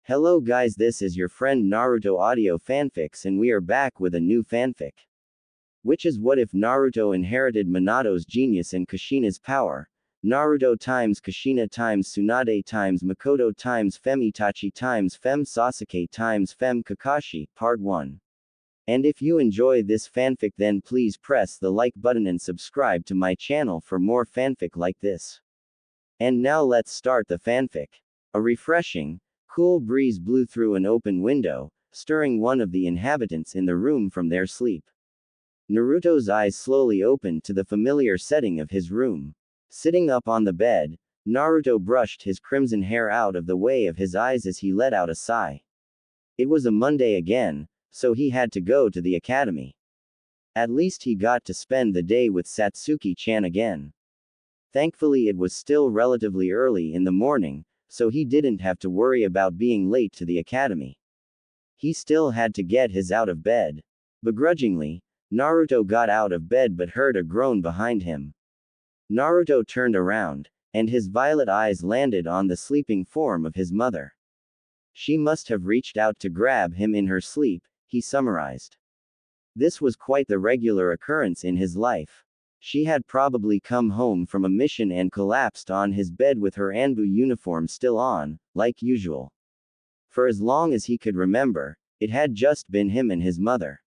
Hello guys, this is your friend Naruto Audio Fanfics and we are back with a new fanfic. Which is what if Naruto inherited Minato's genius and Kushina's power? Naruto times Kushina times Tsunade times Makoto times Fem Itachi times Fem Sasuke times Fem Kakashi, Part 1. And if you enjoy this fanfic then please press the like button and subscribe to my channel for more fanfic like this. And now let's start the fanfic. A refreshing, cool breeze blew through an open window, stirring one of the inhabitants in the room from their sleep. Naruto's eyes slowly opened to the familiar setting of his room. Sitting up on the bed, Naruto brushed his crimson hair out of the way of his eyes as he let out a sigh. It was a Monday again, so he had to go to the academy. At least he got to spend the day with Satsuki-chan again. Thankfully it was still relatively early in the morning, so he didn't have to worry about being late to the academy. He still had to get his out of bed. Begrudgingly, Naruto got out of bed but heard a groan behind him. Naruto turned around, and his violet eyes landed on the sleeping form of his mother. She must have reached out to grab him in her sleep, he summarized. This was quite the regular occurrence in his life. She had probably come home from a mission and collapsed on his bed with her Anbu uniform still on, like usual. For as long as he could remember, it had just been him and his mother.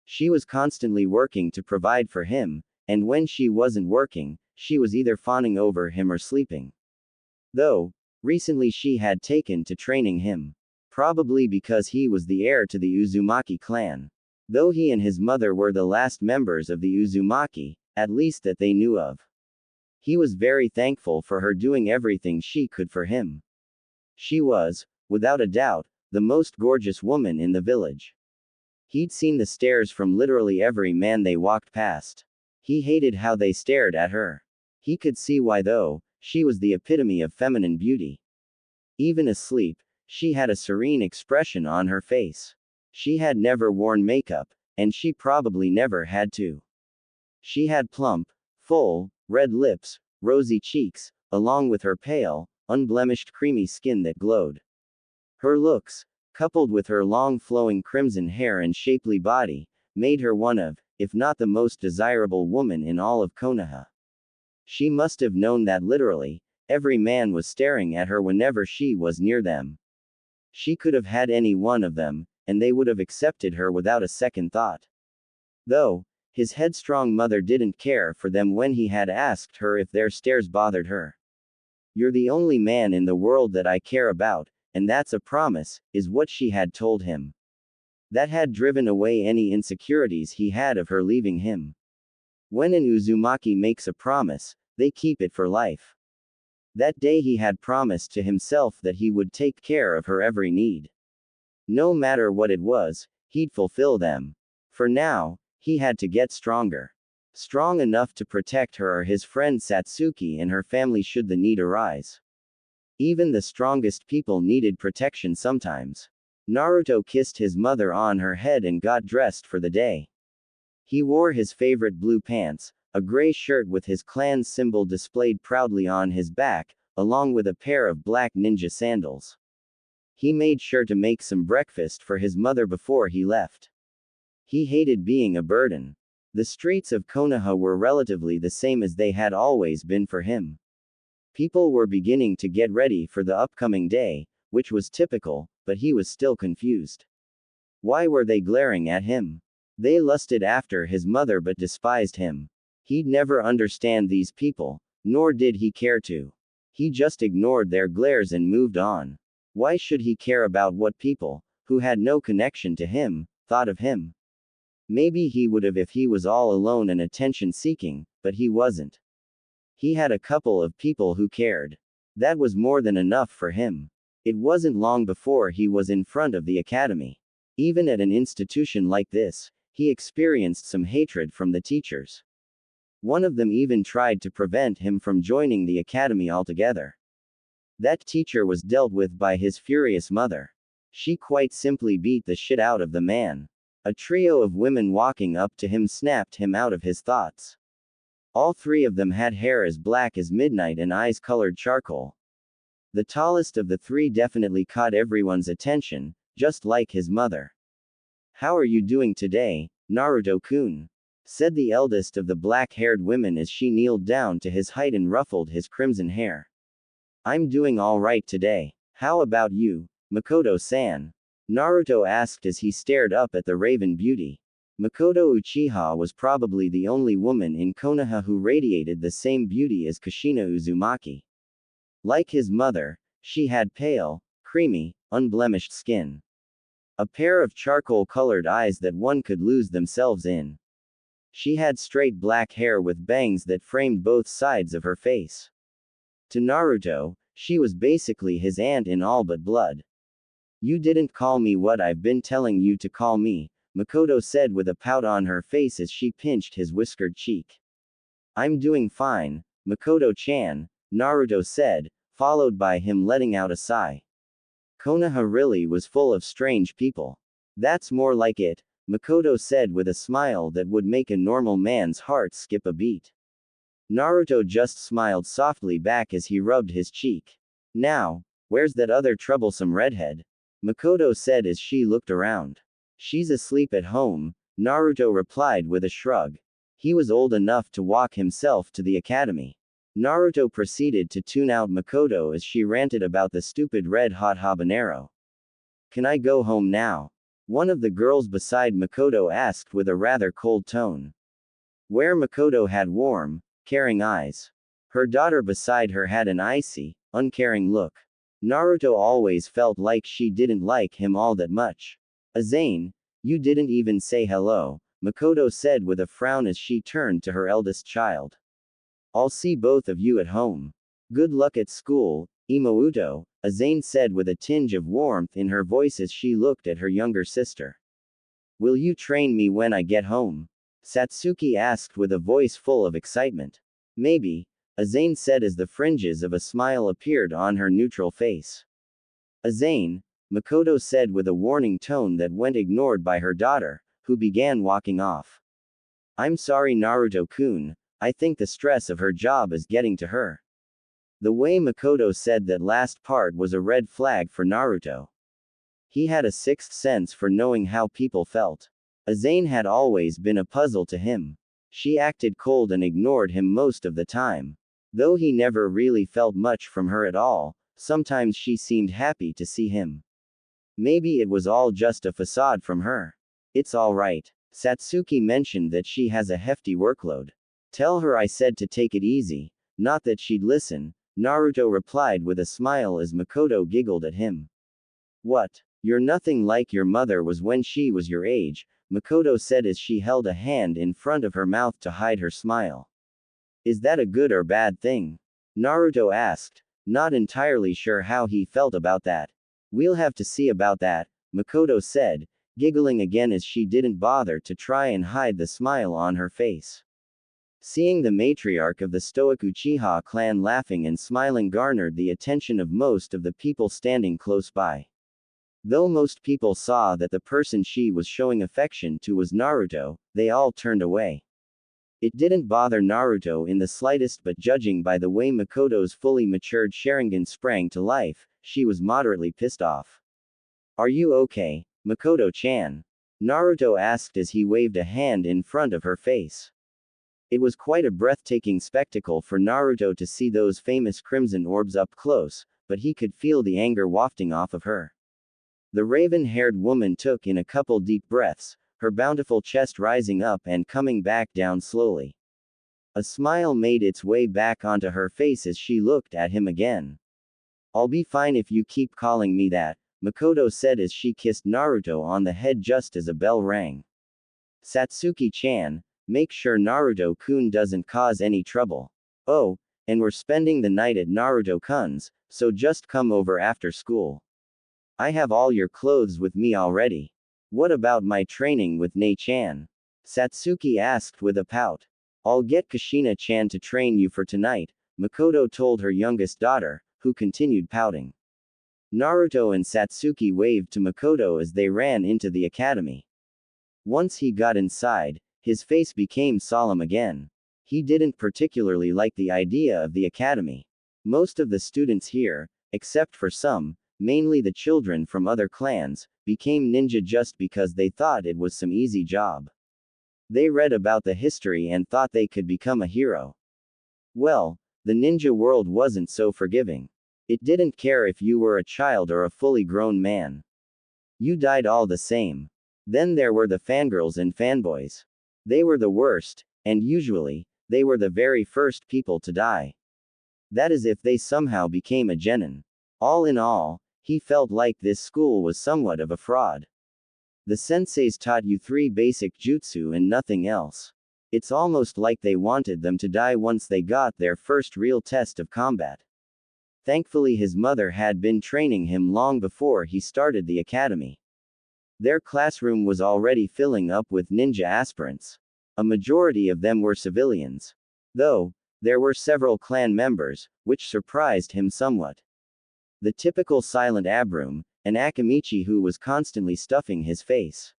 She was constantly working to provide for him, and when she wasn't working, she was either fawning over him or sleeping. Though, recently she had taken to training him. Probably because he was the heir to the Uzumaki clan. Though he and his mother were the last members of the Uzumaki, at least that they knew of. He was very thankful for her doing everything she could for him. She was, without a doubt, the most gorgeous woman in the village. He'd seen the stares from literally every man they walked past. He hated how they stared at her. He could see why though, she was the epitome of feminine beauty. Even asleep, she had a serene expression on her face. She had never worn makeup, and she probably never had to. She had plump, full, red lips, rosy cheeks, along with her pale, unblemished creamy skin that glowed. Her looks, coupled with her long flowing crimson hair and shapely body, made her one of, if not the most desirable woman in all of Konoha. She must have known that literally, every man was staring at her whenever she was near them. She could have had any one of them, and they would have accepted her without a second thought. Though, his headstrong mother didn't care for them when he had asked her if their stares bothered her. "You're the only man in the world that I care about, and that's a promise," is what she had told him. That had driven away any insecurities he had of her leaving him. When an Uzumaki makes a promise, they keep it for life. That day he had promised to himself that he would take care of her every need. No matter what it was, he'd fulfill them. For now, he had to get stronger. Strong enough to protect her or his friend Satsuki and her family should the need arise. Even the strongest people needed protection sometimes. Naruto kissed his mother on her head and got dressed for the day. He wore his favorite blue pants, a gray shirt with his clan's symbol displayed proudly on his back, along with a pair of black ninja sandals. He made sure to make some breakfast for his mother before he left. He hated being a burden. The streets of Konoha were relatively the same as they had always been for him. People were beginning to get ready for the upcoming day, which was typical, but he was still confused. Why were they glaring at him? They lusted after his mother but despised him. He'd never understand these people, nor did he care to. He just ignored their glares and moved on. Why should he care about what people, who had no connection to him, thought of him? Maybe he would have if he was all alone and attention-seeking, but he wasn't. He had a couple of people who cared. That was more than enough for him. It wasn't long before he was in front of the academy. Even at an institution like this, he experienced some hatred from the teachers. One of them even tried to prevent him from joining the academy altogether. That teacher was dealt with by his furious mother. She quite simply beat the shit out of the man. A trio of women walking up to him snapped him out of his thoughts. All three of them had hair as black as midnight and eyes colored charcoal. The tallest of the three definitely caught everyone's attention, just like his mother. "How are you doing today, Naruto-kun?" said the eldest of the black-haired women as she kneeled down to his height and ruffled his crimson hair. "I'm doing all right today. How about you, Makoto-san?" Naruto asked as he stared up at the raven beauty. Makoto Uchiha was probably the only woman in Konoha who radiated the same beauty as Kushina Uzumaki. Like his mother, she had pale, creamy, unblemished skin. A pair of charcoal-colored eyes that one could lose themselves in. She had straight black hair with bangs that framed both sides of her face. To Naruto, she was basically his aunt in all but blood. "You didn't call me what I've been telling you to call me," Makoto said with a pout on her face as she pinched his whiskered cheek. "I'm doing fine, Makoto-chan," Naruto said, followed by him letting out a sigh. Konoha really was full of strange people. "That's more like it," Makoto said with a smile that would make a normal man's heart skip a beat. Naruto just smiled softly back as he rubbed his cheek. "Now, where's that other troublesome redhead?" Makoto said as she looked around. "She's asleep at home," Naruto replied with a shrug. He was old enough to walk himself to the academy. Naruto proceeded to tune out Makoto as she ranted about the stupid red-hot habanero. "Can I go home now?" one of the girls beside Makoto asked with a rather cold tone. Where Makoto had warm, caring eyes. Her daughter beside her had an icy, uncaring look. Naruto always felt like she didn't like him all that much. "Aane, you didn't even say hello," Makoto said with a frown as she turned to her eldest child. "I'll see both of you at home. Good luck at school, Imouto," Aane said with a tinge of warmth in her voice as she looked at her younger sister. "Will you train me when I get home?" Satsuki asked with a voice full of excitement. "Maybe," Aane said as the fringes of a smile appeared on her neutral face. "Aane," Makoto said with a warning tone that went ignored by her daughter, who began walking off. "I'm sorry Naruto-kun, I think the stress of her job is getting to her." The way Makoto said that last part was a red flag for Naruto. He had a sixth sense for knowing how people felt. Aane had always been a puzzle to him. She acted cold and ignored him most of the time. Though he never really felt much from her at all, sometimes she seemed happy to see him. Maybe it was all just a facade from her. "It's alright." Satsuki mentioned that she has a hefty workload. "Tell her I said to take it easy." Not that she'd listen, Naruto replied with a smile as Makoto giggled at him. "What? You're nothing like your mother was when she was your age," Makoto said as she held a hand in front of her mouth to hide her smile. "Is that a good or bad thing?" Naruto asked, not entirely sure how he felt about that. "We'll have to see about that," Makoto said, giggling again as she didn't bother to try and hide the smile on her face. Seeing the matriarch of the stoic Uchiha clan laughing and smiling garnered the attention of most of the people standing close by. Though most people saw that the person she was showing affection to was Naruto, they all turned away. It didn't bother Naruto in the slightest, but judging by the way Makoto's fully matured Sharingan sprang to life, she was moderately pissed off. "Are you okay, Makoto-chan?" Naruto asked as he waved a hand in front of her face. It was quite a breathtaking spectacle for Naruto to see those famous crimson orbs up close, but he could feel the anger wafting off of her. The raven-haired woman took in a couple deep breaths, her bountiful chest rising up and coming back down slowly. A smile made its way back onto her face as she looked at him again. "I'll be fine if you keep calling me that," Makoto said as she kissed Naruto on the head just as a bell rang. "Satsuki-chan, make sure Naruto-kun doesn't cause any trouble. Oh, and we're spending the night at Naruto-kun's, so just come over after school. I have all your clothes with me already." "What about my training with Nei-chan?" Satsuki asked with a pout. "I'll get Kushina-chan to train you for tonight," Makoto told her youngest daughter, who continued pouting. Naruto and Satsuki waved to Makoto as they ran into the academy. Once he got inside, his face became solemn again. He didn't particularly like the idea of the academy. Most of the students here, except for some, mainly the children from other clans, became ninja just because they thought it was some easy job. They read about the history and thought they could become a hero. Well, the ninja world wasn't so forgiving. It didn't care if you were a child or a fully grown man. You died all the same. Then there were the fangirls and fanboys. They were the worst, and usually, they were the very first people to die. That is if they somehow became a genin. All in all, he felt like this school was somewhat of a fraud. The senseis taught you 3 basic jutsu and nothing else. It's almost like they wanted them to die once they got their first real test of combat. Thankfully his mother had been training him long before he started the academy. Their classroom was already filling up with ninja aspirants. A majority of them were civilians. Though, there were several clan members, which surprised him somewhat. The typical silent Abroom, an Akamichi who was constantly stuffing his face.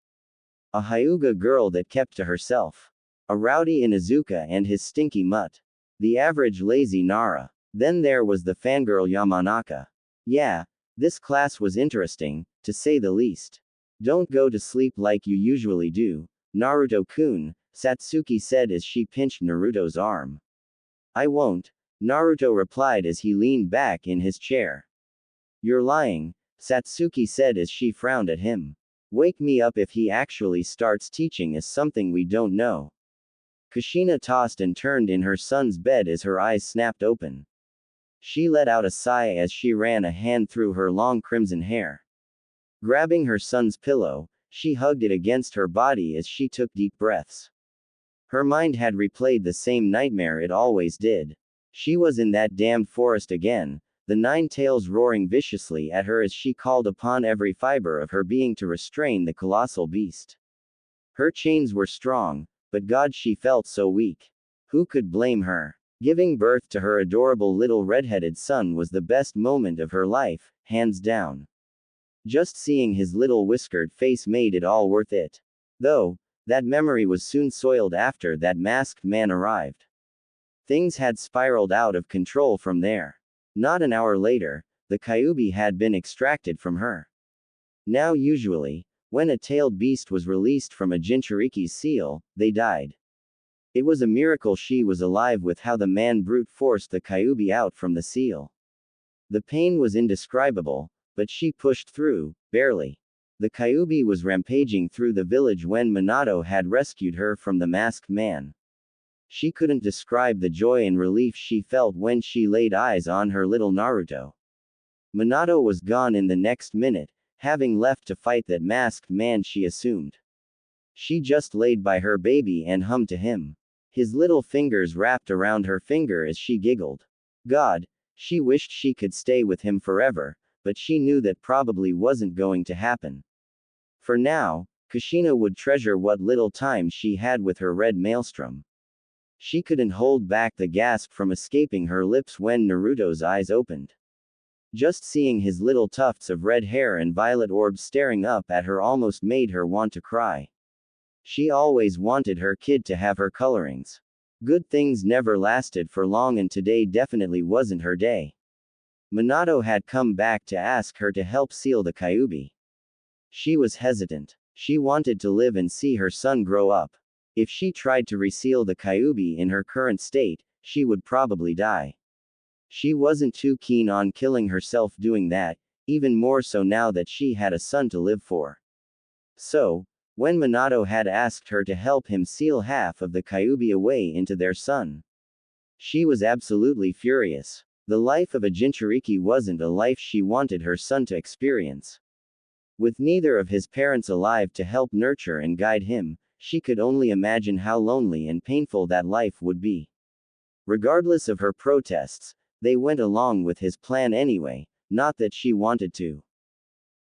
A Hyuga girl that kept to herself. A rowdy Inuzuka and his stinky mutt. The average lazy Nara. Then there was the fangirl Yamanaka. Yeah, this class was interesting, to say the least. Don't go to sleep like you usually do, Naruto-kun, Satsuki said as she pinched Naruto's arm. I won't, Naruto replied as he leaned back in his chair. You're lying, Satsuki said as she frowned at him. Wake me up if he actually starts teaching us something we don't know. Kushina tossed and turned in her son's bed as her eyes snapped open. She let out a sigh as she ran a hand through her long crimson hair. Grabbing her son's pillow, she hugged it against her body as she took deep breaths. Her mind had replayed the same nightmare it always did. She was in that damned forest again, the 9 tails roaring viciously at her as she called upon every fiber of her being to restrain the colossal beast. Her chains were strong, but God, she felt so weak. Who could blame her? Giving birth to her adorable little red-headed son was the best moment of her life, hands down. Just seeing his little whiskered face made it all worth it. Though, that memory was soon soiled after that masked man arrived. Things had spiraled out of control from there. Not an hour later, the Kyuubi had been extracted from her. Now usually, when a tailed beast was released from a Jinchuriki's seal, they died. It was a miracle she was alive with how the man brute forced the Kyuubi out from the seal. The pain was indescribable, but she pushed through, barely. The Kyuubi was rampaging through the village when Minato had rescued her from the masked man. She couldn't describe the joy and relief she felt when she laid eyes on her little Naruto. Minato was gone in the next minute, having left to fight that masked man she assumed. She just laid by her baby and hummed to him. His little fingers wrapped around her finger as she giggled. God, she wished she could stay with him forever, but she knew that probably wasn't going to happen. For now, Kushina would treasure what little time she had with her red maelstrom. She couldn't hold back the gasp from escaping her lips when Naruto's eyes opened. Just seeing his little tufts of red hair and violet orbs staring up at her almost made her want to cry. She always wanted her kid to have her colorings. Good things never lasted for long and today definitely wasn't her day. Minato had come back to ask her to help seal the Kyuubi. She was hesitant. She wanted to live and see her son grow up. If she tried to reseal the Kyuubi in her current state, she would probably die. She wasn't too keen on killing herself doing that, even more so now that she had a son to live for. So, when Minato had asked her to help him seal half of the Kyuubi away into their son, she was absolutely furious. The life of a Jinchuriki wasn't a life she wanted her son to experience. With neither of his parents alive to help nurture and guide him, she could only imagine how lonely and painful that life would be. Regardless of her protests, they went along with his plan anyway, not that she wanted to.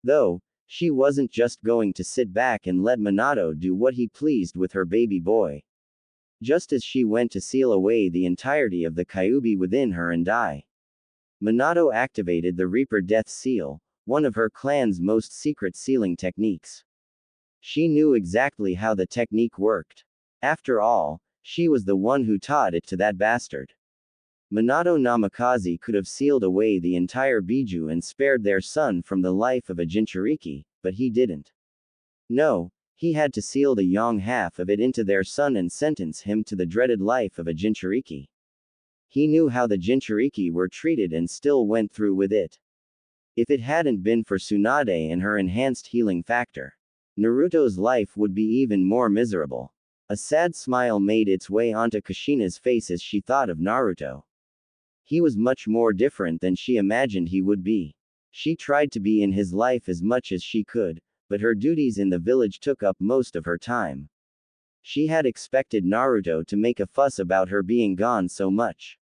Though, she wasn't just going to sit back and let Minato do what he pleased with her baby boy. Just as she went to seal away the entirety of the Kyuubi within her and die, Minato activated the Reaper Death Seal, one of her clan's most secret sealing techniques. She knew exactly how the technique worked. After all, she was the one who taught it to that bastard. Minato Namikaze could have sealed away the entire Biju and spared their son from the life of a Jinchuriki, but he didn't. No, he had to seal the young half of it into their son and sentence him to the dreaded life of a Jinchuriki. He knew how the Jinchuriki were treated and still went through with it. If it hadn't been for Tsunade and her enhanced healing factor, Naruto's life would be even more miserable. A sad smile made its way onto Kushina's face as she thought of Naruto. He was much more different than she imagined he would be. She tried to be in his life as much as she could, but her duties in the village took up most of her time. She had expected Naruto to make a fuss about her being gone so much,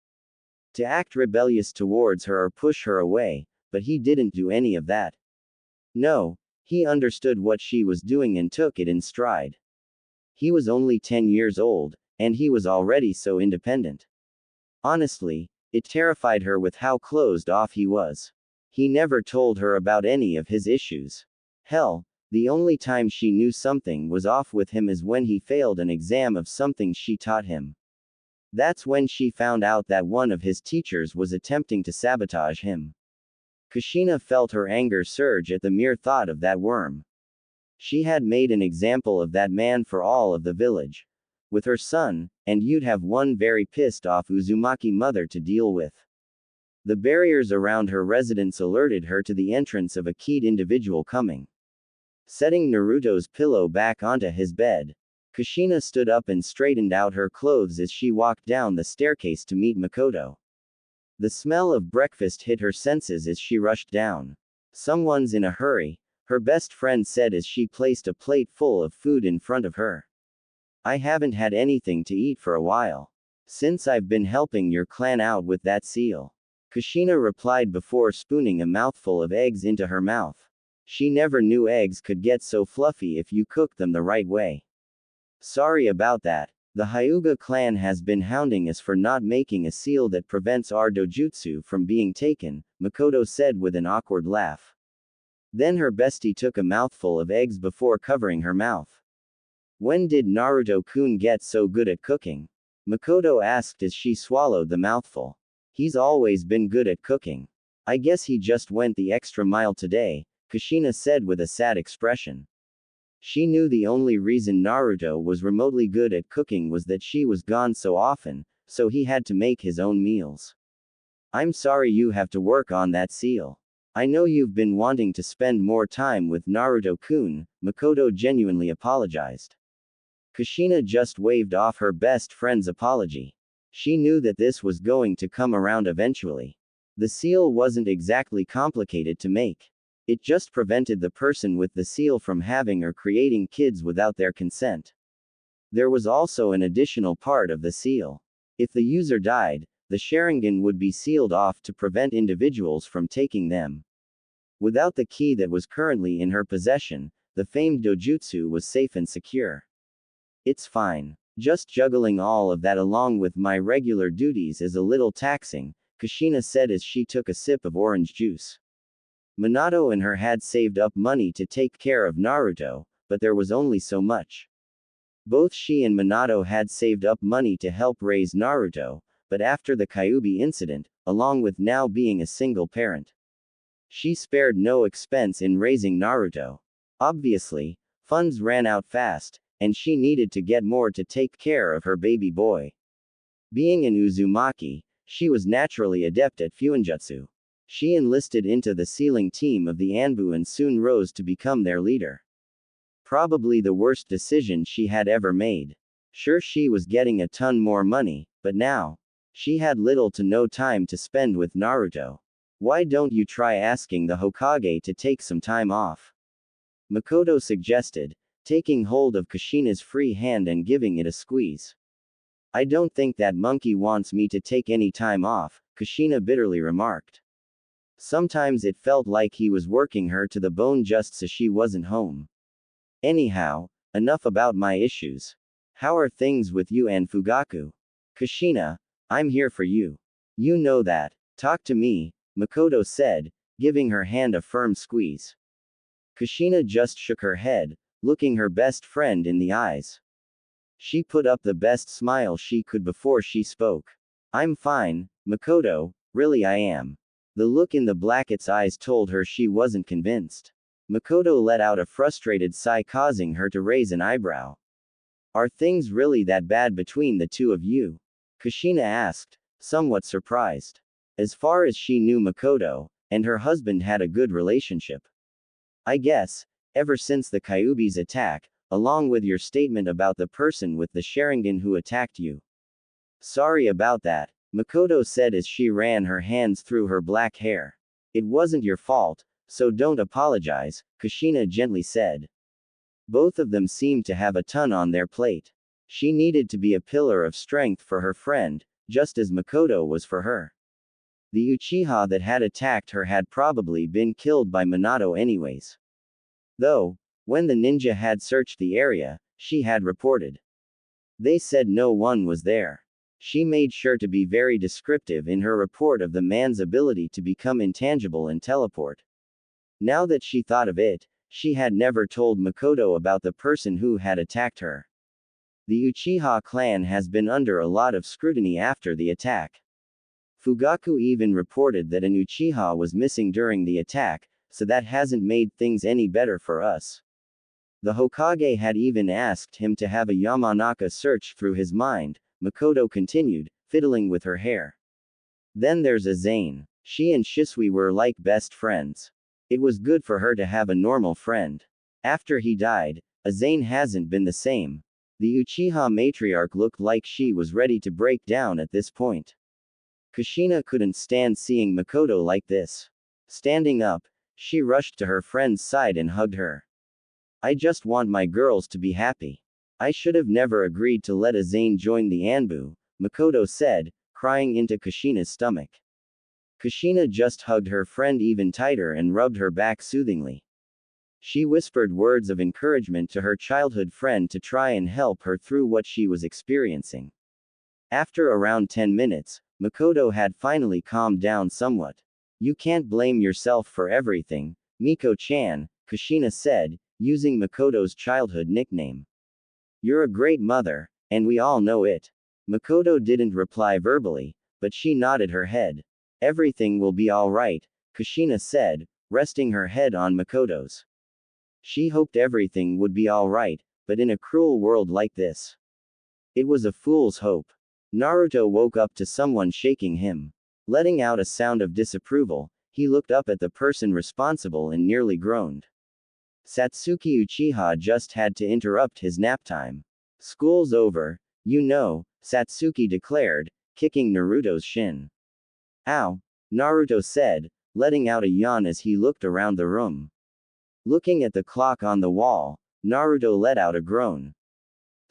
to act rebellious towards her or push her away, but he didn't do any of that. No, he understood what she was doing and took it in stride. He was only 10 years old, and he was already so independent. Honestly, it terrified her with how closed off he was. He never told her about any of his issues. Hell, the only time she knew something was off with him is when he failed an exam of something she taught him. That's when she found out that one of his teachers was attempting to sabotage him. Kushina felt her anger surge at the mere thought of that worm. She had made an example of that man for all of the village. With her son, and you'd have one very pissed off Uzumaki mother to deal with. The barriers around her residence alerted her to the entrance of a keyed individual coming. Setting Naruto's pillow back onto his bed, Kushina stood up and straightened out her clothes as she walked down the staircase to meet Makoto. The smell of breakfast hit her senses as she rushed down. Someone's in a hurry, her best friend said as she placed a plate full of food in front of her. I haven't had anything to eat for a while. Since I've been helping your clan out with that seal. Kushina replied before spooning a mouthful of eggs into her mouth. She never knew eggs could get so fluffy if you cooked them the right way. Sorry about that. The Hyuga clan has been hounding us for not making a seal that prevents our dojutsu from being taken, Makoto said with an awkward laugh. Then her bestie took a mouthful of eggs before covering her mouth. When did Naruto-kun get so good at cooking? Makoto asked as she swallowed the mouthful. He's always been good at cooking. I guess he just went the extra mile today, Kushina said with a sad expression. She knew the only reason Naruto was remotely good at cooking was that she was gone so often, so he had to make his own meals. I'm sorry you have to work on that seal. I know you've been wanting to spend more time with Naruto-kun, Makoto genuinely apologized. Kushina just waved off her best friend's apology. She knew that this was going to come around eventually. The seal wasn't exactly complicated to make. It just prevented the person with the seal from having or creating kids without their consent. There was also an additional part of the seal. If the user died, the Sharingan would be sealed off to prevent individuals from taking them. Without the key that was currently in her possession, the famed dojutsu was safe and secure. It's fine. Just juggling all of that along with my regular duties is a little taxing, Kushina said as she took a sip of orange juice. Minato and her had saved up money to take care of Naruto, but there was only so much. Both she and Minato had saved up money to help raise Naruto, but after the Kyuubi incident, along with now being a single parent, she spared no expense in raising Naruto. Obviously, funds ran out fast, and she needed to get more to take care of her baby boy. Being an Uzumaki, she was naturally adept at fuinjutsu. She enlisted into the sealing team of the Anbu and soon rose to become their leader. Probably the worst decision she had ever made. Sure, she was getting a ton more money, but now, she had little to no time to spend with Naruto. Why don't you try asking the Hokage to take some time off? Makoto suggested, taking hold of Kushina's free hand and giving it a squeeze. I don't think that monkey wants me to take any time off, Kushina bitterly remarked. Sometimes it felt like he was working her to the bone just so she wasn't home. Anyhow, enough about my issues. How are things with you and Fugaku? Kushina, I'm here for you. You know that. Talk to me, Makoto said, giving her hand a firm squeeze. Kushina just shook her head, looking her best friend in the eyes. She put up the best smile she could before she spoke. I'm fine, Makoto, really I am. The look in the blacket's eyes told her she wasn't convinced. Makoto let out a frustrated sigh, causing her to raise an eyebrow. Are things really that bad between the two of you? Kushina asked, somewhat surprised. As far as she knew, Makoto and her husband had a good relationship. I guess, ever since the Kyuubi's attack, along with your statement about the person with the Sharingan who attacked you. Sorry about that, Makoto said as she ran her hands through her black hair. It wasn't your fault, so don't apologize, Kushina gently said. Both of them seemed to have a ton on their plate. She needed to be a pillar of strength for her friend, just as Makoto was for her. The Uchiha that had attacked her had probably been killed by Minato anyways. Though, when the ninja had searched the area, she had reported. They said no one was there. She made sure to be very descriptive in her report of the man's ability to become intangible and teleport. Now that she thought of it, she had never told Makoto about the person who had attacked her. The Uchiha clan has been under a lot of scrutiny after the attack. Fugaku even reported that an Uchiha was missing during the attack, so that hasn't made things any better for us. The Hokage had even asked him to have a Yamanaka search through his mind, Makoto continued, fiddling with her hair. Then there's Azane. She and Shisui were like best friends. It was good for her to have a normal friend. After he died, Azane hasn't been the same. The Uchiha matriarch looked like she was ready to break down at this point. Kushina couldn't stand seeing Makoto like this. Standing up, she rushed to her friend's side and hugged her. I just want my girls to be happy. I should have never agreed to let Azane join the Anbu, Makoto said, crying into Kushina's stomach. Kushina just hugged her friend even tighter and rubbed her back soothingly. She whispered words of encouragement to her childhood friend to try and help her through what she was experiencing. After around 10 minutes, Makoto had finally calmed down somewhat. You can't blame yourself for everything, Miko-chan, Kushina said, using Makoto's childhood nickname. You're a great mother, and we all know it. Makoto didn't reply verbally, but she nodded her head. Everything will be alright, Kushina said, resting her head on Makoto's. She hoped everything would be alright, but in a cruel world like this. It was a fool's hope. Naruto woke up to someone shaking him. Letting out a sound of disapproval, he looked up at the person responsible and nearly groaned. Satsuki Uchiha just had to interrupt his nap time. School's over, you know, Satsuki declared, kicking Naruto's shin. Ow, Naruto said, letting out a yawn as he looked around the room. Looking at the clock on the wall, Naruto let out a groan.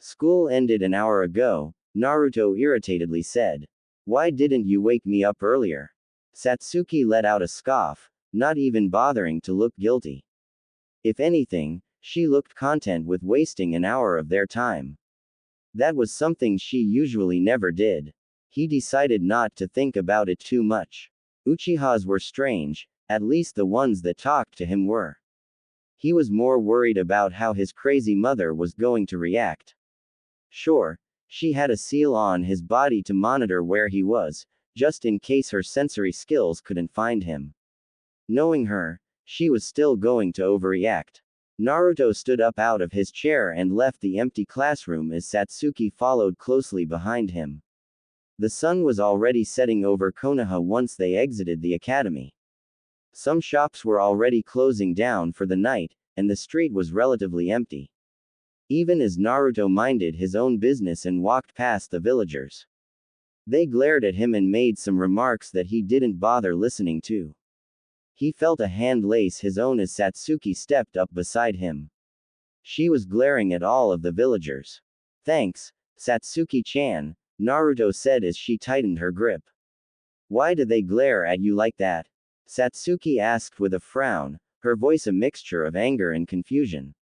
School ended an hour ago, Naruto irritatedly said. Why didn't you wake me up earlier? Satsuki let out a scoff, not even bothering to look guilty. If anything, she looked content with wasting an hour of their time. That was something she usually never did. He decided not to think about it too much. Uchihas were strange, at least the ones that talked to him were. He was more worried about how his crazy mother was going to react. Sure, she had a seal on his body to monitor where he was, just in case her sensory skills couldn't find him. Knowing her, she was still going to overreact. Naruto stood up out of his chair and left the empty classroom as Satsuki followed closely behind him. The sun was already setting over Konoha once they exited the academy. Some shops were already closing down for the night, and the street was relatively empty. Even as Naruto minded his own business and walked past the villagers. They glared at him and made some remarks that he didn't bother listening to. He felt a hand lace his own as Satsuki stepped up beside him. She was glaring at all of the villagers. Thanks, Satsuki-chan, Naruto said as she tightened her grip. Why do they glare at you like that? Satsuki asked with a frown, her voice a mixture of anger and confusion.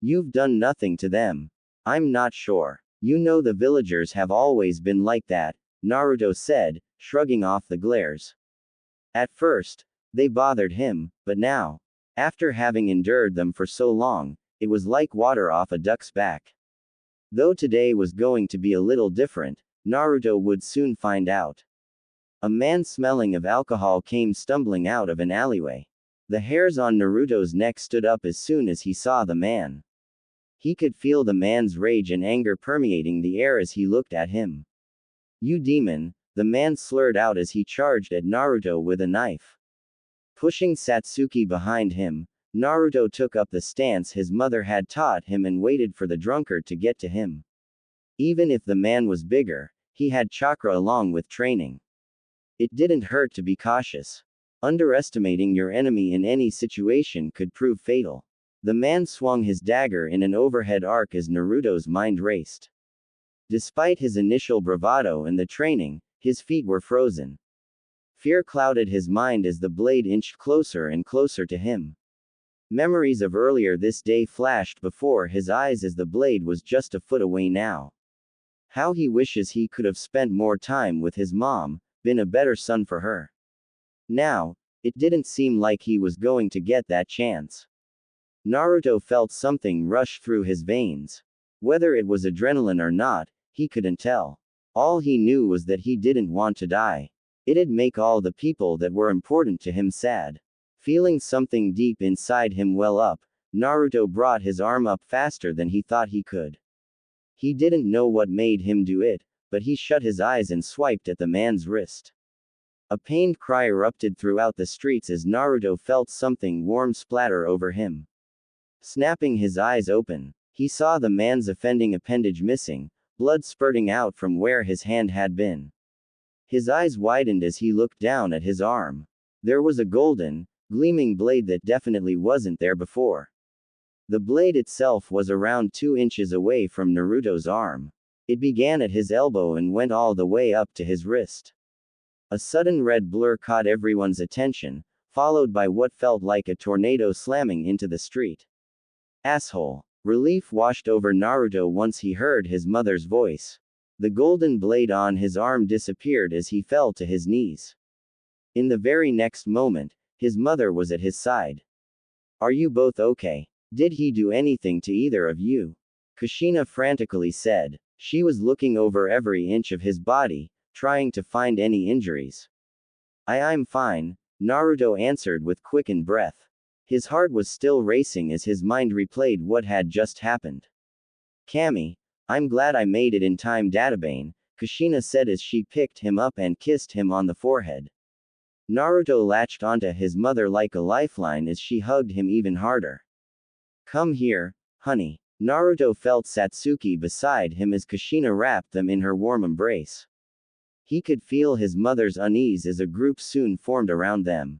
You've done nothing to them. I'm not sure. You know the villagers have always been like that, Naruto said, shrugging off the glares. At first, they bothered him, but now, after having endured them for so long, it was like water off a duck's back. Though today was going to be a little different, Naruto would soon find out. A man smelling of alcohol came stumbling out of an alleyway. The hairs on Naruto's neck stood up as soon as he saw the man. He could feel the man's rage and anger permeating the air as he looked at him. "You demon," the man slurred out as he charged at Naruto with a knife. Pushing Satsuki behind him, Naruto took up the stance his mother had taught him and waited for the drunkard to get to him. Even if the man was bigger, he had chakra along with training. It didn't hurt to be cautious. Underestimating your enemy in any situation could prove fatal. The man swung his dagger in an overhead arc as Naruto's mind raced. Despite his initial bravado and the training, his feet were frozen. Fear clouded his mind as the blade inched closer and closer to him. Memories of earlier this day flashed before his eyes as the blade was just a foot away now. How he wishes he could have spent more time with his mom, been a better son for her. Now, it didn't seem like he was going to get that chance. Naruto felt something rush through his veins. Whether it was adrenaline or not, he couldn't tell. All he knew was that he didn't want to die. It'd make all the people that were important to him sad. Feeling something deep inside him well up, Naruto brought his arm up faster than he thought he could. He didn't know what made him do it, but he shut his eyes and swiped at the man's wrist. A pained cry erupted throughout the streets as Naruto felt something warm splatter over him. Snapping his eyes open, he saw the man's offending appendage missing, blood spurting out from where his hand had been. His eyes widened as he looked down at his arm. There was a golden, gleaming blade that definitely wasn't there before. The blade itself was around 2 inches away from Naruto's arm. It began at his elbow and went all the way up to his wrist. A sudden red blur caught everyone's attention, followed by what felt like a tornado slamming into the street. Asshole. Relief washed over Naruto once he heard his mother's voice. The golden blade on his arm disappeared as he fell to his knees. In the very next moment, his mother was at his side. "Are you both okay? Did he do anything to either of you?" Kushina frantically said. She was looking over every inch of his body, trying to find any injuries. I'm fine," Naruto answered with quickened breath. His heart was still racing as his mind replayed what had just happened. "Kami, I'm glad I made it in time, Databane," Kushina said as she picked him up and kissed him on the forehead. Naruto latched onto his mother like a lifeline as she hugged him even harder. "Come here, honey." Naruto felt Satsuki beside him as Kushina wrapped them in her warm embrace. He could feel his mother's unease as a group soon formed around them.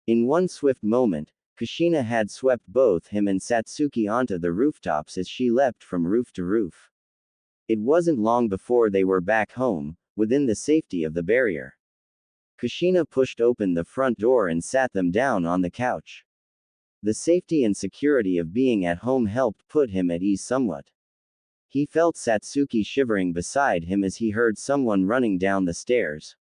In one swift moment, Kushina had swept both him and Satsuki onto the rooftops as she leapt from roof to roof. It wasn't long before they were back home, within the safety of the barrier. Kushina pushed open the front door and sat them down on the couch. The safety and security of being at home helped put him at ease somewhat. He felt Satsuki shivering beside him as he heard someone running down the stairs.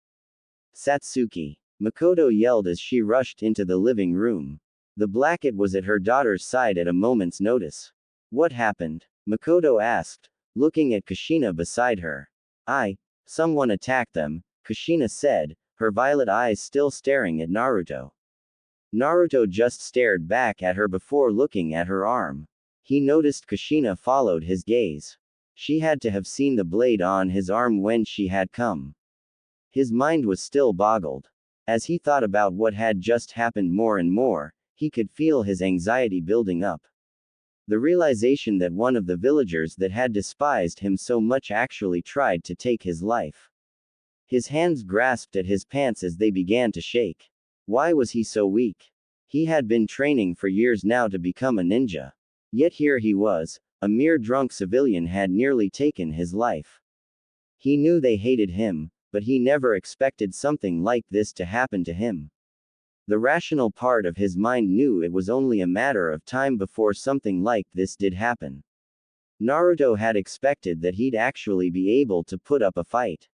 "Satsuki!" Makoto yelled as she rushed into the living room. The blanket was at her daughter's side at a moment's notice. "What happened?" Makoto asked, looking at Kushina beside her. Someone attacked them," Kushina said, her violet eyes still staring at Naruto. Naruto just stared back at her before looking at her arm. He noticed Kushina followed his gaze. She had to have seen the blade on his arm when she had come. His mind was still boggled. As he thought about what had just happened more and more, he could feel his anxiety building up. The realization that one of the villagers that had despised him so much actually tried to take his life. His hands grasped at his pants as they began to shake. Why was he so weak? He had been training for years now to become a ninja. Yet here he was, a mere drunk civilian had nearly taken his life. He knew they hated him, but he never expected something like this to happen to him. The rational part of his mind knew it was only a matter of time before something like this did happen. Naruto had expected that he'd actually be able to put up a fight.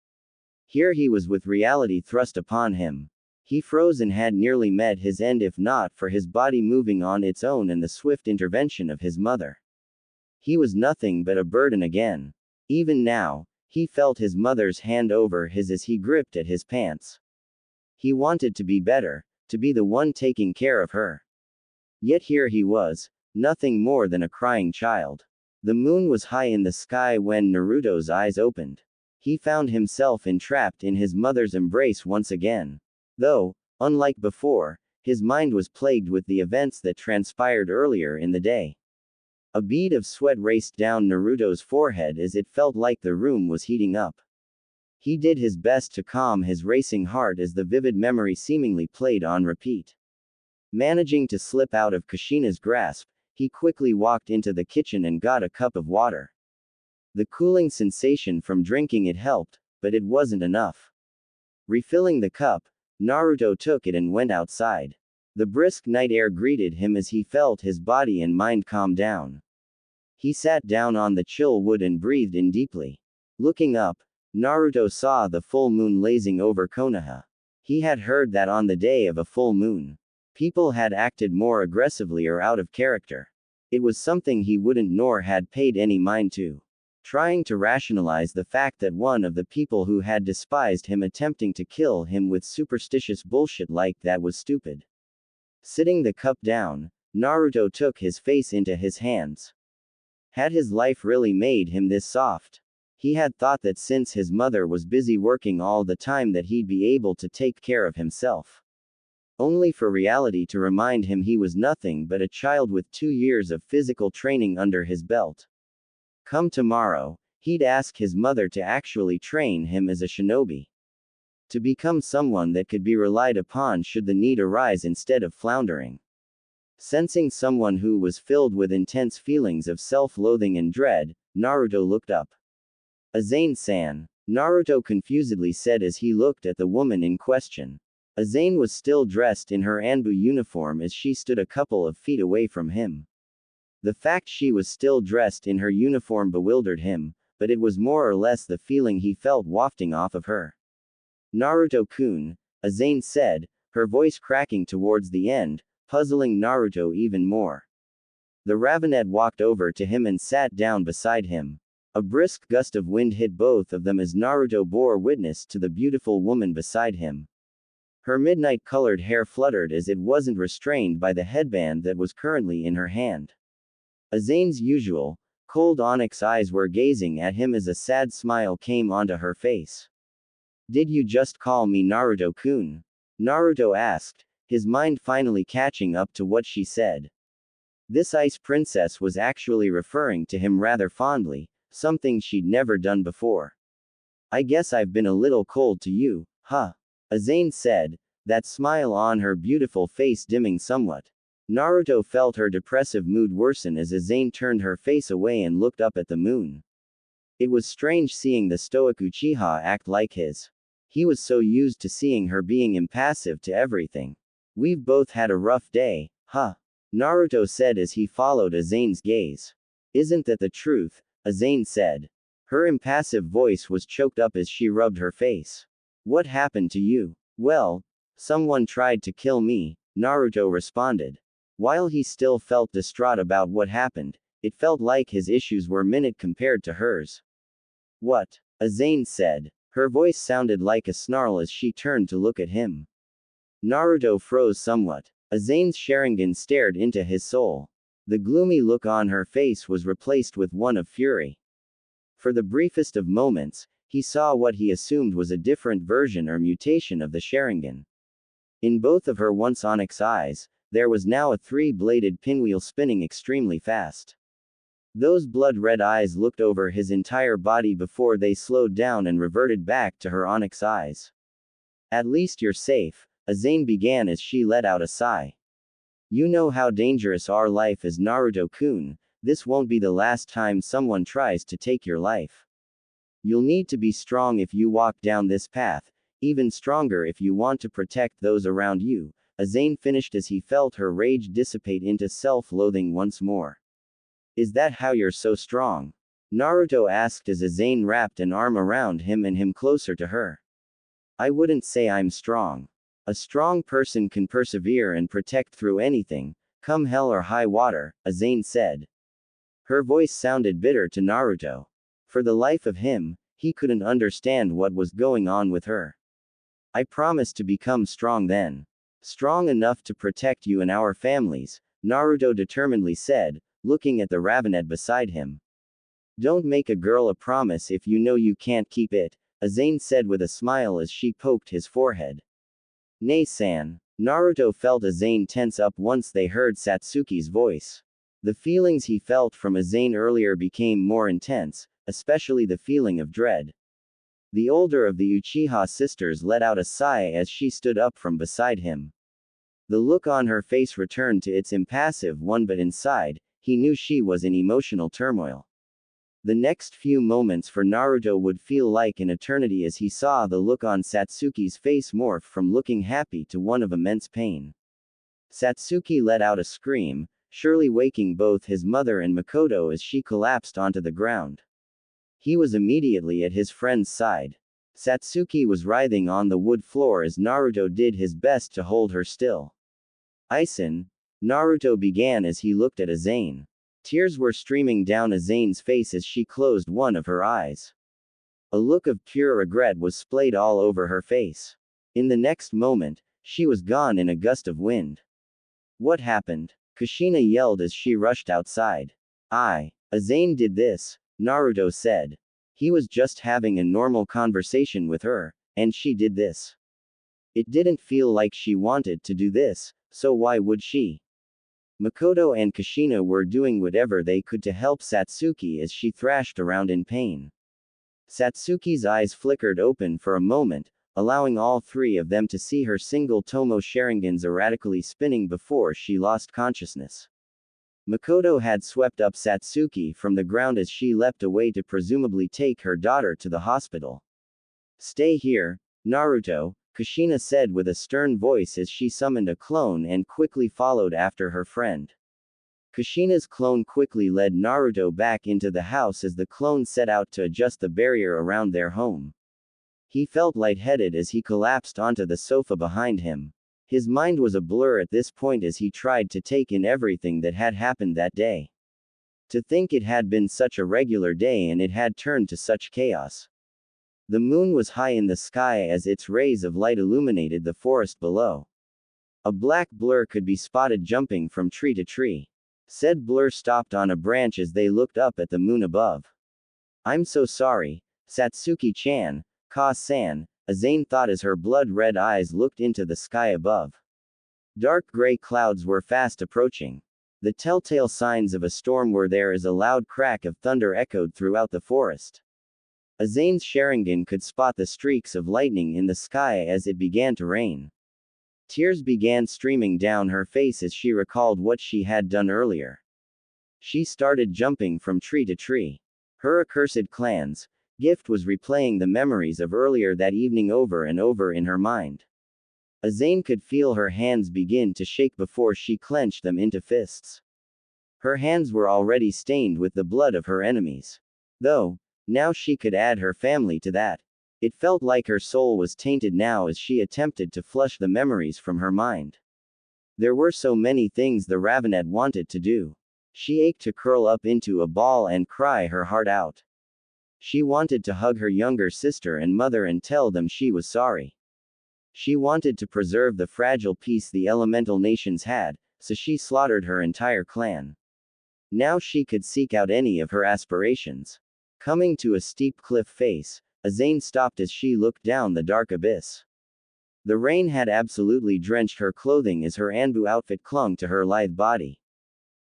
Here he was with reality thrust upon him. He froze and had nearly met his end if not for his body moving on its own and the swift intervention of his mother. He was nothing but a burden again. Even now, he felt his mother's hand over his as he gripped at his pants. He wanted to be better, to be the one taking care of her. Yet here he was, nothing more than a crying child. The moon was high in the sky when Naruto's eyes opened. He found himself entrapped in his mother's embrace once again. Though, unlike before, his mind was plagued with the events that transpired earlier in the day. A bead of sweat raced down Naruto's forehead as it felt like the room was heating up. He did his best to calm his racing heart as the vivid memory seemingly played on repeat. Managing to slip out of Kushina's grasp, he quickly walked into the kitchen and got a cup of water. The cooling sensation from drinking it helped, but it wasn't enough. Refilling the cup, Naruto took it and went outside. The brisk night air greeted him as he felt his body and mind calm down. He sat down on the chill wood and breathed in deeply. Looking up, Naruto saw the full moon blazing over Konoha. He had heard that on the day of a full moon, people had acted more aggressively or out of character. It was something he wouldn't nor had paid any mind to. Trying to rationalize the fact that one of the people who had despised him attempting to kill him with superstitious bullshit like that was stupid. Sitting the cup down, Naruto took his face into his hands. Had his life really made him this soft? He had thought that since his mother was busy working all the time that he'd be able to take care of himself. Only for reality to remind him he was nothing but a child with 2 years of physical training under his belt. Come tomorrow, he'd ask his mother to actually train him as a shinobi. To become someone that could be relied upon should the need arise instead of floundering. Sensing someone who was filled with intense feelings of self-loathing and dread, Naruto looked up. Azane-san, Naruto confusedly said as he looked at the woman in question. Azane was still dressed in her Anbu uniform as she stood a couple of feet away from him. The fact she was still dressed in her uniform bewildered him, but it was more or less the feeling he felt wafting off of her. Naruto-kun, Azane said, her voice cracking towards the end, puzzling Naruto even more. The Ravenet walked over to him and sat down beside him. A brisk gust of wind hit both of them as Naruto bore witness to the beautiful woman beside him. Her midnight-colored hair fluttered as it wasn't restrained by the headband that was currently in her hand. Azane's usual, cold onyx eyes were gazing at him as a sad smile came onto her face. Did you just call me Naruto-kun? Naruto asked, his mind finally catching up to what she said. This ice princess was actually referring to him rather fondly, something she'd never done before. I guess I've been a little cold to you, huh? Azane said, that smile on her beautiful face dimming somewhat. Naruto felt her depressive mood worsen as Azane turned her face away and looked up at the moon. It was strange seeing the stoic Uchiha act like his. He was so used to seeing her being impassive to everything. We've both had a rough day, huh? Naruto said as he followed Azane's gaze. Isn't that the truth? Azane said. Her impassive voice was choked up as she rubbed her face. What happened to you? Well, someone tried to kill me, Naruto responded. While he still felt distraught about what happened, it felt like his issues were minute compared to hers. What? Azane said. Her voice sounded like a snarl as she turned to look at him. Naruto froze somewhat. Azane's Sharingan stared into his soul. The gloomy look on her face was replaced with one of fury. For the briefest of moments, he saw what he assumed was a different version or mutation of the Sharingan. In both of her once onyx eyes, there was now a 3-bladed pinwheel spinning extremely fast. Those blood-red eyes looked over his entire body before they slowed down and reverted back to her onyx eyes. At least you're safe, Azane began as she let out a sigh. You know how dangerous our life is, Naruto-kun. This won't be the last time someone tries to take your life. You'll need to be strong if you walk down this path, even stronger if you want to protect those around you, Azane finished as he felt her rage dissipate into self-loathing once more. Is that how you're so strong? Naruto asked as Azane wrapped an arm around him and him closer to her. I wouldn't say I'm strong. A strong person can persevere and protect through anything, come hell or high water, Azane said. Her voice sounded bitter to Naruto. For the life of him, he couldn't understand what was going on with her. I promise to become strong then. Strong enough to protect you and our families, Naruto determinedly said, looking at the ravenet beside him. Don't make a girl a promise if you know you can't keep it, Aane said with a smile as she poked his forehead. Nay-san. Naruto felt Aane tense up once they heard Satsuki's voice. The feelings he felt from Aane earlier became more intense, especially the feeling of dread. The older of the Uchiha sisters let out a sigh as she stood up from beside him. The look on her face returned to its impassive one, but inside, he knew she was in emotional turmoil. The next few moments for Naruto would feel like an eternity as he saw the look on Satsuki's face morph from looking happy to one of immense pain. Satsuki let out a scream, surely waking both his mother and Makoto as she collapsed onto the ground. He was immediately at his friend's side. Satsuki was writhing on the wood floor as Naruto did his best to hold her still. Aizen, Naruto began as he looked at Aane. Tears were streaming down Azane's face as she closed one of her eyes. A look of pure regret was splayed all over her face. In the next moment, she was gone in a gust of wind. What happened? Kushina yelled as she rushed outside. Aane did this, Naruto said. He was just having a normal conversation with her, and she did this. It didn't feel like she wanted to do this, so why would she? Makoto and Kushina were doing whatever they could to help Satsuki as she thrashed around in pain. Satsuki's eyes flickered open for a moment, allowing all three of them to see her single Tomo Sharingans erratically spinning before she lost consciousness. Makoto had swept up Satsuki from the ground as she leapt away to presumably take her daughter to the hospital. Stay here, Naruto, Kushina said with a stern voice as she summoned a clone and quickly followed after her friend. Kushina's clone quickly led Naruto back into the house as the clone set out to adjust the barrier around their home. He felt lightheaded as he collapsed onto the sofa behind him. His mind was a blur at this point as he tried to take in everything that had happened that day. To think it had been such a regular day and it had turned to such chaos. The moon was high in the sky as its rays of light illuminated the forest below. A black blur could be spotted jumping from tree to tree. Said blur stopped on a branch as they looked up at the moon above. I'm so sorry, Satsuki-chan, Ka-san, Aane thought as her blood-red eyes looked into the sky above. Dark gray clouds were fast approaching. The telltale signs of a storm were there as a loud crack of thunder echoed throughout the forest. Azane's Sharingan could spot the streaks of lightning in the sky as it began to rain. Tears began streaming down her face as she recalled what she had done earlier. She started jumping from tree to tree. Her accursed clan's gift was replaying the memories of earlier that evening over and over in her mind. Aane could feel her hands begin to shake before she clenched them into fists. Her hands were already stained with the blood of her enemies. Though, now she could add her family to that. It felt like her soul was tainted now as she attempted to flush the memories from her mind. There were so many things the Ravenet wanted to do. She ached to curl up into a ball and cry her heart out. She wanted to hug her younger sister and mother and tell them she was sorry. She wanted to preserve the fragile peace the elemental nations had, so she slaughtered her entire clan. Now she could seek out any of her aspirations. Coming to a steep cliff face, Aane stopped as she looked down the dark abyss. The rain had absolutely drenched her clothing as her Anbu outfit clung to her lithe body.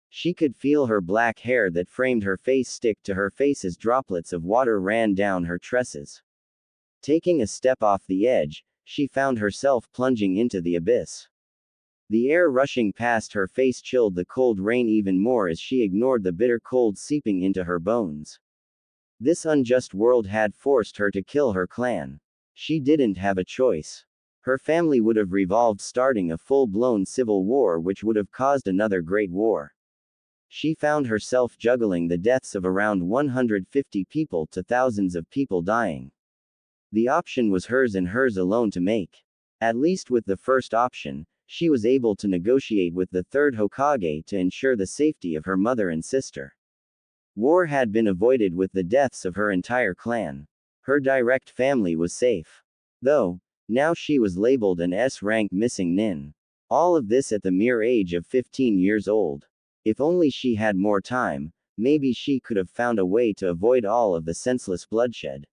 She could feel her black hair that framed her face stick to her face as droplets of water ran down her tresses. Taking a step off the edge, she found herself plunging into the abyss. The air rushing past her face chilled the cold rain even more as she ignored the bitter cold seeping into her bones. This unjust world had forced her to kill her clan. She didn't have a choice. Her family would have revolved, starting a full-blown civil war which would have caused another great war. She found herself juggling the deaths of around 150 people to thousands of people dying. The option was hers and hers alone to make. At least with the first option, she was able to negotiate with the third Hokage to ensure the safety of her mother and sister. War had been avoided with the deaths of her entire clan. Her direct family was safe. Though, Now she was labeled an S-rank missing nin. All of this at the mere age of 15 years old. If only she had more time, maybe she could have found a way to avoid all of the senseless bloodshed.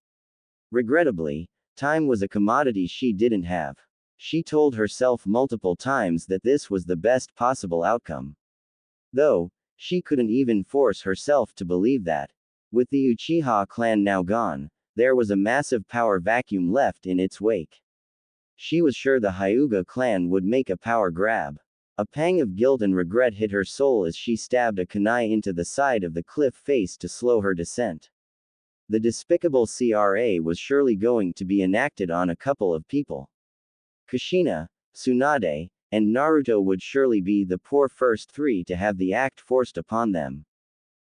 Regrettably, time was a commodity she didn't have. She told herself multiple times that this was the best possible outcome. Though, she couldn't even force herself to believe that. With the Uchiha clan now gone, there was a massive power vacuum left in its wake. She was sure the Hyuga clan would make a power grab. A pang of guilt and regret hit her soul as she stabbed a kunai into the side of the cliff face to slow her descent. The despicable CRA was surely going to be enacted on a couple of people. Kushina, Tsunade, and Naruto would surely be the poor first three to have the act forced upon them.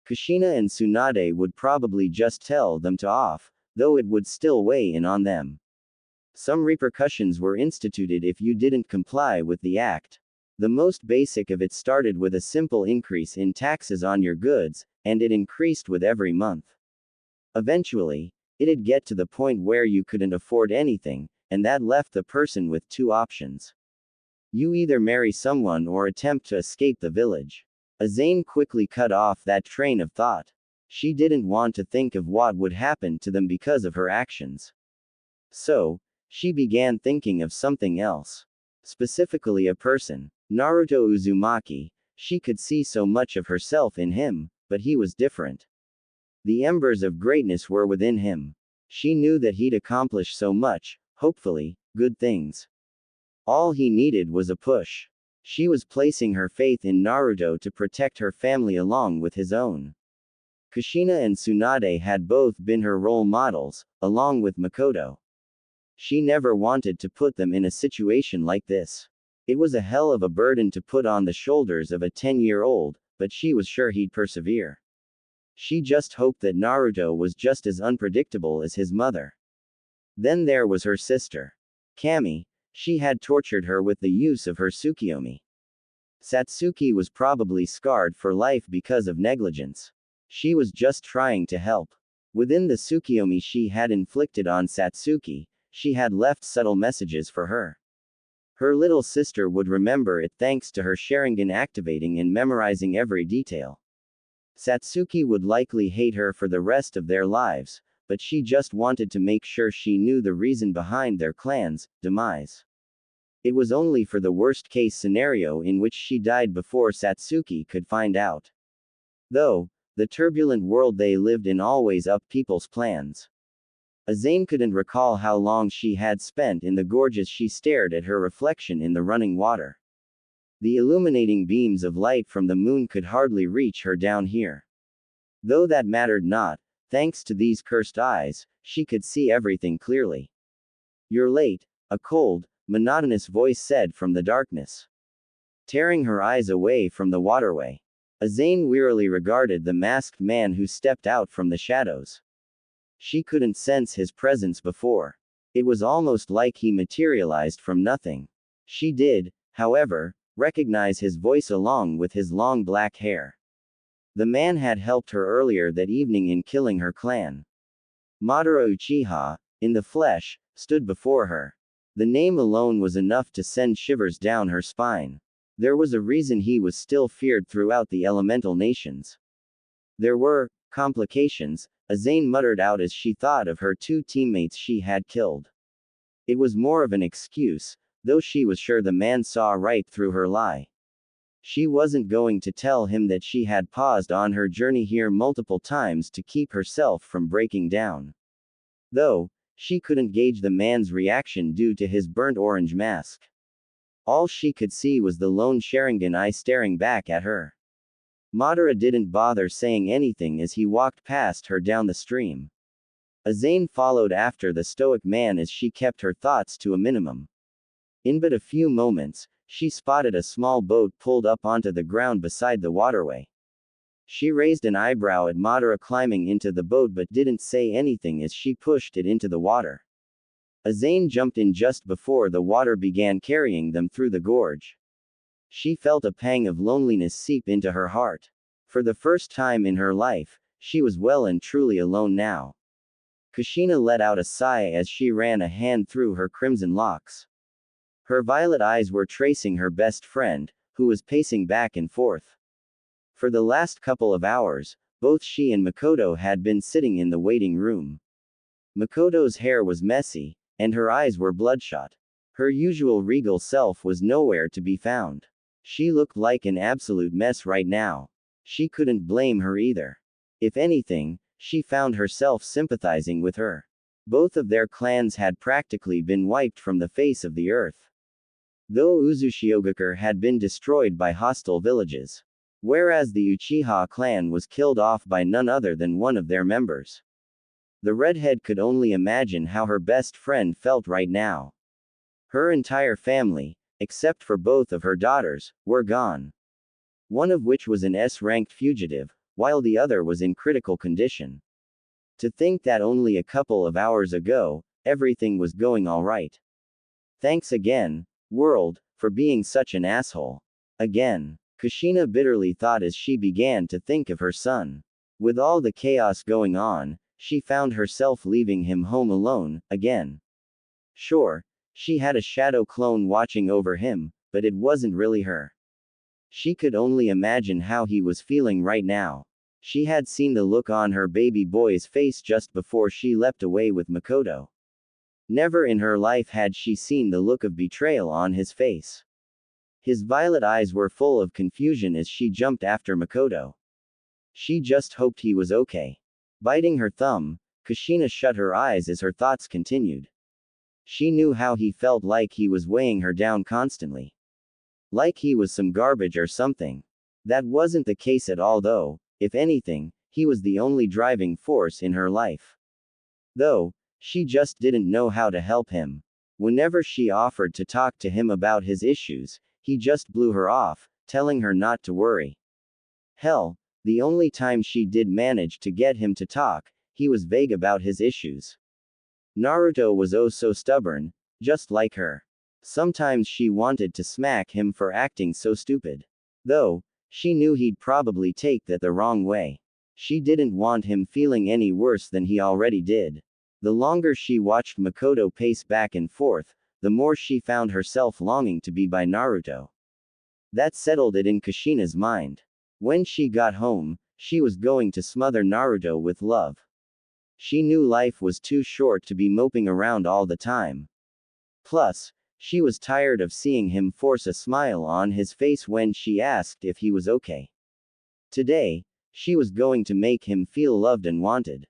Kushina and Tsunade would probably just tell them to off, though it would still weigh in on them. Some repercussions were instituted if you didn't comply with the act. The most basic of it started with a simple increase in taxes on your goods, and it increased with every month. Eventually, it'd get to the point where you couldn't afford anything, and that left the person with two options. You either marry someone or attempt to escape the village. Aane quickly cut off that train of thought. She didn't want to think of what would happen to them because of her actions. So, she began thinking of something else. Specifically a person. Naruto Uzumaki. She could see so much of herself in him, but he was different. The embers of greatness were within him. She knew that he'd accomplish so much, hopefully, good things. All he needed was a push. She was placing her faith in Naruto to protect her family along with his own. Kushina and Tsunade had both been her role models, along with Makoto. She never wanted to put them in a situation like this. It was a hell of a burden to put on the shoulders of a 10-year-old, but she was sure he'd persevere. She just hoped that Naruto was just as unpredictable as his mother. Then there was her sister. Kami. She had tortured her with the use of her Tsukiyomi. Satsuki was probably scarred for life because of negligence. She was just trying to help. Within the Tsukiyomi she had inflicted on Satsuki, she had left subtle messages for her. Her little sister would remember it thanks to her Sharingan activating and memorizing every detail. Satsuki would likely hate her for the rest of their lives, but she just wanted to make sure she knew the reason behind their clan's demise. It was only for the worst-case scenario in which she died before Satsuki could find out. Though, the turbulent world they lived in always upped people's plans. Aane couldn't recall how long she had spent in the gorge as she stared at her reflection in the running water. The illuminating beams of light from the moon could hardly reach her down here. Though that mattered not, thanks to these cursed eyes, she could see everything clearly. "You're late," a cold, monotonous voice said from the darkness. Tearing her eyes away from the waterway, Aane wearily regarded the masked man who stepped out from the shadows. She couldn't sense his presence before. It was almost like he materialized from nothing. She did, however, recognize his voice along with his long black hair. The man had helped her earlier that evening in killing her clan. Madara Uchiha, in the flesh, stood before her. The name alone was enough to send shivers down her spine. There was a reason he was still feared throughout the elemental nations. There were complications, Aane muttered out as she thought of her two teammates she had killed. It was more of an excuse, though she was sure the man saw right through her lie. She wasn't going to tell him that she had paused on her journey here multiple times to keep herself from breaking down. Though, she couldn't gauge the man's reaction due to his burnt orange mask. All she could see was the lone Sharingan eye staring back at her. Madara didn't bother saying anything as he walked past her down the stream. Aane followed after the stoic man as she kept her thoughts to a minimum. In but a few moments, she spotted a small boat pulled up onto the ground beside the waterway. She raised an eyebrow at Madara climbing into the boat but didn't say anything as she pushed it into the water. Aane jumped in just before the water began carrying them through the gorge. She felt a pang of loneliness seep into her heart. For the first time in her life, she was well and truly alone now. Kushina let out a sigh as she ran a hand through her crimson locks. Her violet eyes were tracing her best friend, who was pacing back and forth. For the last couple of hours, both she and Makoto had been sitting in the waiting room. Makoto's hair was messy, and her eyes were bloodshot. Her usual regal self was nowhere to be found. She looked like an absolute mess right now. She couldn't blame her either. If anything, she found herself sympathizing with her. Both of their clans had practically been wiped from the face of the earth. Though Uzushiogakure had been destroyed by hostile villages, whereas the Uchiha clan was killed off by none other than one of their members. The redhead could only imagine how her best friend felt right now. Her entire family, except for both of her daughters, were gone. One of which was an S-ranked fugitive, while the other was in critical condition. To think that only a couple of hours ago, everything was going alright. Thanks again, world, for being such an asshole. Again. Kushina bitterly thought as she began to think of her son. With all the chaos going on, she found herself leaving him home alone, again. Sure, she had a shadow clone watching over him, but it wasn't really her. She could only imagine how he was feeling right now. She had seen the look on her baby boy's face just before she leapt away with Makoto. Never in her life had she seen the look of betrayal on his face. His violet eyes were full of confusion as she jumped after Makoto. She just hoped he was okay. Biting her thumb, Kushina shut her eyes as her thoughts continued. She knew how he felt, like he was weighing her down constantly. Like he was some garbage or something. That wasn't the case at all though. If anything, he was the only driving force in her life. Though, she just didn't know how to help him. Whenever she offered to talk to him about his issues, he just blew her off, telling her not to worry. Hell, the only time she did manage to get him to talk, he was vague about his issues. Naruto was oh so stubborn, just like her. Sometimes she wanted to smack him for acting so stupid. Though, she knew he'd probably take that the wrong way. She didn't want him feeling any worse than he already did. The longer she watched Makoto pace back and forth, the more she found herself longing to be by Naruto. That settled it in Kushina's mind. When she got home, she was going to smother Naruto with love. She knew life was too short to be moping around all the time. Plus, she was tired of seeing him force a smile on his face when she asked if he was okay. Today, she was going to make him feel loved and wanted.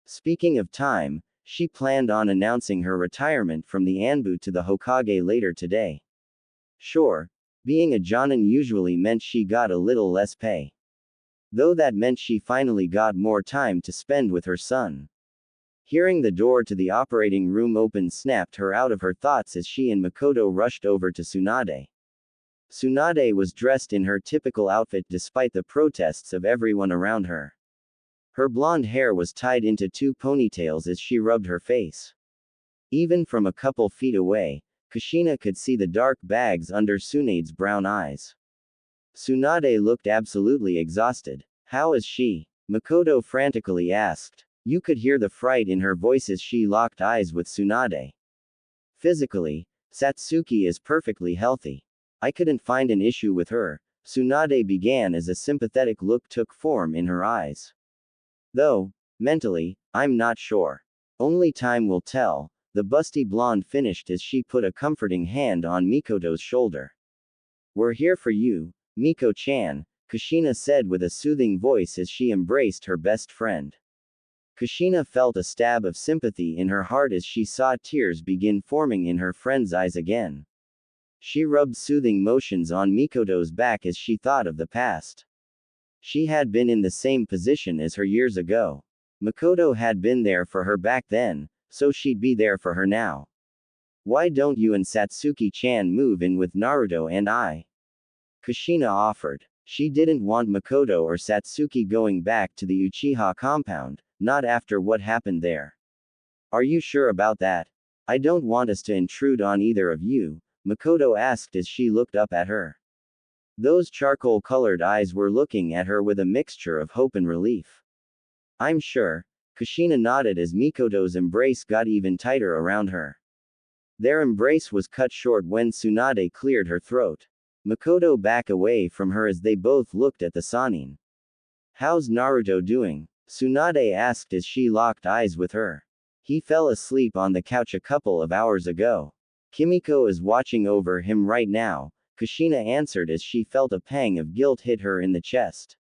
Speaking of time, she planned on announcing her retirement from the Anbu to the Hokage later today. Sure, being a Jonin usually meant she got a little less pay. Though that meant she finally got more time to spend with her son. Hearing the door to the operating room open snapped her out of her thoughts as she and Makoto rushed over to Tsunade. Tsunade was dressed in her typical outfit despite the protests of everyone around her. Her blonde hair was tied into two ponytails as she rubbed her face. Even from a couple feet away, Kushina could see the dark bags under Tsunade's brown eyes. Tsunade looked absolutely exhausted. How is she? Makoto frantically asked. You could hear the fright in her voice as she locked eyes with Tsunade. Physically, Satsuki is perfectly healthy. I couldn't find an issue with her, Tsunade began as a sympathetic look took form in her eyes. Though, mentally, I'm not sure. Only time will tell, the busty blonde finished as she put a comforting hand on Mikoto's shoulder. We're here for you, Miko-chan, Kushina said with a soothing voice as she embraced her best friend. Kushina felt a stab of sympathy in her heart as she saw tears begin forming in her friend's eyes again. She rubbed soothing motions on Mikoto's back as she thought of the past. She had been in the same position as her years ago. Makoto had been there for her back then, so she'd be there for her now. Why don't you and Satsuki-chan move in with Naruto and I? Kushina offered. She didn't want Makoto or Satsuki going back to the Uchiha compound, not after what happened there. Are you sure about that? I don't want us to intrude on either of you, Makoto asked as she looked up at her. Those charcoal-colored eyes were looking at her with a mixture of hope and relief. I'm sure, Kushina nodded as Mikoto's embrace got even tighter around her. Their embrace was cut short when Tsunade cleared her throat. Makoto backed away from her as they both looked at the Sannin. "How's Naruto doing?" Tsunade asked as she locked eyes with her. "He fell asleep on the couch a couple of hours ago. Kimiko is watching over him right now," Kushina answered as she felt a pang of guilt hit her in the chest.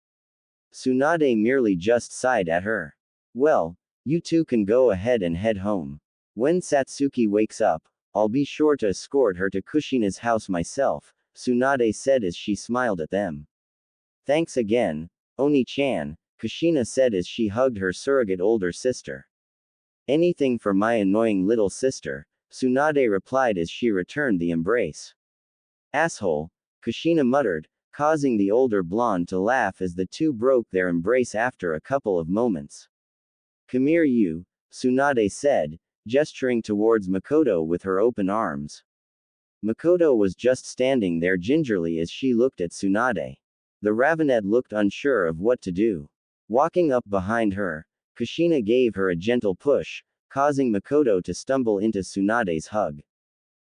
Tsunade merely just sighed at her. "Well, you two can go ahead and head home. When Satsuki wakes up, I'll be sure to escort her to Kushina's house myself," Tsunade said as she smiled at them. "Thanks again, Oni-chan," Kushina said as she hugged her surrogate older sister. "Anything for my annoying little sister," Tsunade replied as she returned the embrace. "Asshole," Kushina muttered, causing the older blonde to laugh as the two broke their embrace after a couple of moments. "Come here you," Tsunade said, gesturing towards Makoto with her open arms. Makoto was just standing there gingerly as she looked at Tsunade. The Ravenet looked unsure of what to do. Walking up behind her, Kushina gave her a gentle push, causing Makoto to stumble into Tsunade's hug.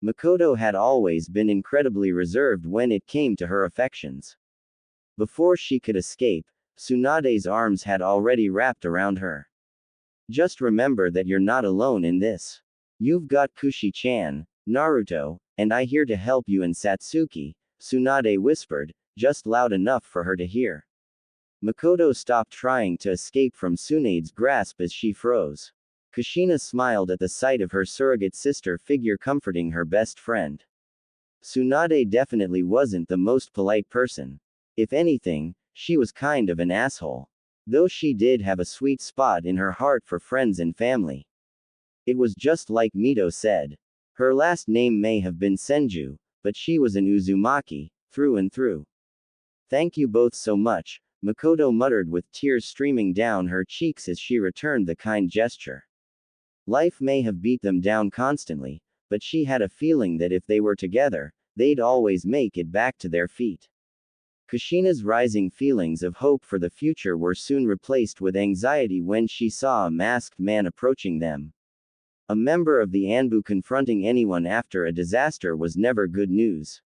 Makoto had always been incredibly reserved when it came to her affections. Before she could escape, Tsunade's arms had already wrapped around her. "Just remember that you're not alone in this. You've got Kushi-chan, Naruto, and I here to help you and Satsuki," Tsunade whispered, just loud enough for her to hear. Makoto stopped trying to escape from Tsunade's grasp as she froze. Kushina smiled at the sight of her surrogate sister figure comforting her best friend. Tsunade definitely wasn't the most polite person. If anything, she was kind of an asshole. Though she did have a sweet spot in her heart for friends and family. It was just like Mito said. Her last name may have been Senju, but she was an Uzumaki, through and through. "Thank you both so much," Makoto muttered with tears streaming down her cheeks as she returned the kind gesture. Life may have beat them down constantly, but she had a feeling that if they were together, they'd always make it back to their feet. Kushina's rising feelings of hope for the future were soon replaced with anxiety when she saw a masked man approaching them. A member of the Anbu confronting anyone after a disaster was never good news.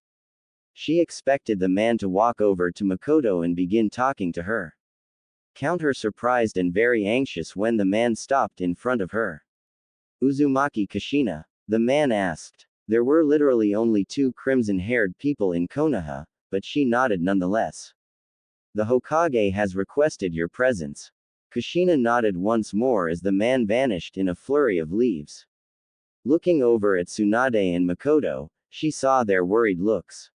She expected the man to walk over to Makoto and begin talking to her. Count her surprised and very anxious when the man stopped in front of her. "Uzumaki Kushina?" the man asked. There were literally only two crimson-haired people in Konoha, but she nodded nonetheless. "The Hokage has requested your presence." Kushina nodded once more as the man vanished in a flurry of leaves. Looking over at Tsunade and Makoto, she saw their worried looks.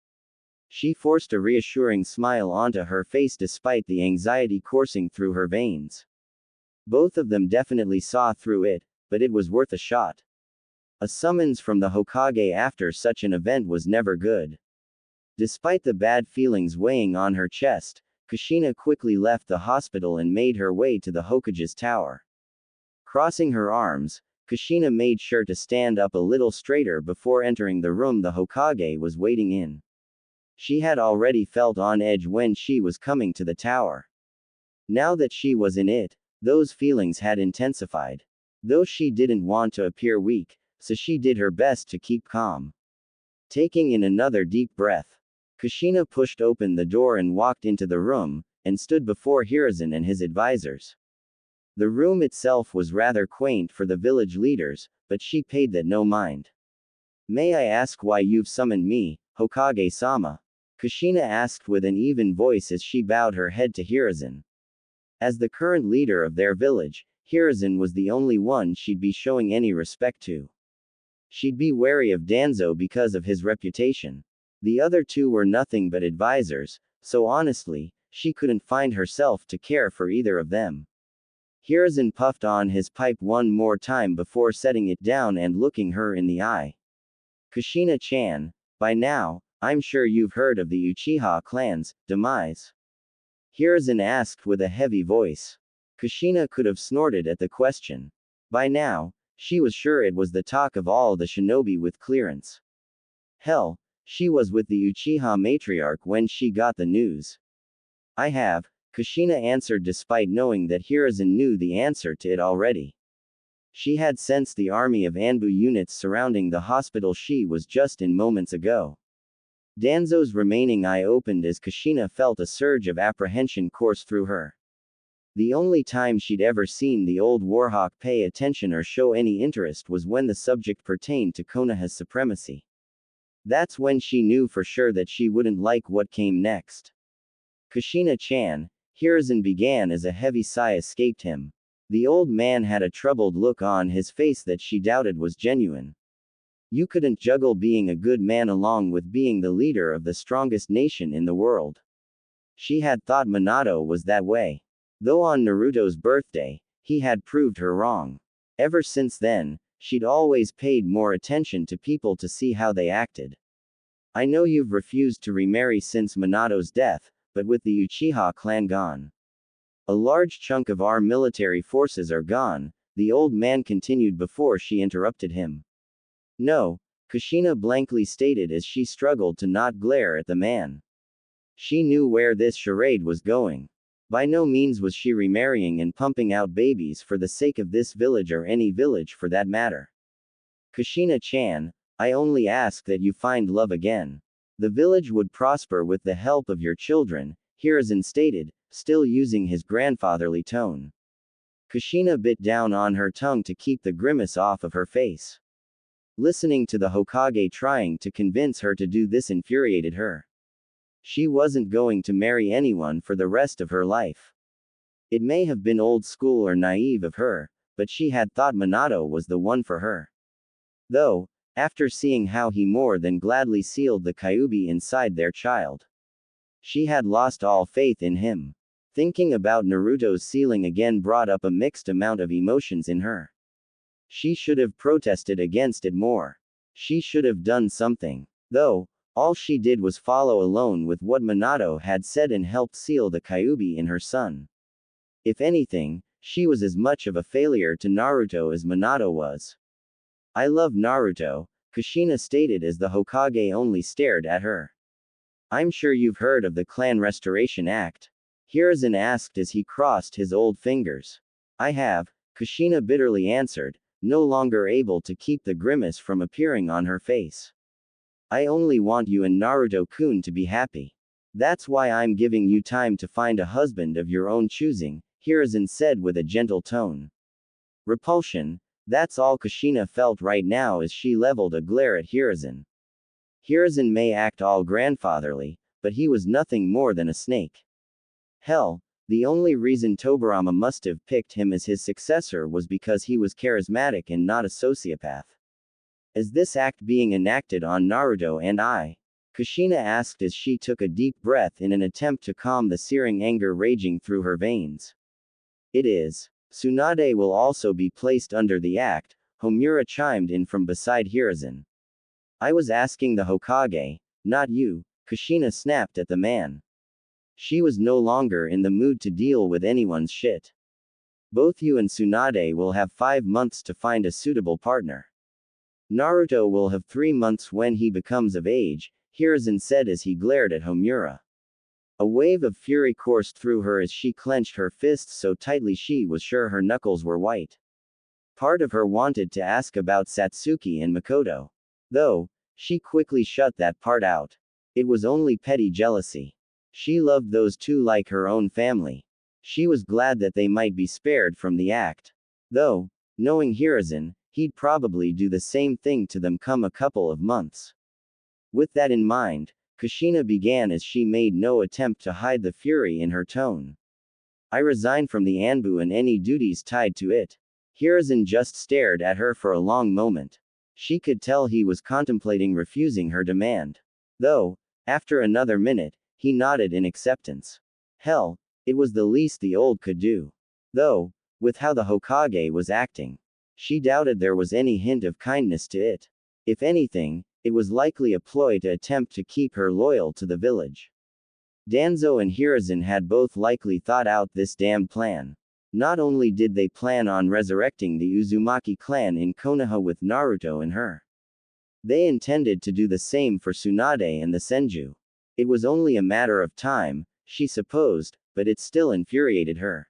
She forced a reassuring smile onto her face despite the anxiety coursing through her veins. Both of them definitely saw through it, but it was worth a shot. A summons from the Hokage after such an event was never good. Despite the bad feelings weighing on her chest, Kushina quickly left the hospital and made her way to the Hokage's tower. Crossing her arms, Kushina made sure to stand up a little straighter before entering the room the Hokage was waiting in. She had already felt on edge when she was coming to the tower. Now that she was in it, those feelings had intensified. Though she didn't want to appear weak, so she did her best to keep calm. Taking in another deep breath, Kushina pushed open the door and walked into the room, and stood before Hiruzen and his advisors. The room itself was rather quaint for the village leaders, but she paid that no mind. "May I ask why you've summoned me, Hokage-sama?" Kushina asked with an even voice as she bowed her head to Hiruzen. As the current leader of their village, Hiruzen was the only one she'd be showing any respect to. She'd be wary of Danzo because of his reputation. The other two were nothing but advisors, so honestly, she couldn't find herself to care for either of them. Hiruzen puffed on his pipe one more time before setting it down and looking her in the eye. "Kushina-chan, by now, I'm sure you've heard of the Uchiha clan's demise?" Hiruzen asked with a heavy voice. Kushina could have snorted at the question. By now, she was sure it was the talk of all the shinobi with clearance. Hell, she was with the Uchiha matriarch when she got the news. "I have," Kushina answered despite knowing that Hiruzen knew the answer to it already. She had sensed the army of Anbu units surrounding the hospital she was just in moments ago. Danzo's remaining eye opened as Kushina felt a surge of apprehension course through her. The only time she'd ever seen the old Warhawk pay attention or show any interest was when the subject pertained to Konoha's supremacy. That's when she knew for sure that she wouldn't like what came next. Kushina-chan, Hiruzen began as a heavy sigh escaped him. The old man had a troubled look on his face that she doubted was genuine. You couldn't juggle being a good man along with being the leader of the strongest nation in the world. She had thought Minato was that way. Though on Naruto's birthday, he had proved her wrong. Ever since then, she'd always paid more attention to people to see how they acted. I know you've refused to remarry since Minato's death, but with the Uchiha clan gone, a large chunk of our military forces are gone, the old man continued before she interrupted him. No, Kushina blankly stated as she struggled to not glare at the man. She knew where this charade was going. By no means was she remarrying and pumping out babies for the sake of this village or any village for that matter. Kushina-chan, I only ask that you find love again. The village would prosper with the help of your children, Hiruzen stated, still using his grandfatherly tone. Kushina bit down on her tongue to keep the grimace off of her face. Listening to the Hokage trying to convince her to do this infuriated her. She wasn't going to marry anyone for the rest of her life. It may have been old school or naive of her, but she had thought Minato was the one for her. Though, after seeing how he more than gladly sealed the Kyuubi inside their child, she had lost all faith in him. Thinking about Naruto's sealing again brought up a mixed amount of emotions in her. She should have protested against it more. She should have done something. Though, all she did was follow alone with what Minato had said and helped seal the Kyuubi in her son. If anything, she was as much of a failure to Naruto as Minato was. I love Naruto, Kushina stated as the Hokage only stared at her. I'm sure you've heard of the Clan Restoration Act. Hiruzen asked as he crossed his old fingers. I have, Kushina bitterly answered, no longer able to keep the grimace from appearing on her face. I only want you and Naruto-kun to be happy. That's why I'm giving you time to find a husband of your own choosing, Hiruzen said with a gentle tone. Repulsion, that's all Kushina felt right now as she leveled a glare at Hiruzen. Hiruzen may act all grandfatherly, but he was nothing more than a snake. Hell, the only reason Tobirama must have picked him as his successor was because he was charismatic and not a sociopath. Is this act being enacted on Naruto and I? Kushina asked as she took a deep breath in an attempt to calm the searing anger raging through her veins. It is. Tsunade will also be placed under the act, Homura chimed in from beside Hiruzen. I was asking the Hokage, not you, Kushina snapped at the man. She was no longer in the mood to deal with anyone's shit. Both you and Tsunade will have 5 months to find a suitable partner. Naruto will have 3 months when he becomes of age, Hiruzen said as he glared at Homura. A wave of fury coursed through her as she clenched her fists so tightly she was sure her knuckles were white. Part of her wanted to ask about Satsuki and Makoto. Though, she quickly shut that part out. It was only petty jealousy. She loved those two like her own family. She was glad that they might be spared from the act. Though, knowing Hiruzen, he'd probably do the same thing to them come a couple of months. With that in mind, Kushina began as she made no attempt to hide the fury in her tone. I resign from the Anbu and any duties tied to it. Hiruzen just stared at her for a long moment. She could tell he was contemplating refusing her demand. Though, after another minute, he nodded in acceptance. Hell, it was the least the old could do. Though, with how the Hokage was acting, she doubted there was any hint of kindness to it. If anything, it was likely a ploy to attempt to keep her loyal to the village. Danzo and Hiruzen had both likely thought out this damn plan. Not only did they plan on resurrecting the Uzumaki clan in Konoha with Naruto and her, they intended to do the same for Tsunade and the Senju. It was only a matter of time, she supposed, but it still infuriated her.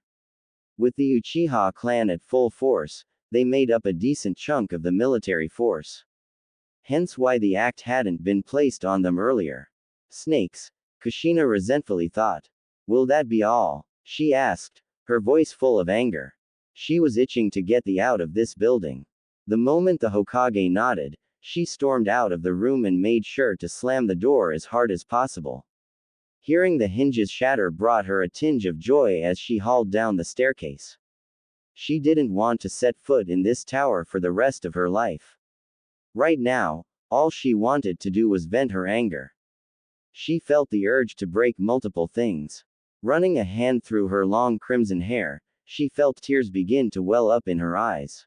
With the Uchiha clan at full force, they made up a decent chunk of the military force. Hence why the act hadn't been placed on them earlier. Snakes, Kushina resentfully thought. Will that be all? She asked, her voice full of anger. She was itching to get the out of this building. The moment the Hokage nodded, she stormed out of the room and made sure to slam the door as hard as possible. Hearing the hinges shatter brought her a tinge of joy as she hauled down the staircase. She didn't want to set foot in this tower for the rest of her life. Right now, all she wanted to do was vent her anger. She felt the urge to break multiple things. Running a hand through her long crimson hair, she felt tears begin to well up in her eyes.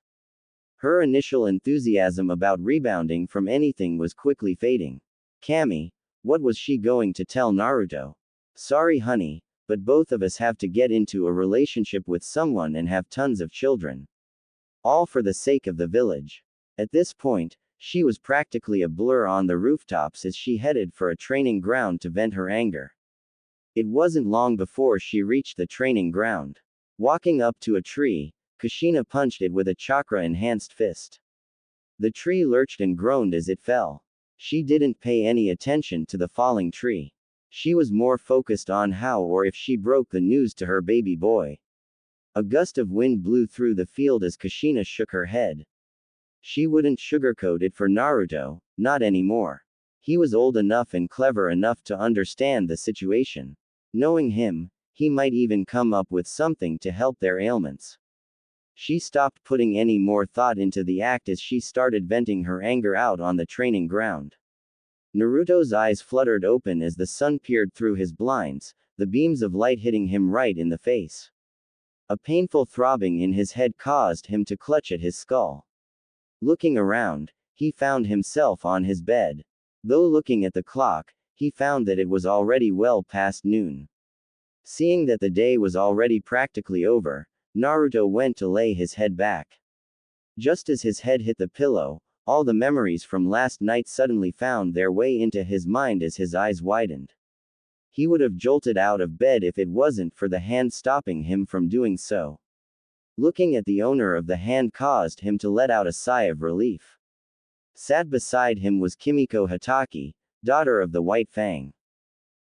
Her initial enthusiasm about rebounding from anything was quickly fading. Kami, what was she going to tell Naruto? Sorry honey, but both of us have to get into a relationship with someone and have tons of children. All for the sake of the village. At this point, she was practically a blur on the rooftops as she headed for a training ground to vent her anger. It wasn't long before she reached the training ground. Walking up to a tree, Kushina punched it with a chakra-enhanced fist. The tree lurched and groaned as it fell. She didn't pay any attention to the falling tree. She was more focused on how or if she broke the news to her baby boy. A gust of wind blew through the field as Kushina shook her head. She wouldn't sugarcoat it for Naruto, not anymore. He was old enough and clever enough to understand the situation. Knowing him, he might even come up with something to help their ailments. She stopped putting any more thought into the act as she started venting her anger out on the training ground. Naruto's eyes fluttered open as the sun peered through his blinds, the beams of light hitting him right in the face. A painful throbbing in his head caused him to clutch at his skull. Looking around, he found himself on his bed. Though looking at the clock, he found that it was already well past noon. Seeing that the day was already practically over, Naruto went to lay his head back. Just as his head hit the pillow, all the memories from last night suddenly found their way into his mind as his eyes widened. He would have jolted out of bed if it wasn't for the hand stopping him from doing so. Looking at the owner of the hand caused him to let out a sigh of relief. Sat beside him was Kimiko Hatake, daughter of the White Fang.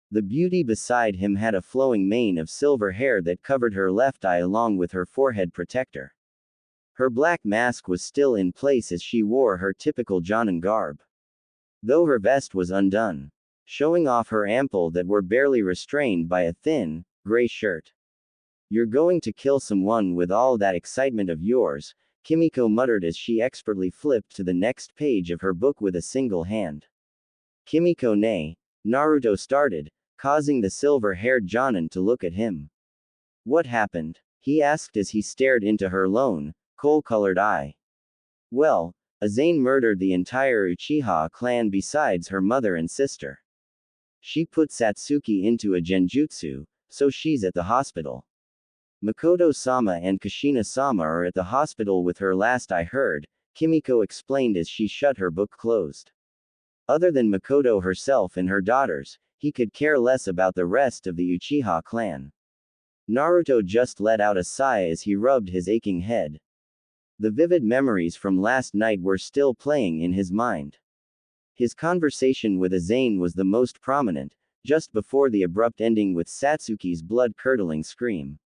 The beauty beside him had a flowing mane of silver hair that covered her left eye along with her forehead protector. Her black mask was still in place as she wore her typical Jonin garb. Though her vest was undone, showing off her ample that were barely restrained by a thin, gray shirt. You're going to kill someone with all that excitement of yours, Kimiko muttered as she expertly flipped to the next page of her book with a single hand. Kimiko nay, Naruto started, causing the silver-haired Jonin to look at him. What happened? He asked as he stared into her lone, coal-colored eye. Well, Aane murdered the entire Uchiha clan besides her mother and sister. She put Satsuki into a genjutsu, so she's at the hospital. Makoto-sama and Kushina-sama are at the hospital with her last I heard, Kimiko explained as she shut her book closed. Other than Makoto herself and her daughters, he could care less about the rest of the Uchiha clan. Naruto just let out a sigh as he rubbed his aching head. The vivid memories from last night were still playing in his mind. His conversation with Aane was the most prominent, just before the abrupt ending with Satsuki's blood-curdling scream.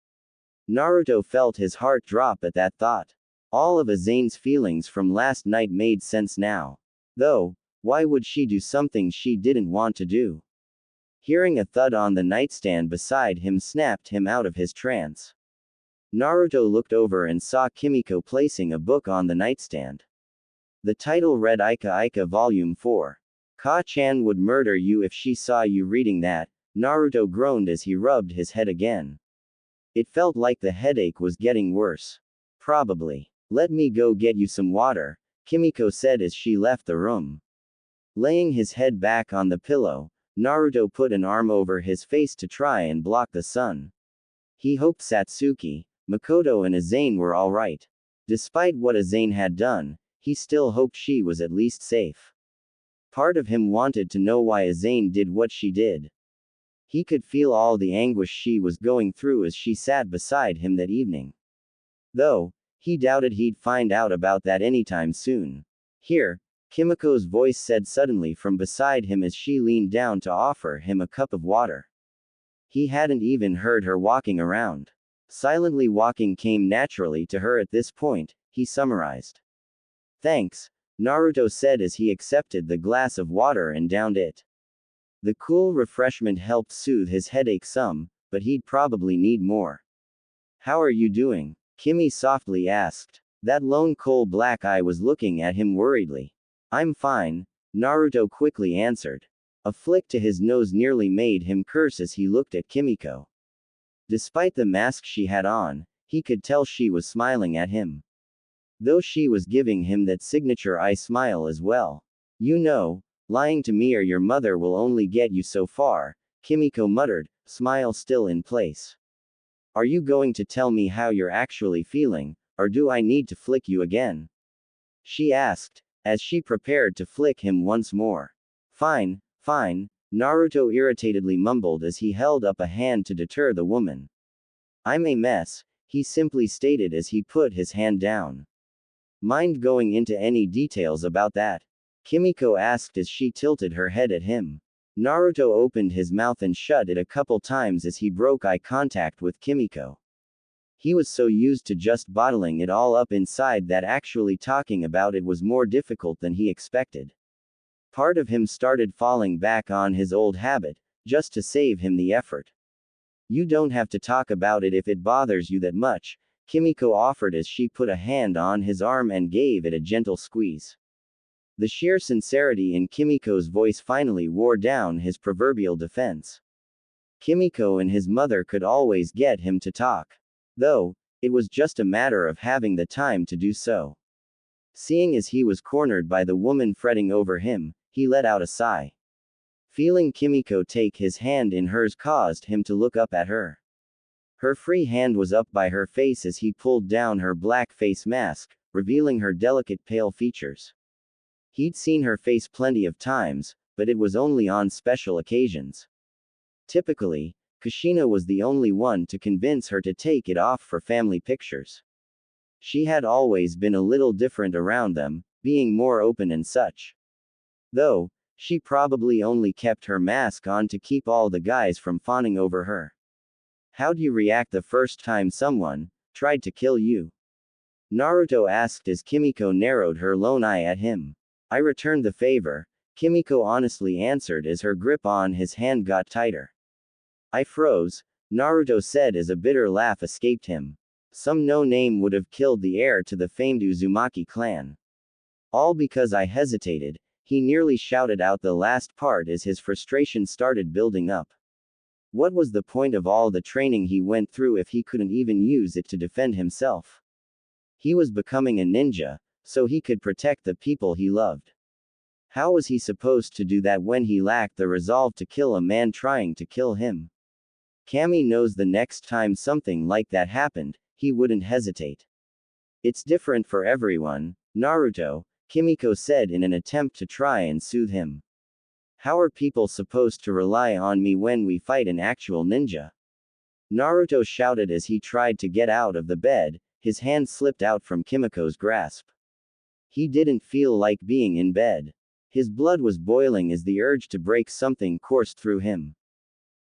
Naruto felt his heart drop at that thought. All of Azane's feelings from last night made sense now. Though, why would she do something she didn't want to do? Hearing a thud on the nightstand beside him snapped him out of his trance. Naruto looked over and saw Kimiko placing a book on the nightstand. The title read Ika Ika Volume 4. Ka-chan would murder you if she saw you reading that, Naruto groaned as he rubbed his head again. It felt like the headache was getting worse. Probably. Let me go get you some water, Kimiko said as she left the room. Laying his head back on the pillow, Naruto put an arm over his face to try and block the sun. He hoped Satsuki, Makoto and Aane were alright. Despite what Aane had done, he still hoped she was at least safe. Part of him wanted to know why Aane did what she did. He could feel all the anguish she was going through as she sat beside him that evening. Though, he doubted he'd find out about that anytime soon. Here, Kimiko's voice said suddenly from beside him as she leaned down to offer him a cup of water. He hadn't even heard her walking around. Silently walking came naturally to her at this point, he summarized. Thanks, Naruto said as he accepted the glass of water and downed it. The cool refreshment helped soothe his headache some, but he'd probably need more. How are you doing? Kimi softly asked. That lone coal-black eye was looking at him worriedly. I'm fine, Naruto quickly answered. A flick to his nose nearly made him curse as he looked at Kimiko. Despite the mask she had on, he could tell she was smiling at him. Though she was giving him that signature eye smile as well. You know, lying to me or your mother will only get you so far, Kimiko muttered, smile still in place. Are you going to tell me how you're actually feeling, or do I need to flick you again? She asked, as she prepared to flick him once more. Fine, fine, Naruto irritatedly mumbled as he held up a hand to deter the woman. I'm a mess, he simply stated as he put his hand down. Mind going into any details about that? Kimiko asked as she tilted her head at him. Naruto opened his mouth and shut it a couple times as he broke eye contact with Kimiko. He was so used to just bottling it all up inside that actually talking about it was more difficult than he expected. Part of him started falling back on his old habit, just to save him the effort. You don't have to talk about it if it bothers you that much, Kimiko offered as she put a hand on his arm and gave it a gentle squeeze. The sheer sincerity in Kimiko's voice finally wore down his proverbial defense. Kimiko and his mother could always get him to talk. Though, it was just a matter of having the time to do so. Seeing as he was cornered by the woman fretting over him, he let out a sigh. Feeling Kimiko take his hand in hers caused him to look up at her. Her free hand was up by her face as he pulled down her black face mask, revealing her delicate pale features. He'd seen her face plenty of times, but it was only on special occasions. Typically, Kushina was the only one to convince her to take it off for family pictures. She had always been a little different around them, being more open and such. Though, she probably only kept her mask on to keep all the guys from fawning over her. How'd you react the first time someone tried to kill you? Naruto asked as Kimiko narrowed her lone eye at him. I returned the favor, Kimiko honestly answered as her grip on his hand got tighter. I froze, Naruto said as a bitter laugh escaped him. Some no-name would have killed the heir to the famed Uzumaki clan. All because I hesitated, he nearly shouted out the last part as his frustration started building up. What was the point of all the training he went through if he couldn't even use it to defend himself? He was becoming a ninja, so he could protect the people he loved. How was he supposed to do that when he lacked the resolve to kill a man trying to kill him? Kami knows the next time something like that happened, he wouldn't hesitate. It's different for everyone, Naruto, Kimiko said in an attempt to try and soothe him. How are people supposed to rely on me when we fight an actual ninja? Naruto shouted as he tried to get out of the bed, his hand slipped out from Kimiko's grasp. He didn't feel like being in bed. His blood was boiling as the urge to break something coursed through him.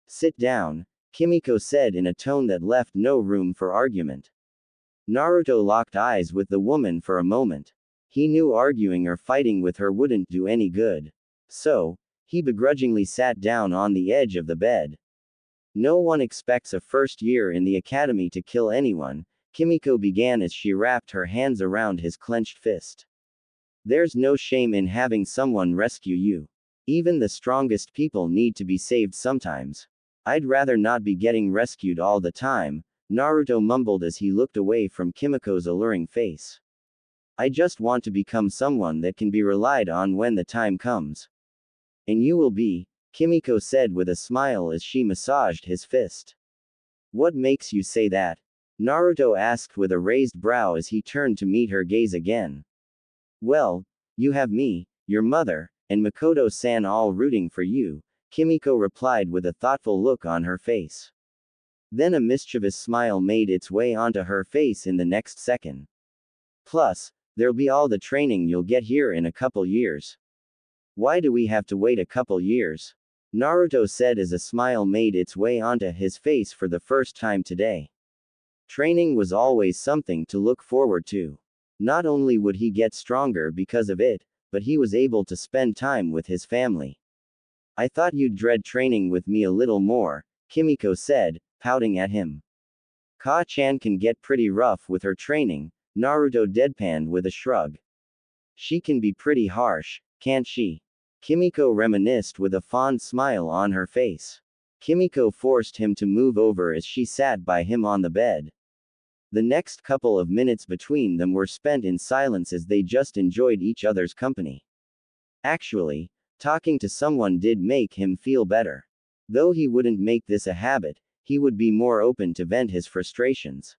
Sit down, Kimiko said in a tone that left no room for argument. Naruto locked eyes with the woman for a moment. He knew arguing or fighting with her wouldn't do any good. So, he begrudgingly sat down on the edge of the bed. No one expects a first year in the academy to kill anyone, Kimiko began as she wrapped her hands around his clenched fist. There's no shame in having someone rescue you. Even the strongest people need to be saved sometimes. I'd rather not be getting rescued all the time, Naruto mumbled as he looked away from Kimiko's alluring face. I just want to become someone that can be relied on when the time comes. And you will be, Kimiko said with a smile as she massaged his fist. What makes you say that? Naruto asked with a raised brow as he turned to meet her gaze again. Well, you have me, your mother, and Makoto-san all rooting for you, Kimiko replied with a thoughtful look on her face. Then a mischievous smile made its way onto her face in the next second. Plus, there'll be all the training you'll get here in a couple years. Why do we have to wait a couple years? Naruto said as a smile made its way onto his face for the first time today. Training was always something to look forward to. Not only would he get stronger because of it, but he was able to spend time with his family. I thought you'd dread training with me a little more, Kimiko said, pouting at him. Ka-chan can get pretty rough with her training, Naruto deadpanned with a shrug. She can be pretty harsh, can't she? Kimiko reminisced with a fond smile on her face. Kimiko forced him to move over as she sat by him on the bed. The next couple of minutes between them were spent in silence as they just enjoyed each other's company. Actually, talking to someone did make him feel better. Though he wouldn't make this a habit, he would be more open to vent his frustrations.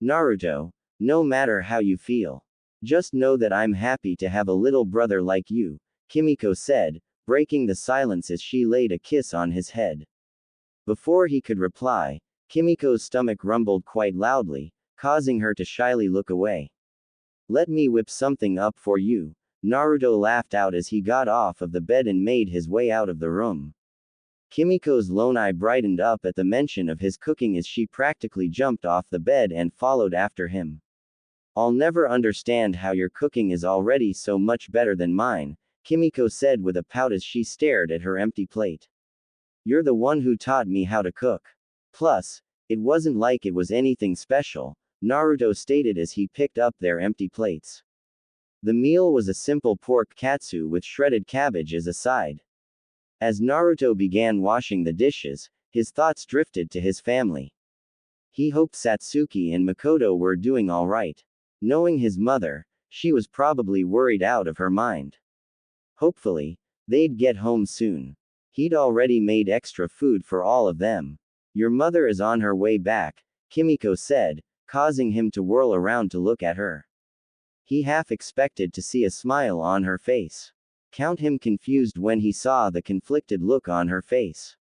Naruto, no matter how you feel, just know that I'm happy to have a little brother like you, Kimiko said, breaking the silence as she laid a kiss on his head. Before he could reply, Kimiko's stomach rumbled quite loudly, causing her to shyly look away. Let me whip something up for you, Naruto laughed out as he got off of the bed and made his way out of the room. Kimiko's lone eye brightened up at the mention of his cooking as she practically jumped off the bed and followed after him. I'll never understand how your cooking is already so much better than mine, Kimiko said with a pout as she stared at her empty plate. You're the one who taught me how to cook. Plus, it wasn't like it was anything special, Naruto stated as he picked up their empty plates. The meal was a simple pork katsu with shredded cabbage as a side. As Naruto began washing the dishes, his thoughts drifted to his family. He hoped Satsuki and Makoto were doing all right. Knowing his mother, she was probably worried out of her mind. Hopefully, they'd get home soon. He'd already made extra food for all of them. Your mother is on her way back, Kimiko said, causing him to whirl around to look at her. He half expected to see a smile on her face. Count him confused when he saw the conflicted look on her face.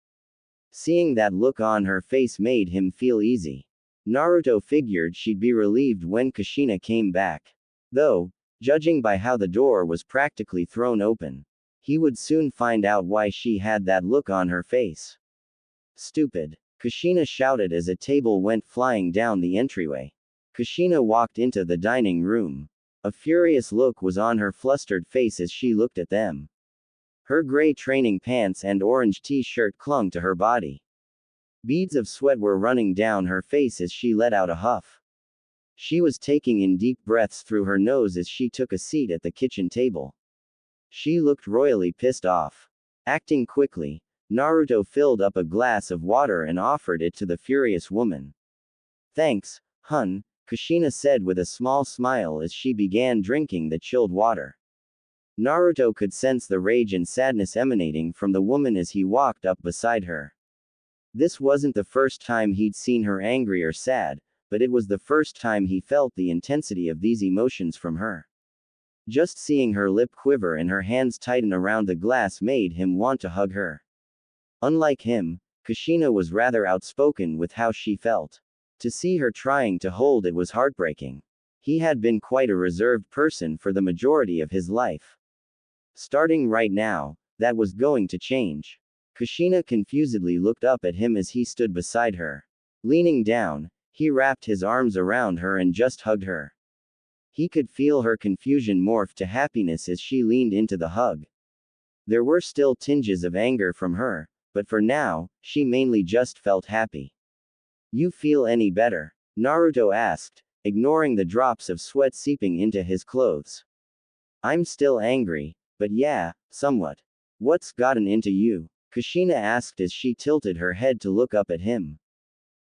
Seeing that look on her face made him feel easy. Naruto figured she'd be relieved when Kushina came back. Though, judging by how the door was practically thrown open, he would soon find out why she had that look on her face. Stupid. Kushina shouted as a table went flying down the entryway. Kushina walked into the dining room. A furious look was on her flustered face as she looked at them. Her gray training pants and orange t-shirt clung to her body. Beads of sweat were running down her face as she let out a huff. She was taking in deep breaths through her nose as she took a seat at the kitchen table. She looked royally pissed off. Acting quickly, Naruto filled up a glass of water and offered it to the furious woman. Thanks, hun, Kushina said with a small smile as she began drinking the chilled water. Naruto could sense the rage and sadness emanating from the woman as he walked up beside her. This wasn't the first time he'd seen her angry or sad, but it was the first time he felt the intensity of these emotions from her. Just seeing her lip quiver and her hands tighten around the glass made him want to hug her. Unlike him, Kushina was rather outspoken with how she felt. To see her trying to hold it was heartbreaking. He had been quite a reserved person for the majority of his life. Starting right now, that was going to change. Kushina confusedly looked up at him as he stood beside her. Leaning down, he wrapped his arms around her and just hugged her. He could feel her confusion morph to happiness as she leaned into the hug. There were still tinges of anger from her, but for now, she mainly just felt happy. You feel any better? Naruto asked, ignoring the drops of sweat seeping into his clothes. I'm still angry, but yeah, somewhat. What's gotten into you? Kushina asked as she tilted her head to look up at him.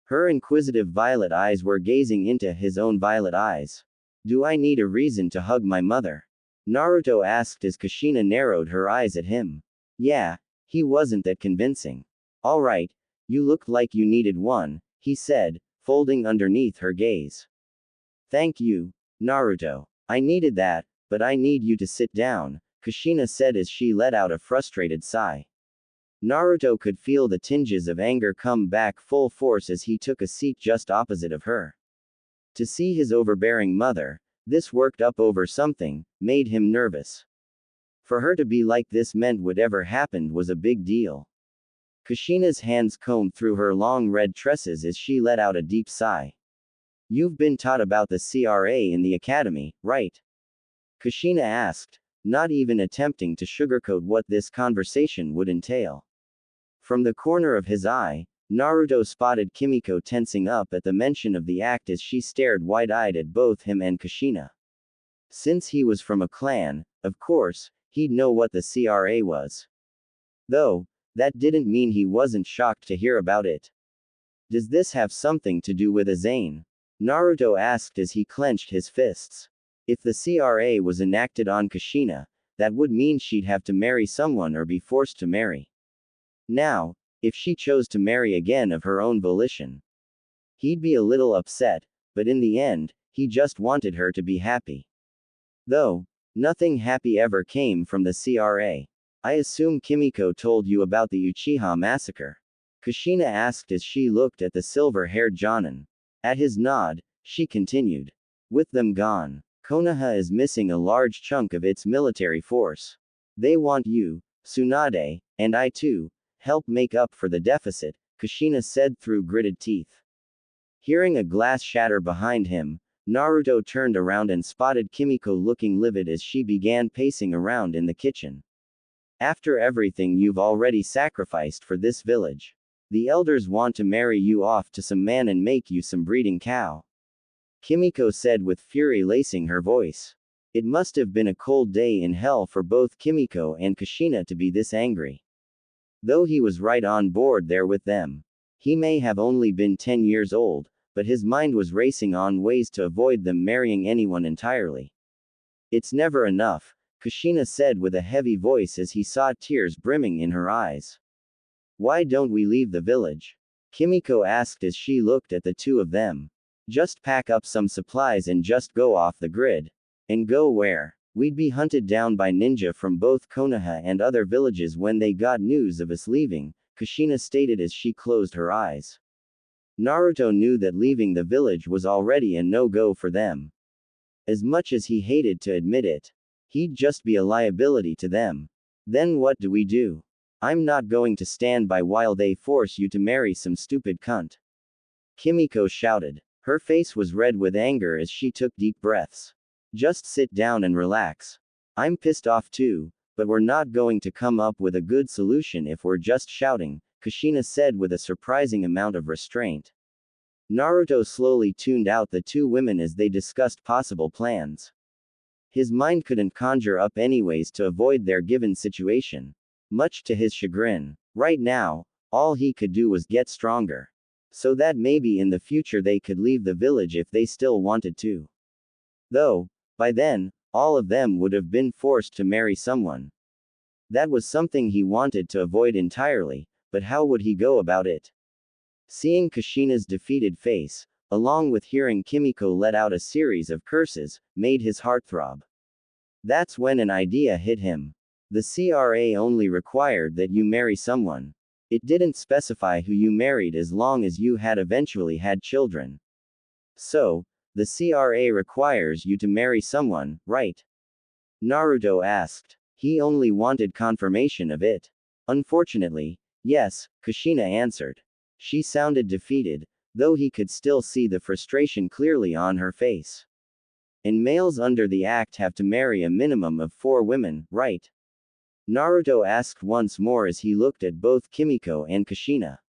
Her inquisitive violet eyes were gazing into his own violet eyes. Do I need a reason to hug my mother? Naruto asked as Kushina narrowed her eyes at him. Yeah, he wasn't that convincing. Alright, you looked like you needed one, he said, folding underneath her gaze. Thank you, Naruto. I needed that, but I need you to sit down, Kushina said as she let out a frustrated sigh. Naruto could feel the tinges of anger come back full force as he took a seat just opposite of her. To see his overbearing mother, this worked up over something, made him nervous. For her to be like this meant whatever happened was a big deal. Kushina's hands combed through her long red tresses as she let out a deep sigh. You've been taught about the CRA in the academy, right? Kushina asked, not even attempting to sugarcoat what this conversation would entail. From the corner of his eye, Naruto spotted Kimiko tensing up at the mention of the act as she stared wide-eyed at both him and Kushina. Since he was from a clan, of course, he'd know what the CRA was. Though, that didn't mean he wasn't shocked to hear about it. Does this have something to do with Aane? Naruto asked as he clenched his fists. If the CRA was enacted on Kushina, that would mean she'd have to marry someone or be forced to marry. Now, if she chose to marry again of her own volition, he'd be a little upset, but in the end, he just wanted her to be happy. Though, nothing happy ever came from the CRA. I assume Kimiko told you about the Uchiha massacre? Kushina asked as she looked at the silver-haired Jonin. At his nod, she continued. With them gone, Konoha is missing a large chunk of its military force. They want you, Tsunade, and I too, help make up for the deficit, Kushina said through gritted teeth. Hearing a glass shatter behind him, Naruto turned around and spotted Kimiko looking livid as she began pacing around in the kitchen. After everything you've already sacrificed for this village, the elders want to marry you off to some man and make you some breeding cow. Kimiko said with fury lacing her voice. It must have been a cold day in hell for both Kimiko and Kushina to be this angry. Though he was right on board there with them. He may have only been 10 years old, but his mind was racing on ways to avoid them marrying anyone entirely. It's never enough, Kushina said with a heavy voice as he saw tears brimming in her eyes. Why don't we leave the village? Kimiko asked as she looked at the two of them. Just pack up some supplies and just go off the grid. And go where? We'd be hunted down by ninja from both Konoha and other villages when they got news of us leaving, Kushina stated as she closed her eyes. Naruto knew that leaving the village was already a no-go for them. As much as he hated to admit it, he'd just be a liability to them. Then what do we do? I'm not going to stand by while they force you to marry some stupid cunt. Kimiko shouted. Her face was red with anger as she took deep breaths. Just sit down and relax. I'm pissed off too, but we're not going to come up with a good solution if we're just shouting, Kushina said with a surprising amount of restraint. Naruto slowly tuned out the two women as they discussed possible plans. His mind couldn't conjure up any ways to avoid their given situation. Much to his chagrin. Right now, all he could do was get stronger. So that maybe in the future they could leave the village if they still wanted to. Though, by then, all of them would have been forced to marry someone. That was something he wanted to avoid entirely, but how would he go about it? Seeing Kushina's defeated face, along with hearing Kimiko let out a series of curses, made his heart throb. That's when an idea hit him. The CRA only required that you marry someone. It didn't specify who you married as long as you had eventually had children. So, the CRA requires you to marry someone, right? Naruto asked. He only wanted confirmation of it. Unfortunately, yes, Kushina answered. She sounded defeated, though he could still see the frustration clearly on her face. And males under the act have to marry a minimum of 4 women, right? Naruto asked once more as he looked at both Kimiko and Kushina.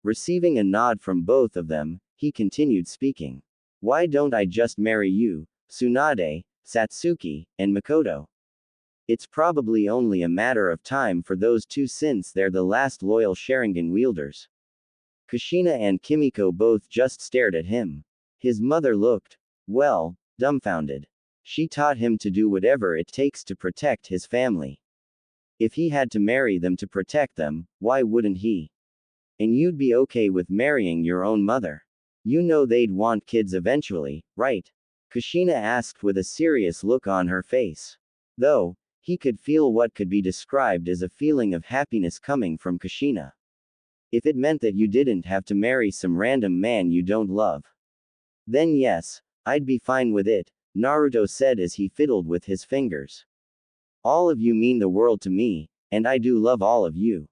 Receiving a nod from both of them, he continued speaking. Why don't I just marry you, Tsunade, Satsuki, and Makoto? It's probably only a matter of time for those two since they're the last loyal Sharingan wielders. Kushina and Kimiko both just stared at him. His mother looked, well, dumbfounded. She taught him to do whatever it takes to protect his family. If he had to marry them to protect them, why wouldn't he? And you'd be okay with marrying your own mother. You know they'd want kids eventually, right? Kushina asked with a serious look on her face. Though, He could feel what could be described as a feeling of happiness coming from Kushina. If it meant that you didn't have to marry some random man you don't love, then yes, I'd be fine with it, Naruto said as he fiddled with his fingers. All of you mean the world to me, and I do love all of you.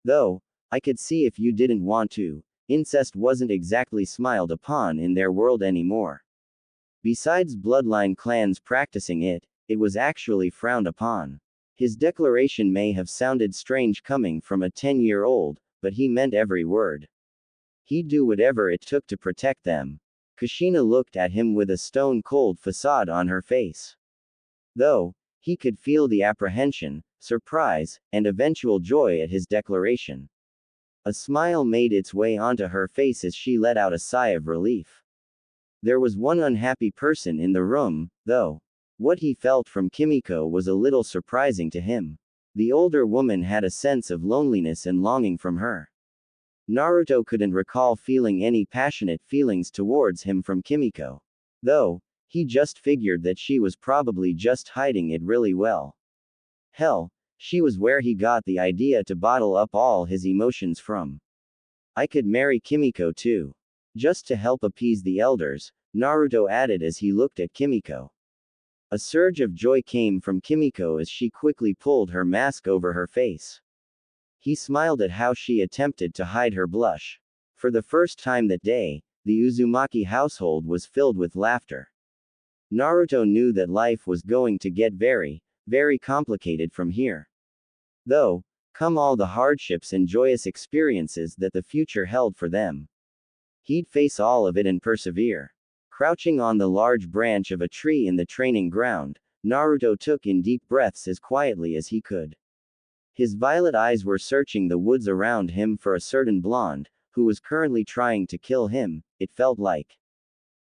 Though, I could see if you didn't want to, incest wasn't exactly smiled upon in their world anymore. Besides bloodline clans practicing it, it was actually frowned upon. His declaration may have sounded strange coming from a 10-year-old, but he meant every word. He'd do whatever it took to protect them. Kushina looked at him with a stone-cold facade on her face. Though, he could feel the apprehension, surprise, and eventual joy at his declaration. A smile made its way onto her face as she let out a sigh of relief. There was one unhappy person in the room, though. What he felt from Kimiko was a little surprising to him. The older woman had a sense of loneliness and longing from her. Naruto couldn't recall feeling any passionate feelings towards him from Kimiko. Though, he just figured that she was probably just hiding it really well. Hell, she was where he got the idea to bottle up all his emotions from. I could marry Kimiko too. Just to help appease the elders, Naruto added as he looked at Kimiko. A surge of joy came from Kimiko as she quickly pulled her mask over her face. He smiled at how she attempted to hide her blush. For the first time that day, the Uzumaki household was filled with laughter. Naruto knew that life was going to get very, very complicated from here. Though, come all the hardships and joyous experiences that the future held for them. He'd face all of it and persevere. Crouching on the large branch of a tree in the training ground, Naruto took in deep breaths as quietly as he could. His violet eyes were searching the woods around him for a certain blonde, who was currently trying to kill him, it felt like.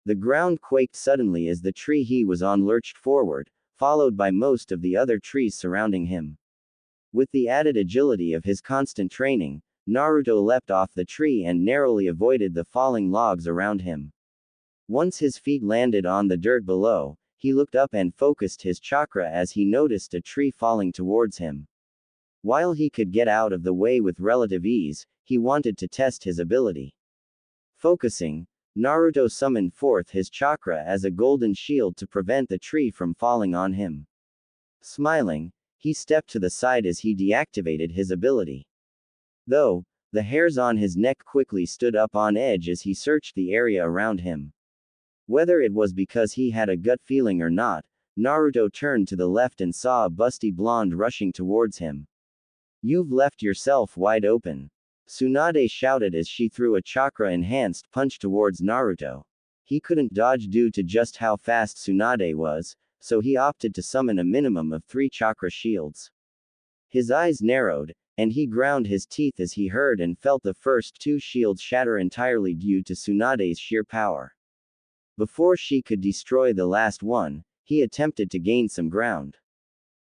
The ground quaked suddenly as the tree he was on lurched forward, followed by most of the other trees surrounding him. With the added agility of his constant training, Naruto leapt off the tree and narrowly avoided the falling logs around him. Once his feet landed on the dirt below, he looked up and focused his chakra as he noticed a tree falling towards him. While he could get out of the way with relative ease, he wanted to test his ability. Focusing, Naruto summoned forth his chakra as a golden shield to prevent the tree from falling on him. Smiling, he stepped to the side as he deactivated his ability. Though, the hairs on his neck quickly stood up on edge as he searched the area around him. Whether it was because he had a gut feeling or not, Naruto turned to the left and saw a busty blonde rushing towards him. You've left yourself wide open. Tsunade shouted as she threw a chakra-enhanced punch towards Naruto. He couldn't dodge due to just how fast Tsunade was, so he opted to summon a minimum of 3 chakra shields. His eyes narrowed, and he ground his teeth as he heard and felt the first 2 shields shatter entirely due to Tsunade's sheer power. Before she could destroy the last one, he attempted to gain some ground.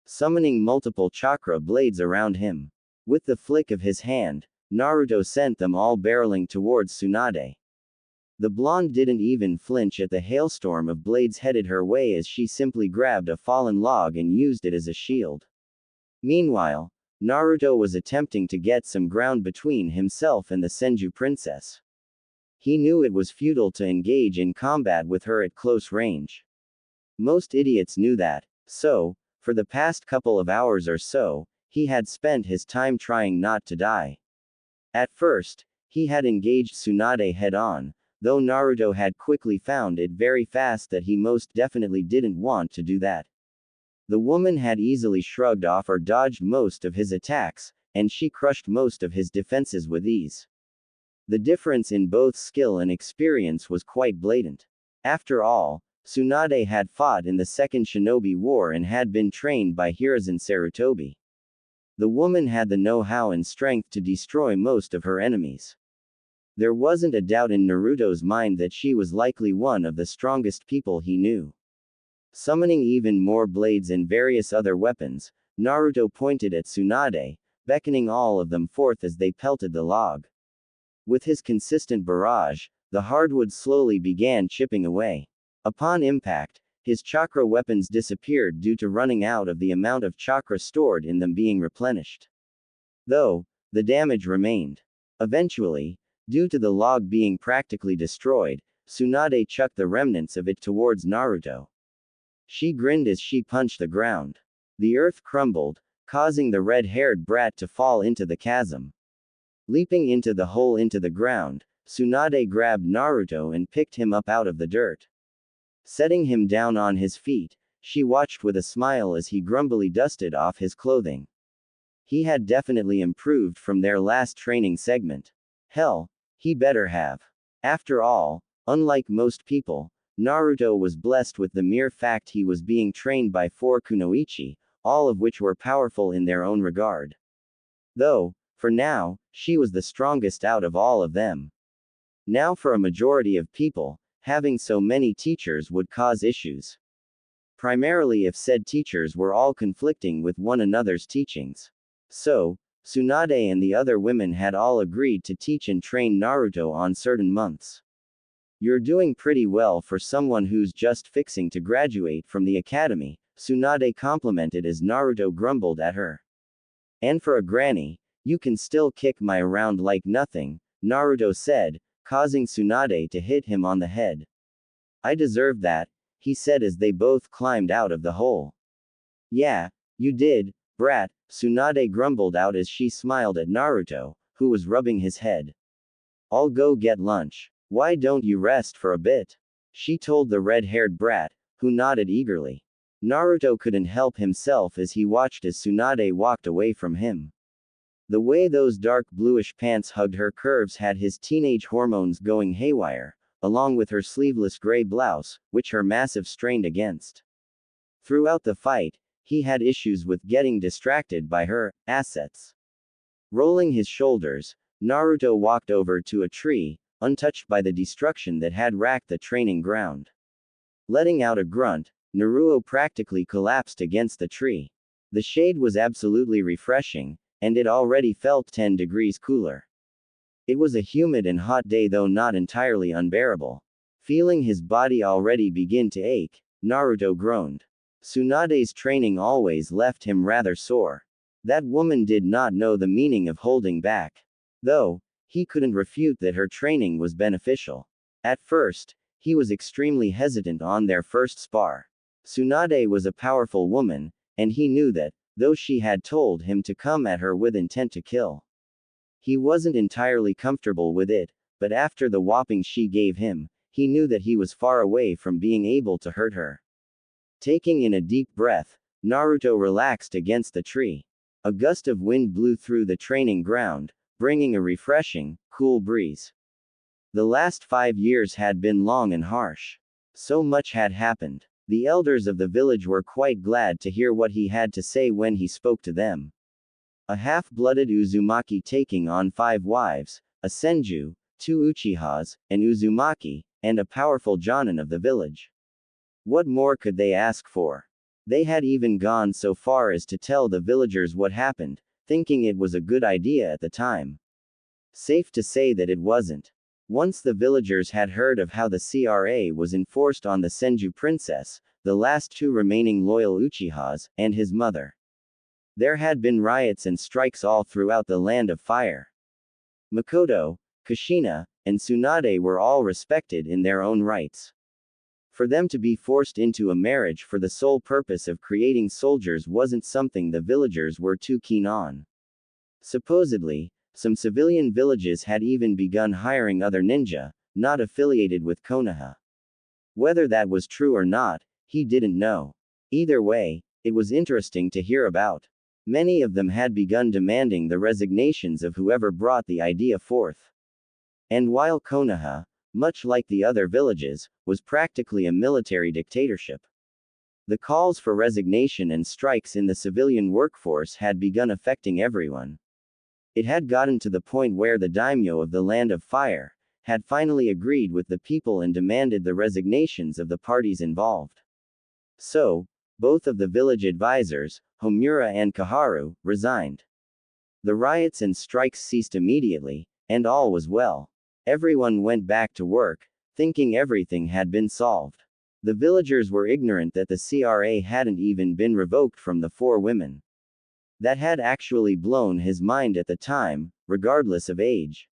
Summoning multiple chakra blades around him. With the flick of his hand, Naruto sent them all barreling towards Tsunade. The blonde didn't even flinch at the hailstorm of blades headed her way as she simply grabbed a fallen log and used it as a shield. Meanwhile, Naruto was attempting to get some ground between himself and the Senju princess. He knew it was futile to engage in combat with her at close range. Most idiots knew that, so, for the past couple of hours or so, he had spent his time trying not to die. At first, he had engaged Tsunade head-on, though Naruto had quickly found it very fast that he most definitely didn't want to do that. The woman had easily shrugged off or dodged most of his attacks, and she crushed most of his defenses with ease. The difference in both skill and experience was quite blatant. After all, Tsunade had fought in the Second Shinobi War and had been trained by Hiruzen Sarutobi. The woman had the know-how and strength to destroy most of her enemies. There wasn't a doubt in Naruto's mind that she was likely one of the strongest people he knew. Summoning even more blades and various other weapons, Naruto pointed at Tsunade, beckoning all of them forth as they pelted the log. With his consistent barrage, the hardwood slowly began chipping away. Upon impact, his chakra weapons disappeared due to running out of the amount of chakra stored in them being replenished. Though, the damage remained. Eventually, due to the log being practically destroyed, Tsunade chucked the remnants of it towards Naruto. She grinned as she punched the ground. The earth crumbled, causing the red-haired brat to fall into the chasm. Leaping into the hole into the ground, Tsunade grabbed Naruto and picked him up out of the dirt. Setting him down on his feet, she watched with a smile as he grumpily dusted off his clothing. He had definitely improved from their last training segment. Hell, he better have. After all, unlike most people, Naruto was blessed with the mere fact he was being trained by 4 kunoichi, all of which were powerful in their own regard. Though, for now, she was the strongest out of all of them. Now for a majority of people, having so many teachers would cause issues. Primarily if said teachers were all conflicting with one another's teachings. So, Tsunade and the other women had all agreed to teach and train Naruto on certain months. You're doing pretty well for someone who's just fixing to graduate from the academy, Tsunade complimented as Naruto grumbled at her. And for a granny, you can still kick my around like nothing, Naruto said, causing Tsunade to hit him on the head. I deserve that, he said as they both climbed out of the hole. Yeah, you did, brat, Tsunade grumbled out as she smiled at Naruto, who was rubbing his head. I'll go get lunch. Why don't you rest for a bit? She told the red-haired brat, who nodded eagerly. Naruto couldn't help himself as he watched as Tsunade walked away from him. The way those dark bluish pants hugged her curves had his teenage hormones going haywire, along with her sleeveless gray blouse, which her massive strained against. Throughout the fight, he had issues with getting distracted by her assets. Rolling his shoulders, Naruto walked over to a tree, untouched by the destruction that had racked the training ground. Letting out a grunt, Naruto practically collapsed against the tree. The shade was absolutely refreshing, and it already felt 10 degrees cooler. It was a humid and hot day, though not entirely unbearable. Feeling his body already begin to ache, Naruto groaned. Tsunade's training always left him rather sore. That woman did not know the meaning of holding back. Though, he couldn't refute that her training was beneficial. At first, he was extremely hesitant on their first spar. Tsunade was a powerful woman, and he knew that, though she had told him to come at her with intent to kill. He wasn't entirely comfortable with it, but after the whopping she gave him, he knew that he was far away from being able to hurt her. Taking in a deep breath, Naruto relaxed against the tree. A gust of wind blew through the training ground, bringing a refreshing, cool breeze. The last 5 years had been long and harsh. So much had happened. The elders of the village were quite glad to hear what he had to say when he spoke to them. A half-blooded Uzumaki taking on 5 wives, a senju, 2 Uchihas, an Uzumaki, and a powerful Jonin of the village. What more could they ask for? They had even gone so far as to tell the villagers what happened, thinking it was a good idea at the time. Safe to say that it wasn't. Once the villagers had heard of how the CRA was enforced on the Senju princess, the last 2 remaining loyal Uchihas, and his mother. There had been riots and strikes all throughout the Land of Fire. Makoto, Kushina, and Tsunade were all respected in their own rights. For them to be forced into a marriage for the sole purpose of creating soldiers wasn't something the villagers were too keen on. Supposedly, some civilian villages had even begun hiring other ninja, not affiliated with Konoha. Whether that was true or not, he didn't know. Either way, it was interesting to hear about. Many of them had begun demanding the resignations of whoever brought the idea forth. And while Konoha, much like the other villages, was practically a military dictatorship, the calls for resignation and strikes in the civilian workforce had begun affecting everyone. It had gotten to the point where the daimyo of the Land of Fire had finally agreed with the people and demanded the resignations of the parties involved. So, both of the village advisors, Homura and Kaharu, resigned. The riots and strikes ceased immediately, and all was well. Everyone went back to work, thinking everything had been solved. The villagers were ignorant that the CRA hadn't even been revoked from the four women. That had actually blown his mind at the time, regardless of age.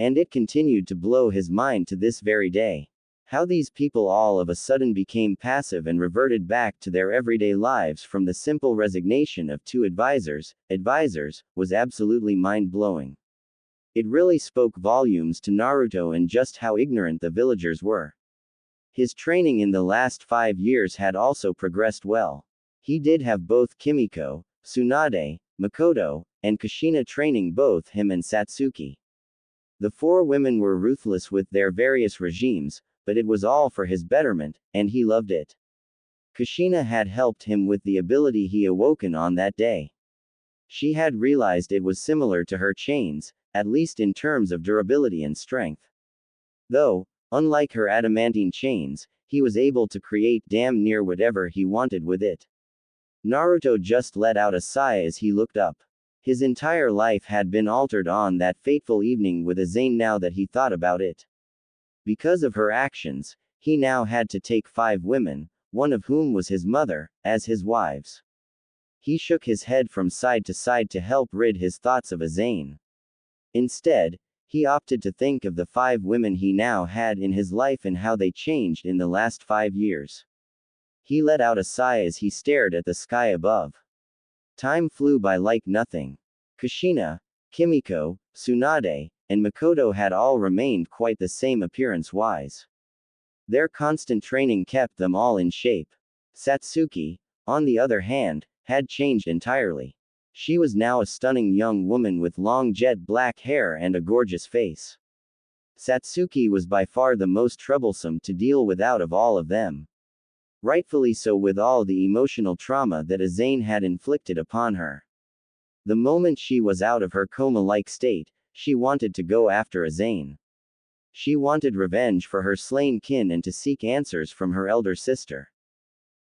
And it continued to blow his mind to this very day. How these people all of a sudden became passive and reverted back to their everyday lives from the simple resignation of two advisors, was absolutely mind-blowing. It really spoke volumes to Naruto and just how ignorant the villagers were. His training in the last 5 years had also progressed well. He did have both Kimiko, Tsunade, Makoto, and Kushina training both him and Satsuki. The four women were ruthless with their various regimes, but it was all for his betterment, and he loved it. Kushina had helped him with the ability he awoken on that day. She had realized it was similar to her chains, at least in terms of durability and strength. Though, unlike her adamantine chains, he was able to create damn near whatever he wanted with it. Naruto just let out a sigh as he looked up. His entire life had been altered on that fateful evening with Aane now that he thought about it. Because of her actions, he now had to take 5 women, one of whom was his mother, as his wives. He shook his head from side to side to help rid his thoughts of Aane. Instead, he opted to think of the 5 women he now had in his life and how they changed in the last 5 years. He let out a sigh as he stared at the sky above. Time flew by like nothing. Kushina, Kimiko, Tsunade, and Makoto had all remained quite the same appearance-wise. Their constant training kept them all in shape. Satsuki, on the other hand, had changed entirely. She was now a stunning young woman with long jet black hair and a gorgeous face. Satsuki was by far the most troublesome to deal with out of all of them. Rightfully so, with all the emotional trauma that Aane had inflicted upon her. The moment she was out of her coma-like state, she wanted to go after Aane. She wanted revenge for her slain kin and to seek answers from her elder sister.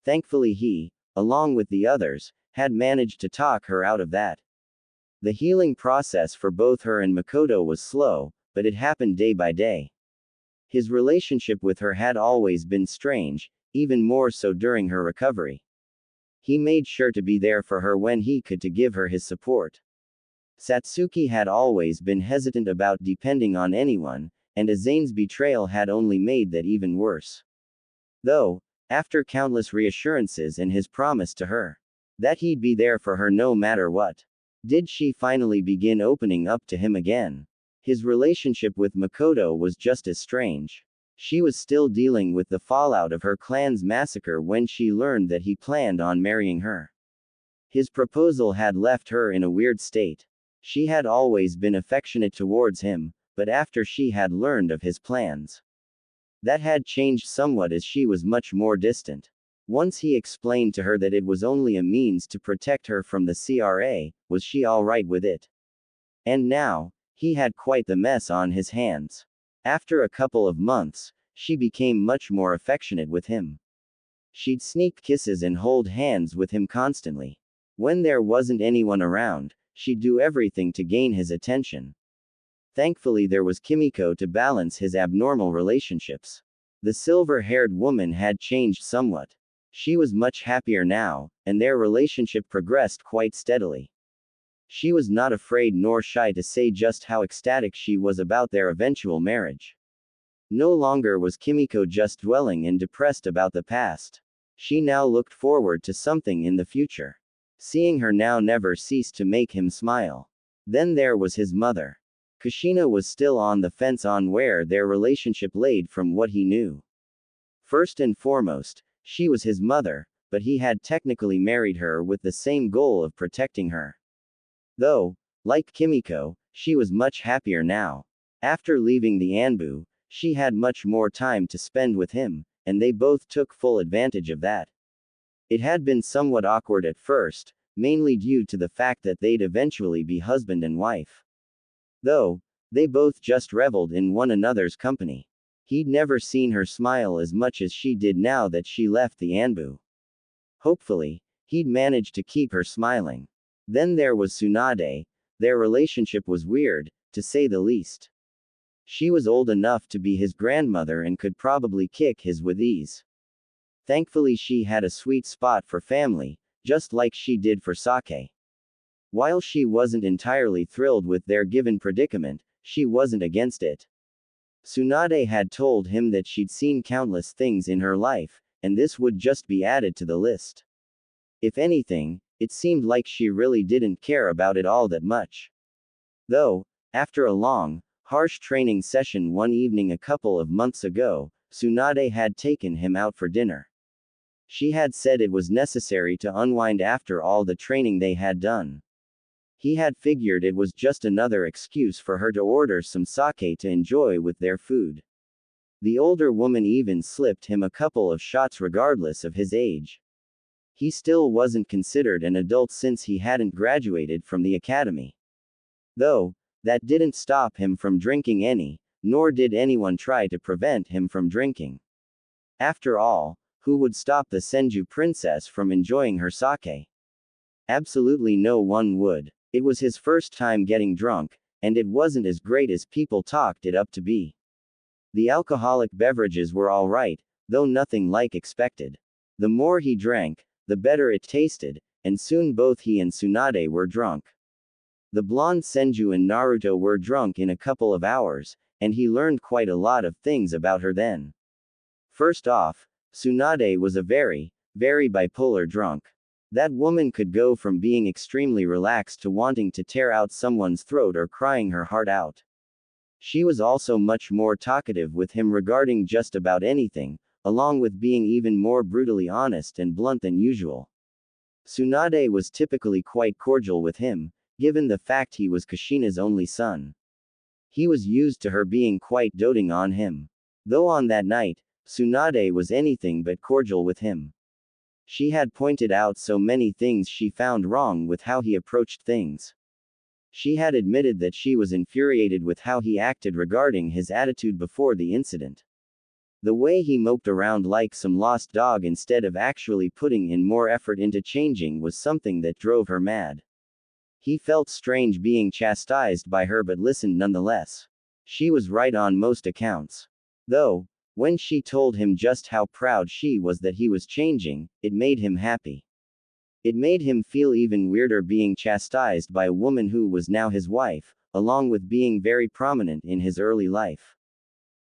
Thankfully he, along with the others, had managed to talk her out of that. The healing process for both her and Makoto was slow, but it happened day by day. His relationship with her had always been strange, even more so during her recovery. He made sure to be there for her when he could to give her his support. Satsuki had always been hesitant about depending on anyone, and Azane's betrayal had only made that even worse. Though, after countless reassurances and his promise to her that he'd be there for her no matter what, did she finally begin opening up to him again. His relationship with Makoto was just as strange. She was still dealing with the fallout of her clan's massacre when she learned that he planned on marrying her. His proposal had left her in a weird state. She had always been affectionate towards him, but after she had learned of his plans, that had changed somewhat as she was much more distant. Once he explained to her that it was only a means to protect her from the CRA, was she alright with it? And now, he had quite the mess on his hands. After a couple of months, she became much more affectionate with him. She'd sneak kisses and hold hands with him constantly. When there wasn't anyone around, she'd do everything to gain his attention. Thankfully there was Kimiko to balance his abnormal relationships. The silver-haired woman had changed somewhat. She was much happier now, and their relationship progressed quite steadily. She was not afraid nor shy to say just how ecstatic she was about their eventual marriage. No longer was Kimiko just dwelling and depressed about the past. She now looked forward to something in the future. Seeing her now never ceased to make him smile. Then there was his mother. Kushina was still on the fence on where their relationship laid from what he knew. First and foremost, she was his mother, but he had technically married her with the same goal of protecting her. Though, like Kimiko, she was much happier now. After leaving the Anbu, she had much more time to spend with him, and they both took full advantage of that. It had been somewhat awkward at first, mainly due to the fact that they'd eventually be husband and wife. Though, they both just reveled in one another's company. He'd never seen her smile as much as she did now that she left the Anbu. Hopefully, he'd manage to keep her smiling. Then there was Tsunade. Their relationship was weird, to say the least. She was old enough to be his grandmother and could probably kick his with ease. Thankfully she had a sweet spot for family, just like she did for Sake. While she wasn't entirely thrilled with their given predicament, she wasn't against it. Tsunade had told him that she'd seen countless things in her life, and this would just be added to the list. If anything, it seemed like she really didn't care about it all that much. Though, after a long, harsh training session one evening a couple of months ago, Tsunade had taken him out for dinner. She had said it was necessary to unwind after all the training they had done. He had figured it was just another excuse for her to order some sake to enjoy with their food. The older woman even slipped him a couple of shots regardless of his age. He still wasn't considered an adult since he hadn't graduated from the academy. Though, that didn't stop him from drinking any, nor did anyone try to prevent him from drinking. After all, who would stop the Senju princess from enjoying her sake? Absolutely no one would. It was his first time getting drunk, and it wasn't as great as people talked it up to be. The alcoholic beverages were alright, though nothing like expected. The more he drank, the better it tasted, and soon both he and Tsunade were drunk. The blonde Senju and Naruto were drunk in a couple of hours, and he learned quite a lot of things about her then. First off, Tsunade was a very, very bipolar drunk. That woman could go from being extremely relaxed to wanting to tear out someone's throat or crying her heart out. She was also much more talkative with him regarding just about anything, along with being even more brutally honest and blunt than usual. Tsunade was typically quite cordial with him, given the fact he was Kushina's only son. He was used to her being quite doting on him. Though on that night, Tsunade was anything but cordial with him. She had pointed out so many things she found wrong with how he approached things. She had admitted that she was infuriated with how he acted regarding his attitude before the incident. The way he moped around like some lost dog instead of actually putting in more effort into changing was something that drove her mad. He felt strange being chastised by her but listened nonetheless. She was right on most accounts. Though, when she told him just how proud she was that he was changing, it made him happy. It made him feel even weirder being chastised by a woman who was now his wife, along with being very prominent in his early life.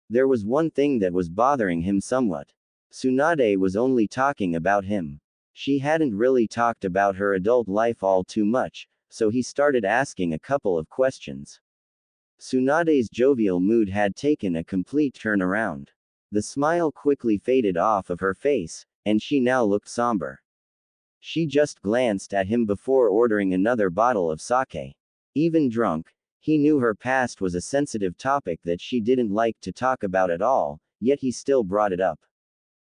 There was one thing that was bothering him somewhat. Tsunade was only talking about him. She hadn't really talked about her adult life all too much, so he started asking a couple of questions. Tsunade's jovial mood had taken a complete turnaround. The smile quickly faded off of her face, and she now looked somber. She just glanced at him before ordering another bottle of sake. Even drunk, he knew her past was a sensitive topic that she didn't like to talk about at all, yet he still brought it up.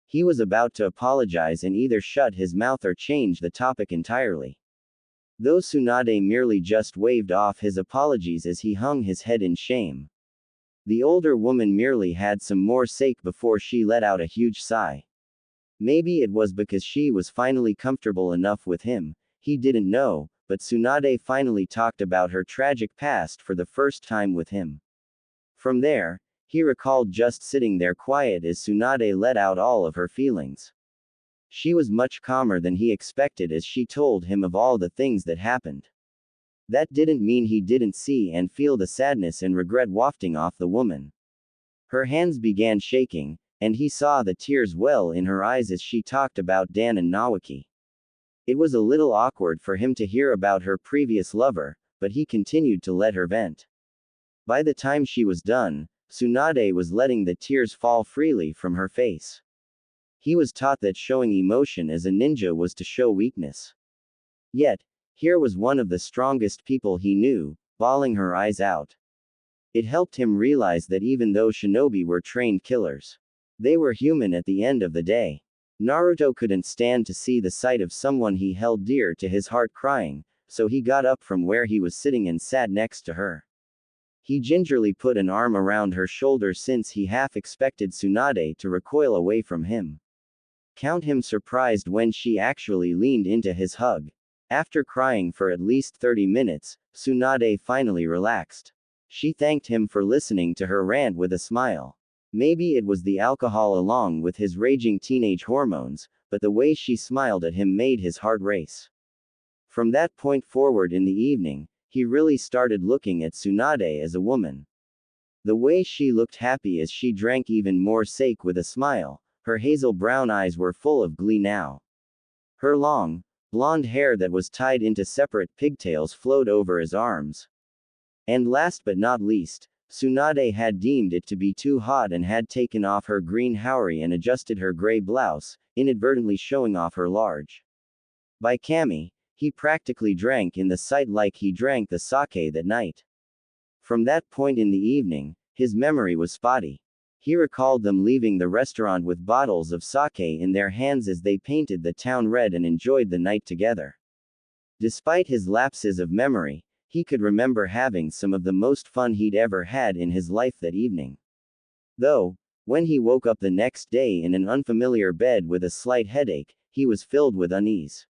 He was about to apologize and either shut his mouth or change the topic entirely. Though Tsunade merely just waved off his apologies as he hung his head in shame. The older woman merely had some more sake before she let out a huge sigh. Maybe it was because she was finally comfortable enough with him, he didn't know, but Tsunade finally talked about her tragic past for the first time with him. From there, he recalled just sitting there quiet as Tsunade let out all of her feelings. She was much calmer than he expected as she told him of all the things that happened. That didn't mean he didn't see and feel the sadness and regret wafting off the woman. Her hands began shaking, and he saw the tears well in her eyes as she talked about Dan and Nawaki. It was a little awkward for him to hear about her previous lover, but he continued to let her vent. By the time she was done, Tsunade was letting the tears fall freely from her face. He was taught that showing emotion as a ninja was to show weakness. Yet, here was one of the strongest people he knew, bawling her eyes out. It helped him realize that even though shinobi were trained killers, they were human at the end of the day. Naruto couldn't stand to see the sight of someone he held dear to his heart crying, so he got up from where he was sitting and sat next to her. He gingerly put an arm around her shoulder since he half expected Tsunade to recoil away from him. Count him surprised when she actually leaned into his hug. After crying for at least 30 minutes, Tsunade finally relaxed. She thanked him for listening to her rant with a smile. Maybe it was the alcohol along with his raging teenage hormones, but the way she smiled at him made his heart race. From that point forward in the evening, he really started looking at Tsunade as a woman. The way she looked happy as she drank even more sake with a smile, her hazel brown eyes were full of glee now. Her long, blonde hair that was tied into separate pigtails flowed over his arms. And last but not least, Tsunade had deemed it to be too hot and had taken off her green haori and adjusted her gray blouse, inadvertently showing off her large. By kami, he practically drank in the sight like he drank the sake that night. From that point in the evening, his memory was spotty. He recalled them leaving the restaurant with bottles of sake in their hands as they painted the town red and enjoyed the night together. Despite his lapses of memory, he could remember having some of the most fun he'd ever had in his life that evening. Though, when he woke up the next day in an unfamiliar bed with a slight headache, he was filled with unease.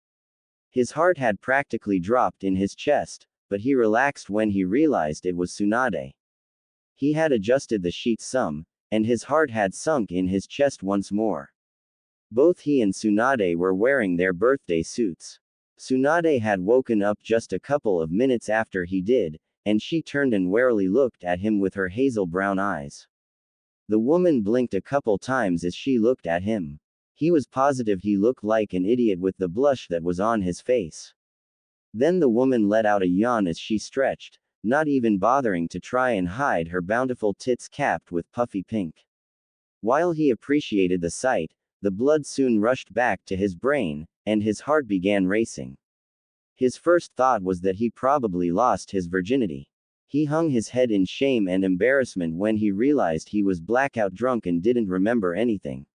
His heart had practically dropped in his chest, but he relaxed when he realized it was Tsunade. He had adjusted the sheets some, and his heart had sunk in his chest once more. Both he and Tsunade were wearing their birthday suits. Tsunade had woken up just a couple of minutes after he did, and she turned and warily looked at him with her hazel brown eyes. The woman blinked a couple times as she looked at him. He was positive he looked like an idiot with the blush that was on his face. Then the woman let out a yawn as she stretched, not even bothering to try and hide her bountiful tits capped with puffy pink. While he appreciated the sight, the blood soon rushed back to his brain, and his heart began racing. His first thought was that he probably lost his virginity. He hung his head in shame and embarrassment when he realized he was blackout drunk and didn't remember anything.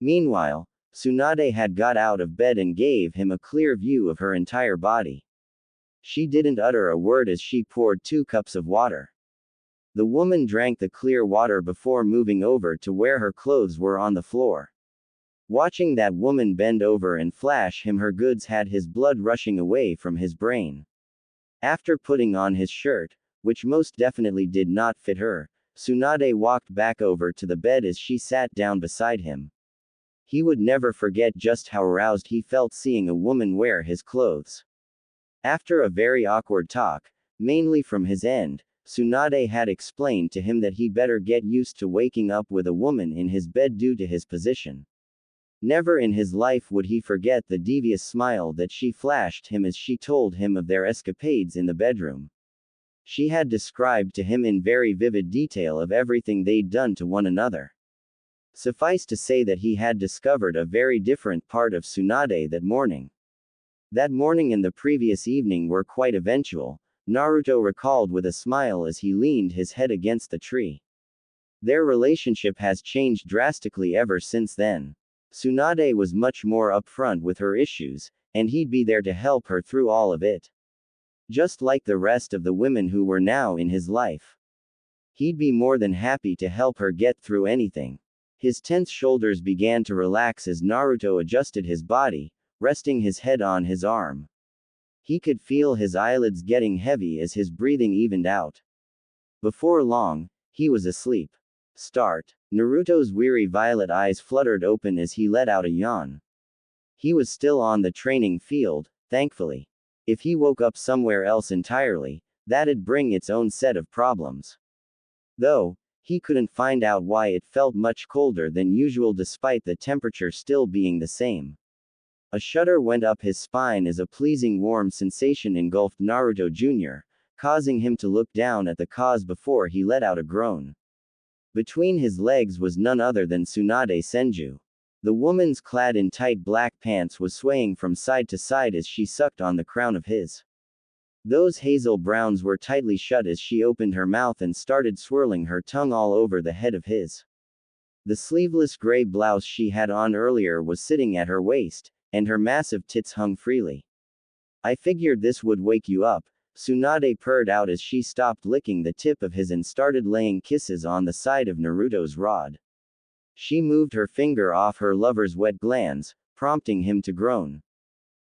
Meanwhile, Tsunade had got out of bed and gave him a clear view of her entire body. She didn't utter a word as she poured 2 cups of water. The woman drank the clear water before moving over to where her clothes were on the floor. Watching that woman bend over and flash him her goods had his blood rushing away from his brain. After putting on his shirt, which most definitely did not fit her, Tsunade walked back over to the bed as she sat down beside him. He would never forget just how aroused he felt seeing a woman wear his clothes. After a very awkward talk, mainly from his end, Tsunade had explained to him that he better get used to waking up with a woman in his bed due to his position. Never in his life would he forget the devious smile that she flashed him as she told him of their escapades in the bedroom. She had described to him in very vivid detail of everything they'd done to one another. Suffice to say that he had discovered a very different part of Tsunade that morning. That morning and the previous evening were quite eventual, Naruto recalled with a smile as he leaned his head against the tree. Their relationship has changed drastically ever since then. Tsunade was much more upfront with her issues, and he'd be there to help her through all of it. Just like the rest of the women who were now in his life. He'd be more than happy to help her get through anything. His tense shoulders began to relax as Naruto adjusted his body, resting his head on his arm. He could feel his eyelids getting heavy as his breathing evened out. Before long, he was asleep. Start. Naruto's weary violet eyes fluttered open as he let out a yawn. He was still on the training field, thankfully. If he woke up somewhere else entirely, that'd bring its own set of problems. Though, he couldn't find out why it felt much colder than usual despite the temperature still being the same. A shudder went up his spine as a pleasing warm sensation engulfed Naruto Jr., causing him to look down at the cause before he let out a groan. Between his legs was none other than Tsunade Senju. The woman's clad in tight black pants was swaying from side to side as she sucked on the crown of his. Those hazel browns were tightly shut as she opened her mouth and started swirling her tongue all over the head of his. The sleeveless gray blouse she had on earlier was sitting at her waist, and her massive tits hung freely. I figured this would wake you up, Tsunade purred out as she stopped licking the tip of his and started laying kisses on the side of Naruto's rod. She moved her finger off her lover's wet glands, prompting him to groan.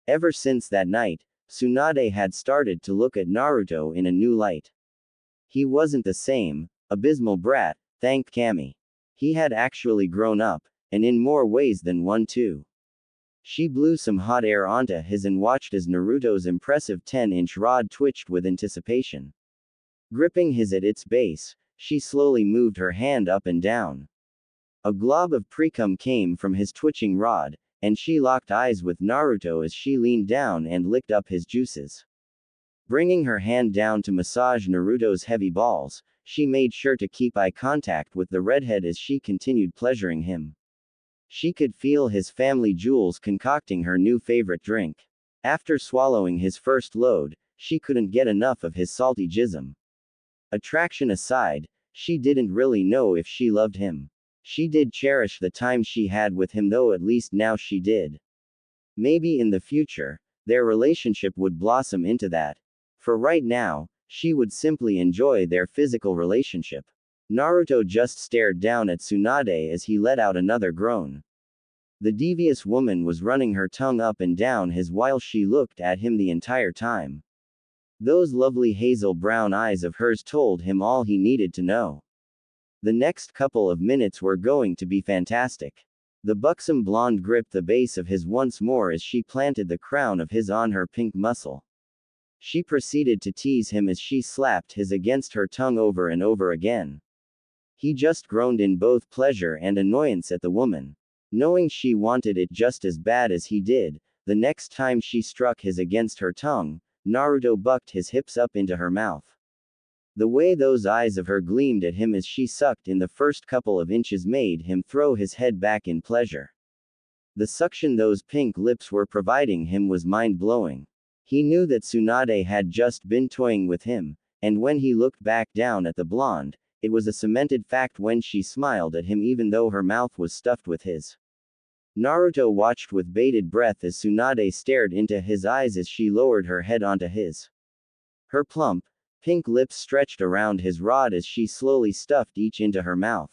Ever since that night, Tsunade had started to look at Naruto in a new light. He wasn't the same, abysmal brat, thanked Kami. He had actually grown up, and in more ways than one too. She blew some hot air onto his and watched as Naruto's impressive 10-inch rod twitched with anticipation. Gripping his at its base, she slowly moved her hand up and down. A glob of precum came from his twitching rod, and she locked eyes with Naruto as she leaned down and licked up his juices. Bringing her hand down to massage Naruto's heavy balls, she made sure to keep eye contact with the redhead as she continued pleasuring him. She could feel his family jewels concocting her new favorite drink. After swallowing his first load, she couldn't get enough of his salty jism. Attraction aside, she didn't really know if she loved him. She did cherish the time she had with him, though at least now she did. Maybe in the future, their relationship would blossom into that. For right now, she would simply enjoy their physical relationship. Naruto just stared down at Tsunade as he let out another groan. The devious woman was running her tongue up and down his while she looked at him the entire time. Those lovely hazel brown eyes of hers told him all he needed to know. The next couple of minutes were going to be fantastic. The buxom blonde gripped the base of his once more as she planted the crown of his on her pink muscle. She proceeded to tease him as she slapped his against her tongue over and over again. He just groaned in both pleasure and annoyance at the woman. Knowing she wanted it just as bad as he did, the next time she struck his against her tongue, Naruto bucked his hips up into her mouth. The way those eyes of her gleamed at him as she sucked in the first couple of inches made him throw his head back in pleasure. The suction those pink lips were providing him was mind-blowing. He knew that Tsunade had just been toying with him, and when he looked back down at the blonde, it was a cemented fact when she smiled at him even though her mouth was stuffed with his. Naruto watched with bated breath as Tsunade stared into his eyes as she lowered her head onto his. Her plump, pink lips stretched around his rod as she slowly stuffed each into her mouth.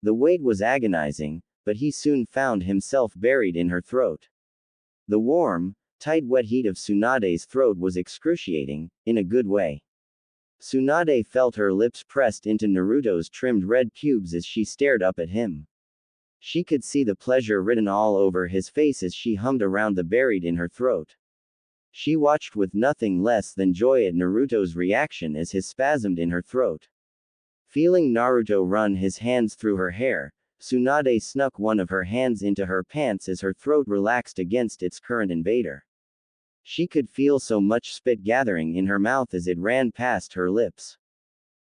The wait was agonizing, but he soon found himself buried in her throat. The warm, tight wet heat of Tsunade's throat was excruciating, in a good way. Tsunade felt her lips pressed into Naruto's trimmed red pubes as she stared up at him. She could see the pleasure written all over his face as she hummed around the buried in her throat. She watched with nothing less than joy at Naruto's reaction as his spasmed in her throat. Feeling Naruto run his hands through her hair, Tsunade snuck one of her hands into her pants as her throat relaxed against its current invader. She could feel so much spit gathering in her mouth as it ran past her lips.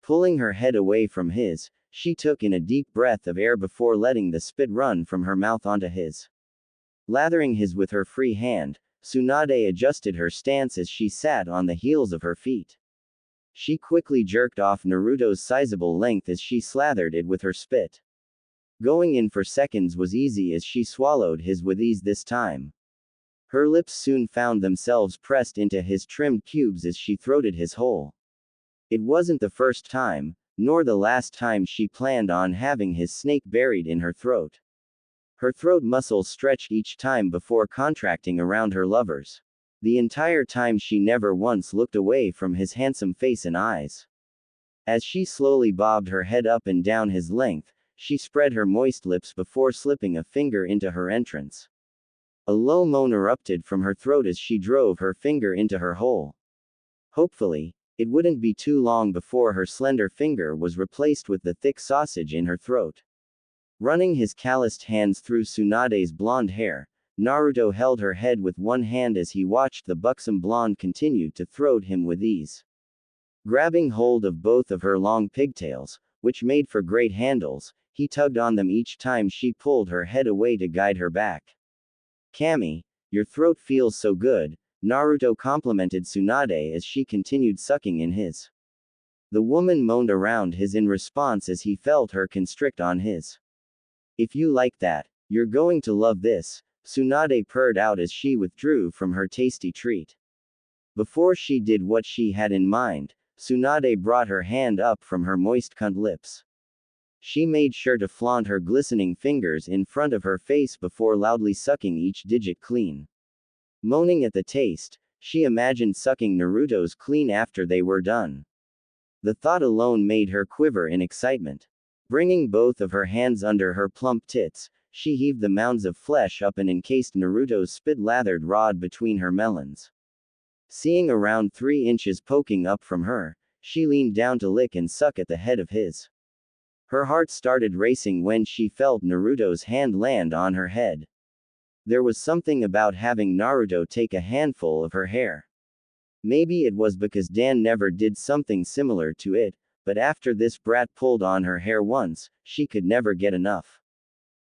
Pulling her head away from his, she took in a deep breath of air before letting the spit run from her mouth onto his. Lathering his with her free hand, Tsunade adjusted her stance as she sat on the heels of her feet. She quickly jerked off Naruto's sizable length as she slathered it with her spit. Going in for seconds was easy as she swallowed his with ease this time. Her lips soon found themselves pressed into his trimmed pubes as she throated his whole. It wasn't the first time, nor the last time she planned on having his snake buried in her throat. Her throat muscles stretched each time before contracting around her lover's. The entire time she never once looked away from his handsome face and eyes. As she slowly bobbed her head up and down his length, she spread her moist lips before slipping a finger into her entrance. A low moan erupted from her throat as she drove her finger into her hole. Hopefully, it wouldn't be too long before her slender finger was replaced with the thick sausage in her throat. Running his calloused hands through Tsunade's blonde hair, Naruto held her head with one hand as he watched the buxom blonde continue to throat him with ease. Grabbing hold of both of her long pigtails, which made for great handles, he tugged on them each time she pulled her head away to guide her back. "Kami, your throat feels so good," Naruto complimented Tsunade as she continued sucking in his. The woman moaned around his in response as he felt her constrict on his. "If you like that, you're going to love this," Tsunade purred out as she withdrew from her tasty treat. Before she did what she had in mind, Tsunade brought her hand up from her moist cunt lips. She made sure to flaunt her glistening fingers in front of her face before loudly sucking each digit clean. Moaning at the taste, she imagined sucking Naruto's clean after they were done. The thought alone made her quiver in excitement. Bringing both of her hands under her plump tits, she heaved the mounds of flesh up and encased Naruto's spit-lathered rod between her melons. Seeing around 3 inches poking up from her, she leaned down to lick and suck at the head of his. Her heart started racing when she felt Naruto's hand land on her head. There was something about having Naruto take a handful of her hair. Maybe it was because Dan never did something similar to it, but after this brat pulled on her hair once, she could never get enough.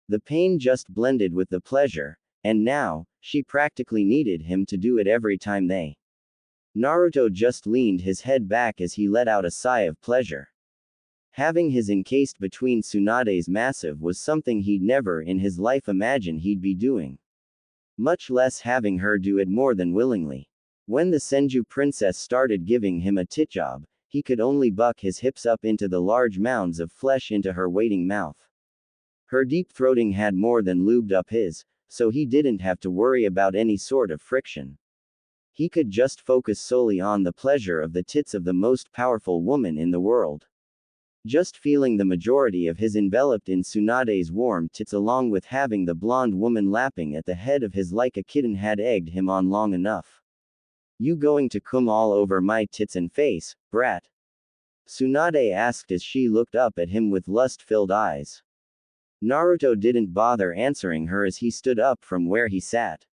The pain just blended with the pleasure, and now, she practically needed him to do it every time they. Naruto just leaned his head back as he let out a sigh of pleasure. Having his encased between Tsunade's massive was something he'd never in his life imagined he'd be doing. Much less having her do it more than willingly. When the Senju princess started giving him a tit job, he could only buck his hips up into the large mounds of flesh into her waiting mouth. Her deep throating had more than lubed up his, so he didn't have to worry about any sort of friction. He could just focus solely on the pleasure of the tits of the most powerful woman in the world. Just feeling the majority of his enveloped in Tsunade's warm tits along with having the blonde woman lapping at the head of his like a kitten had egged him on long enough. You going to come all over my tits and face, brat? Tsunade asked as she looked up at him with lust-filled eyes. Naruto didn't bother answering her as he stood up from where he sat.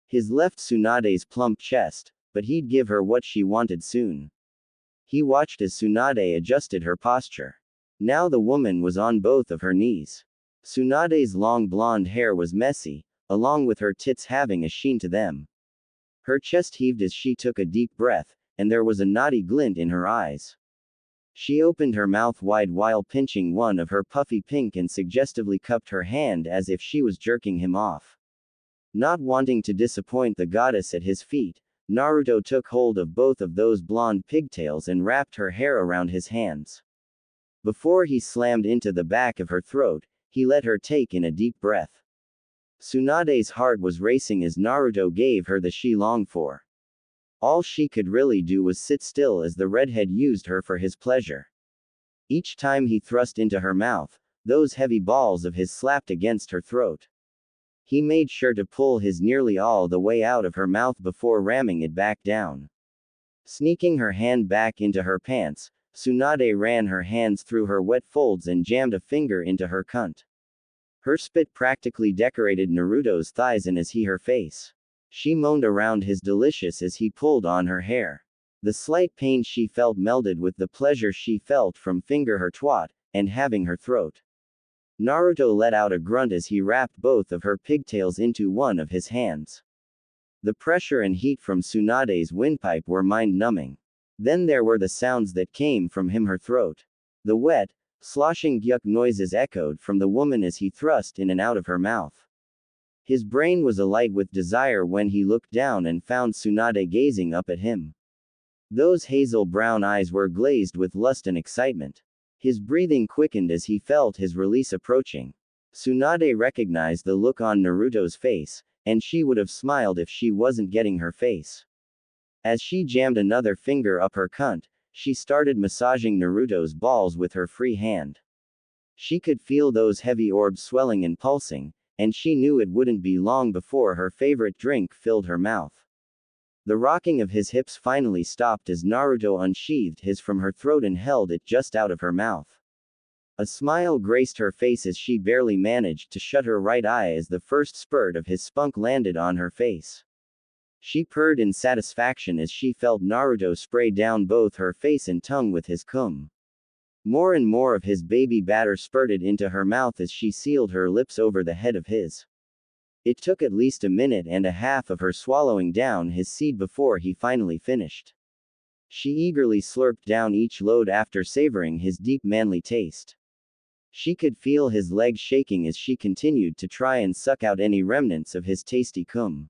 His left Tsunade's plump chest, but he'd give her what she wanted soon. He watched as Tsunade adjusted her posture. Now the woman was on both of her knees. Tsunade's long blonde hair was messy, along with her tits having a sheen to them. Her chest heaved as she took a deep breath, and there was a naughty glint in her eyes. She opened her mouth wide while pinching one of her puffy pink and suggestively cupped her hand as if she was jerking him off. Not wanting to disappoint the goddess at his feet, Naruto took hold of both of those blonde pigtails and wrapped her hair around his hands. Before he slammed into the back of her throat, he let her take in a deep breath. Tsunade's heart was racing as Naruto gave her the she longed for. All she could really do was sit still as the redhead used her for his pleasure. Each time he thrust into her mouth, those heavy balls of his slapped against her throat. He made sure to pull his nearly all the way out of her mouth before ramming it back down. Sneaking her hand back into her pants, Tsunade ran her hands through her wet folds and jammed a finger into her cunt. Her spit practically decorated Naruto's thighs and as he her face. She moaned around his delicious as he pulled on her hair. The slight pain she felt melded with the pleasure she felt from finger her twat, and having her throat. Naruto let out a grunt as he wrapped both of her pigtails into one of his hands. The pressure and heat from Tsunade's windpipe were mind-numbing. Then there were the sounds that came from her throat. The wet, sloshing gyuk noises echoed from the woman as he thrust in and out of her mouth. His brain was alight with desire when he looked down and found Tsunade gazing up at him. Those hazel brown eyes were glazed with lust and excitement. His breathing quickened as he felt his release approaching. Tsunade recognized the look on Naruto's face, and she would have smiled if she wasn't getting her face. As she jammed another finger up her cunt, she started massaging Naruto's balls with her free hand. She could feel those heavy orbs swelling and pulsing, and she knew it wouldn't be long before her favorite drink filled her mouth. The rocking of his hips finally stopped as Naruto unsheathed his from her throat and held it just out of her mouth. A smile graced her face as she barely managed to shut her right eye as the first spurt of his spunk landed on her face. She purred in satisfaction as she felt Naruto spray down both her face and tongue with his cum. More and more of his baby batter spurted into her mouth as she sealed her lips over the head of his. It took at least a minute and a half of her swallowing down his seed before he finally finished. She eagerly slurped down each load after savoring his deep manly taste. She could feel his legs shaking as she continued to try and suck out any remnants of his tasty cum.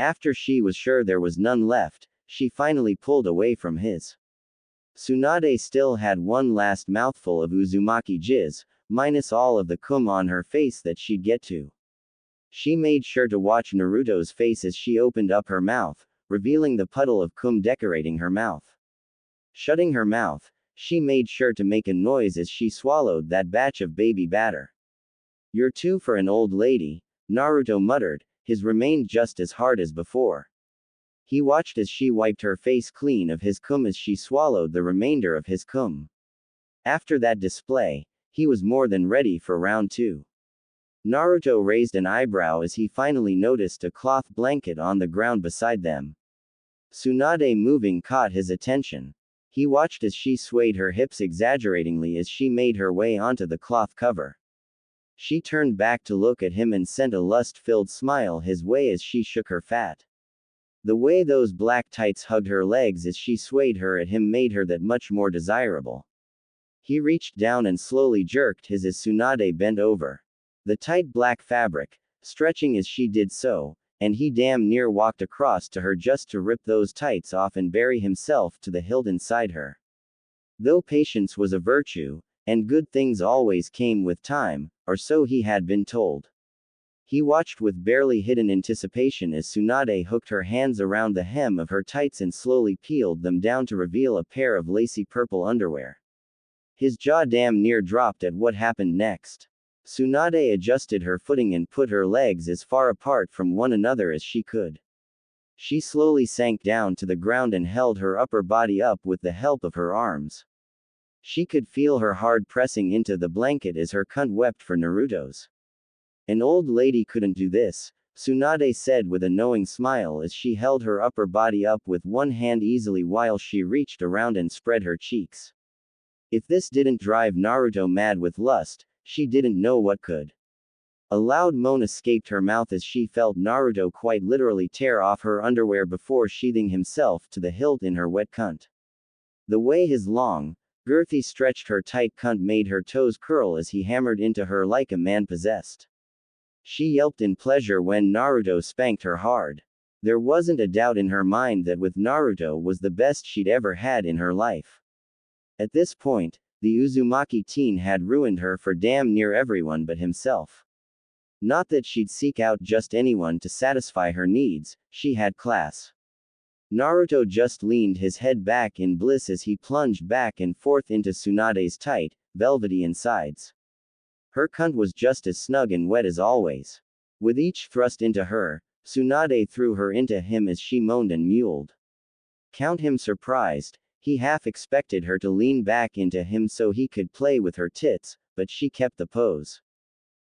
After she was sure there was none left, she finally pulled away from his. Tsunade still had one last mouthful of Uzumaki jizz, minus all of the cum on her face that she'd get to. She made sure to watch Naruto's face as she opened up her mouth, revealing the puddle of cum decorating her mouth. Shutting her mouth, She made sure to make a noise as she swallowed that batch of baby batter. "You're two for an old lady," Naruto muttered, his remained just as hard as before. He watched as she wiped her face clean of his cum as she swallowed the remainder of his cum. After that display, he was more than ready for round two. Naruto raised an eyebrow as he finally noticed a cloth blanket on the ground beside them. Tsunade moving caught his attention. He watched as she swayed her hips exaggeratingly as she made her way onto the cloth cover. She turned back to look at him and sent a lust-filled smile his way as she shook her fat. The way those black tights hugged her legs as she swayed her at him made her that much more desirable. He reached down and slowly jerked his as Tsunade bent over. The tight black fabric, stretching as she did so, and he damn near walked across to her just to rip those tights off and bury himself to the hilt inside her. Though patience was a virtue, and good things always came with time, or so he had been told. He watched with barely hidden anticipation as Tsunade hooked her hands around the hem of her tights and slowly peeled them down to reveal a pair of lacy purple underwear. His jaw damn near dropped at what happened next. Tsunade adjusted her footing and put her legs as far apart from one another as she could. She slowly sank down to the ground and held her upper body up with the help of her arms. She could feel her hard pressing into the blanket as her cunt wept for Naruto's. "An old lady couldn't do this," Tsunade said with a knowing smile as she held her upper body up with one hand easily while she reached around and spread her cheeks. If this didn't drive Naruto mad with lust, she didn't know what could. A loud moan escaped her mouth as she felt Naruto quite literally tear off her underwear before sheathing himself to the hilt in her wet cunt. The way his long, girthy stretched her tight cunt made her toes curl as he hammered into her like a man possessed. She yelped in pleasure when Naruto spanked her hard. There wasn't a doubt in her mind that with Naruto was the best she'd ever had in her life. At this point, the Uzumaki teen had ruined her for damn near everyone but himself. Not that she'd seek out just anyone to satisfy her needs, she had class. Naruto just leaned his head back in bliss as he plunged back and forth into Tsunade's tight, velvety insides. Her cunt was just as snug and wet as always. With each thrust into her, Tsunade threw her into him as she moaned and mewled. Count him surprised. He half expected her to lean back into him so he could play with her tits, but she kept the pose.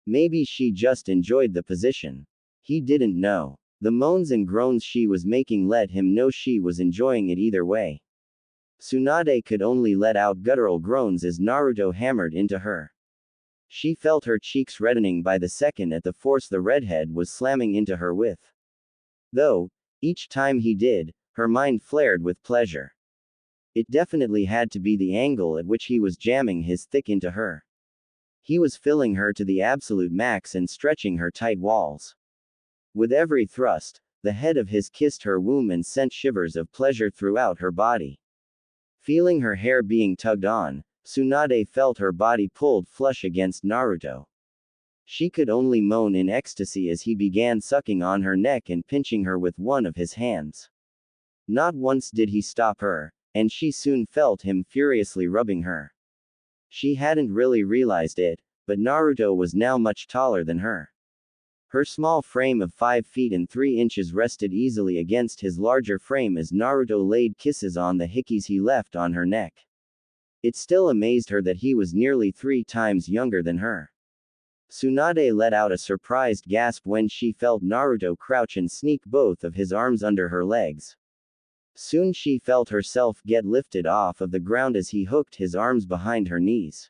Maybe she just enjoyed the position. He didn't know. The moans and groans she was making let him know she was enjoying it either way. Tsunade could only let out guttural groans as Naruto hammered into her. She felt her cheeks reddening by the second at the force the redhead was slamming into her with. Though, each time he did, her mind flared with pleasure. It definitely had to be the angle at which he was jamming his thick into her. He was filling her to the absolute max and stretching her tight walls. With every thrust, the head of his kissed her womb and sent shivers of pleasure throughout her body. Feeling her hair being tugged on, Tsunade felt her body pulled flush against Naruto. She could only moan in ecstasy as he began sucking on her neck and pinching her with one of his hands. Not once did he stop her, and she soon felt him furiously rubbing her. She hadn't really realized it, but Naruto was now much taller than her. Her small frame of 5 feet and 3 inches rested easily against his larger frame as Naruto laid kisses on the hickeys he left on her neck. It still amazed her that he was nearly 3 times younger than her. Tsunade let out a surprised gasp when she felt Naruto crouch and sneak both of his arms under her legs. Soon she felt herself get lifted off of the ground as he hooked his arms behind her knees.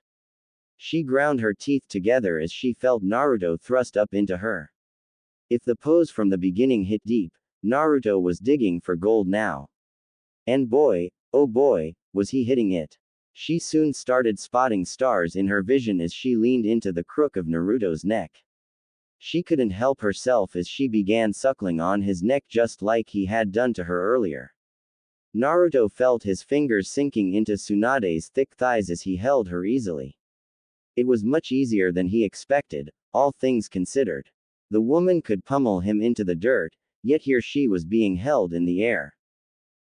She ground her teeth together as she felt Naruto thrust up into her. If the pose from the beginning hit deep, Naruto was digging for gold now. And boy, oh boy, was he hitting it. She soon started spotting stars in her vision as she leaned into the crook of Naruto's neck. She couldn't help herself as she began suckling on his neck just like he had done to her earlier. Naruto felt his fingers sinking into Tsunade's thick thighs as he held her easily. It was much easier than he expected, all things considered. The woman could pummel him into the dirt, yet here she was being held in the air.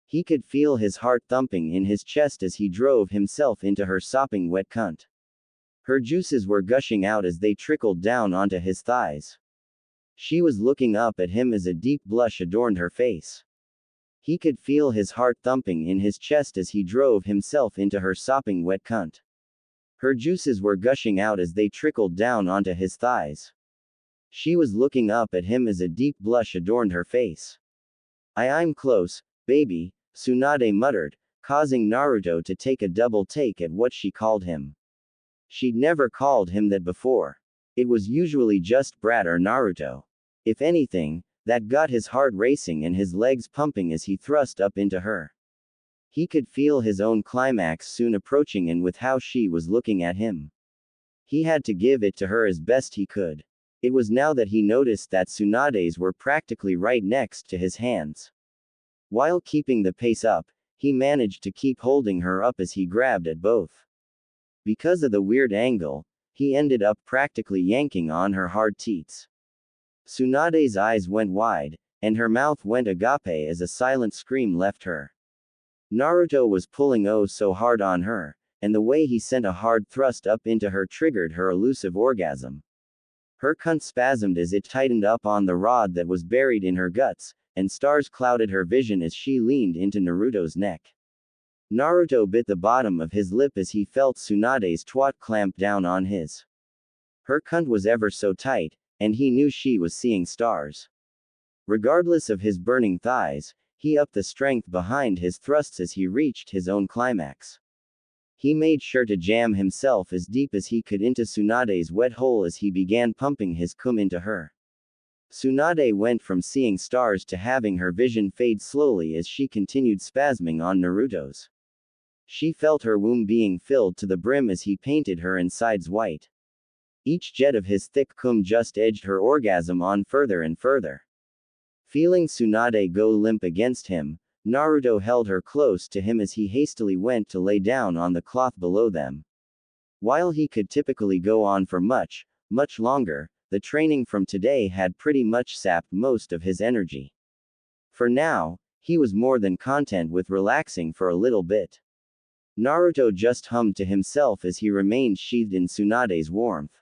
He could feel his heart thumping in his chest as he drove himself into her sopping wet cunt. Her juices were gushing out as they trickled down onto his thighs. She was looking up at him as a deep blush adorned her face. He could feel his heart thumping in his chest as he drove himself into her sopping wet cunt. Her juices were gushing out as they trickled down onto his thighs. She was looking up at him as a deep blush adorned her face. I'm close, baby, Tsunade muttered, causing Naruto to take a double take at what she called him. She'd never called him that before. It was usually just Brat or Naruto. If anything, that got his heart racing and his legs pumping as he thrust up into her. He could feel his own climax soon approaching, and with how she was looking at him, he had to give it to her as best he could. It was now that he noticed that Tsunade's were practically right next to his hands. While keeping the pace up, he managed to keep holding her up as he grabbed at both. Because of the weird angle, he ended up practically yanking on her hard teats. Tsunade's eyes went wide, and her mouth went agape as a silent scream left her. Naruto was pulling oh so hard on her, and the way he sent a hard thrust up into her triggered her elusive orgasm. Her cunt spasmed as it tightened up on the rod that was buried in her guts, and stars clouded her vision as she leaned into Naruto's neck. Naruto bit the bottom of his lip as he felt Tsunade's twat clamp down on his. Her cunt was ever so tight, and he knew she was seeing stars. Regardless of his burning thighs, he upped the strength behind his thrusts as he reached his own climax. He made sure to jam himself as deep as he could into Tsunade's wet hole as he began pumping his cum into her. Tsunade went from seeing stars to having her vision fade slowly as she continued spasming on Naruto's. She felt her womb being filled to the brim as he painted her insides white. Each jet of his thick cum just edged her orgasm on further and further. Feeling Tsunade go limp against him, Naruto held her close to him as he hastily went to lay down on the cloth below them. While he could typically go on for much, much longer, the training from today had pretty much sapped most of his energy. For now, he was more than content with relaxing for a little bit. Naruto just hummed to himself as he remained sheathed in Tsunade's warmth.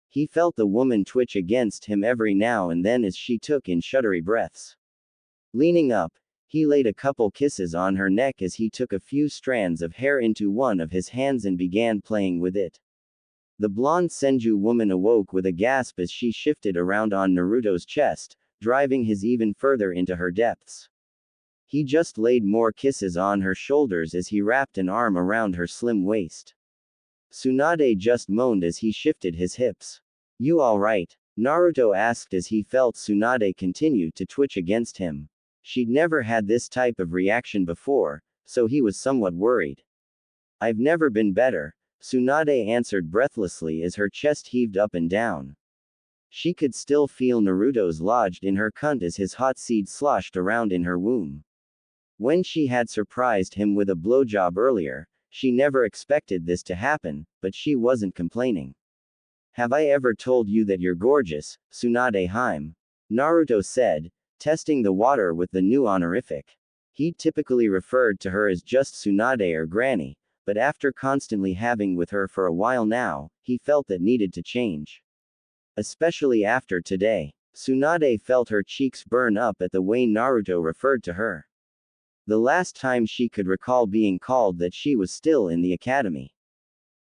He felt the woman twitch against him every now and then as she took in shuddery breaths. Leaning up, he laid a couple kisses on her neck as he took a few strands of hair into one of his hands and began playing with it. The blonde Senju woman awoke with a gasp as she shifted around on Naruto's chest, driving his even further into her depths. He just laid more kisses on her shoulders as he wrapped an arm around her slim waist. Tsunade just moaned as he shifted his hips. "You alright?" Naruto asked as he felt Tsunade continue to twitch against him. She'd never had this type of reaction before, so he was somewhat worried. "I've never been better," Tsunade answered breathlessly as her chest heaved up and down. She could still feel Naruto's lodged in her cunt as his hot seed sloshed around in her womb. When she had surprised him with a blowjob earlier, she never expected this to happen, but she wasn't complaining. "Have I ever told you that you're gorgeous, Tsunade Hime?" Naruto said, testing the water with the new honorific. He typically referred to her as just Tsunade or Granny, but after constantly having with her for a while now, he felt that needed to change. Especially after today. Tsunade felt her cheeks burn up at the way Naruto referred to her. The last time she could recall being called that, she was still in the academy.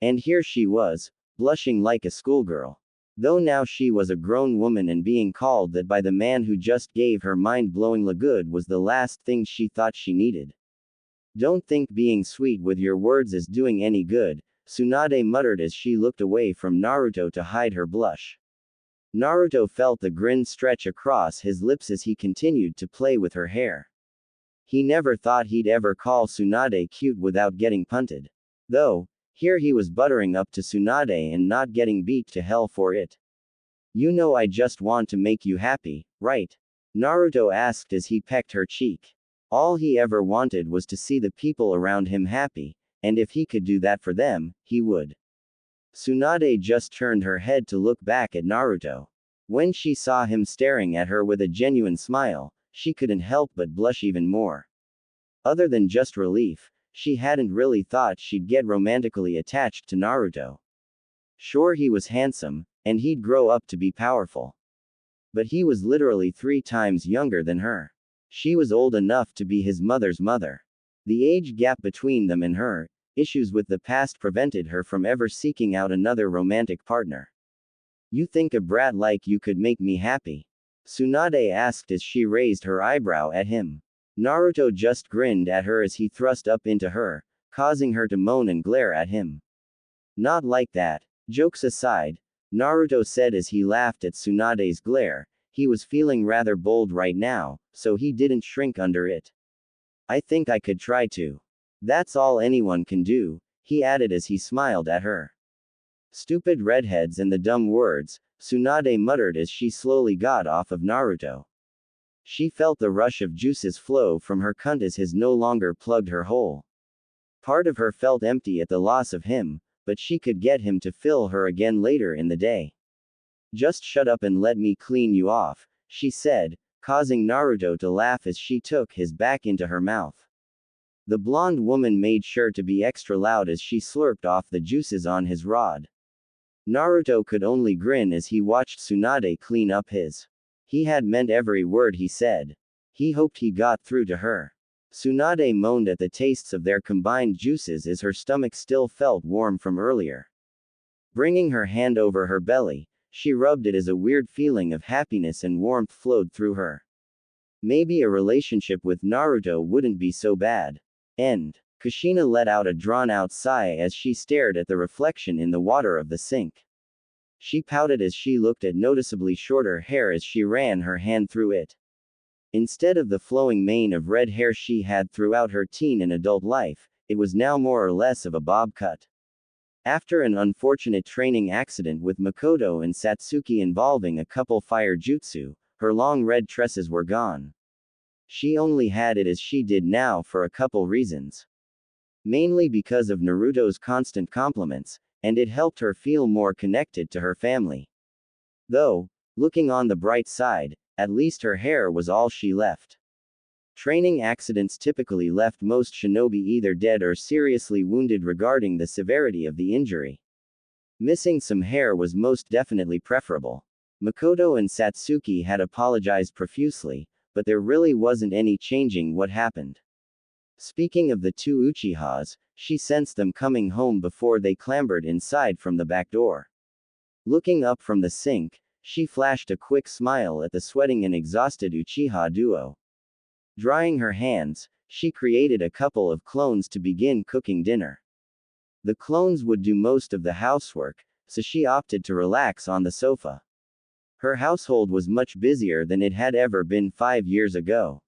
And here she was, blushing like a schoolgirl. Though now she was a grown woman and being called that by the man who just gave her mind-blowing good was the last thing she thought she needed. "Don't think being sweet with your words is doing any good," Tsunade muttered as she looked away from Naruto to hide her blush. Naruto felt the grin stretch across his lips as he continued to play with her hair. He never thought he'd ever call Tsunade cute without getting punted. Though, here he was buttering up to Tsunade and not getting beat to hell for it. "You know I just want to make you happy, right?" Naruto asked as he pecked her cheek. All he ever wanted was to see the people around him happy, and if he could do that for them, he would. Tsunade just turned her head to look back at Naruto. When she saw him staring at her with a genuine smile, she couldn't help but blush even more. Other than just relief, she hadn't really thought she'd get romantically attached to Naruto. Sure, he was handsome, and he'd grow up to be powerful. But he was literally 3 times younger than her. She was old enough to be his mother's mother. The age gap between them and her, issues with the past prevented her from ever seeking out another romantic partner. You think a brat like you could make me happy? Tsunade asked as she raised her eyebrow at him. Naruto just grinned at her as he thrust up into her, causing her to moan and glare at him. Not like that. Jokes aside, Naruto said as he laughed at Tsunade's glare, he was feeling rather bold right now, so he didn't shrink under it. I think I could try to. That's all anyone can do, he added as he smiled at her. Stupid redheads and the dumb words, Tsunade muttered as she slowly got off of Naruto. She felt the rush of juices flow from her cunt as his no longer plugged her hole. Part of her felt empty at the loss of him, but she could get him to fill her again later in the day. Just shut up and let me clean you off, she said, causing Naruto to laugh as she took his back into her mouth. The blonde woman made sure to be extra loud as she slurped off the juices on his rod. Naruto could only grin as he watched Tsunade clean up his. He had meant every word he said. He hoped he got through to her. Tsunade moaned at the tastes of their combined juices as her stomach still felt warm from earlier. Bringing her hand over her belly, she rubbed it as a weird feeling of happiness and warmth flowed through her. Maybe a relationship with Naruto wouldn't be so bad. End. Kushina let out a drawn-out sigh as she stared at the reflection in the water of the sink. She pouted as she looked at noticeably shorter hair as she ran her hand through it. Instead of the flowing mane of red hair she had throughout her teen and adult life, it was now more or less of a bob cut. After an unfortunate training accident with Makoto and Satsuki involving a couple fire jutsu, her long red tresses were gone. She only had it as she did now for a couple reasons. Mainly because of Naruto's constant compliments, and it helped her feel more connected to her family. Though, looking on the bright side, at least her hair was all she left. Training accidents typically left most shinobi either dead or seriously wounded regarding the severity of the injury. Missing some hair was most definitely preferable. Makoto and Satsuki had apologized profusely, but there really wasn't any changing what happened. Speaking of the two Uchihas, she sensed them coming home before they clambered inside from the back door. Looking up from the sink, she flashed a quick smile at the sweating and exhausted Uchiha duo. Drying her hands, she created a couple of clones to begin cooking dinner. The clones would do most of the housework, so she opted to relax on the sofa. Her household was much busier than it had ever been 5 years ago.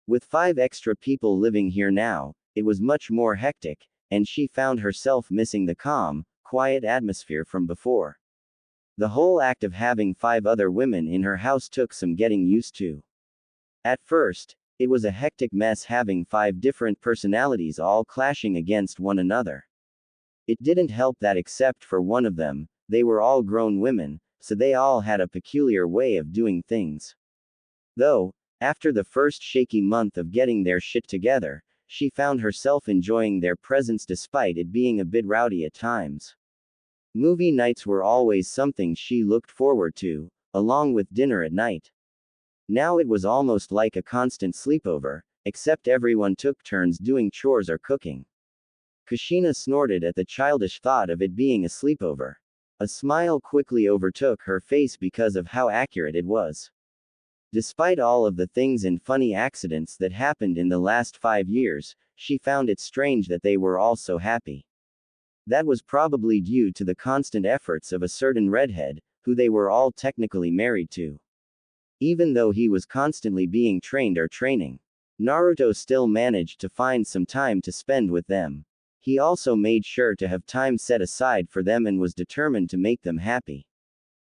With 5 extra people living here now, it was much more hectic, and she found herself missing the calm, quiet atmosphere from before. The whole act of having 5 other women in her house took some getting used to. At first, it was a hectic mess having 5 different personalities all clashing against one another. It didn't help that except for one of them, they were all grown women, so they all had a peculiar way of doing things. Though, after the first shaky month of getting their shit together, she found herself enjoying their presence despite it being a bit rowdy at times. Movie nights were always something she looked forward to, along with dinner at night. Now it was almost like a constant sleepover, except everyone took turns doing chores or cooking. Kushina snorted at the childish thought of it being a sleepover. A smile quickly overtook her face because of how accurate it was. Despite all of the things and funny accidents that happened in the last 5 years, she found it strange that they were all so happy. That was probably due to the constant efforts of a certain redhead, who they were all technically married to. Even though he was constantly being trained or training, Naruto still managed to find some time to spend with them. He also made sure to have time set aside for them and was determined to make them happy.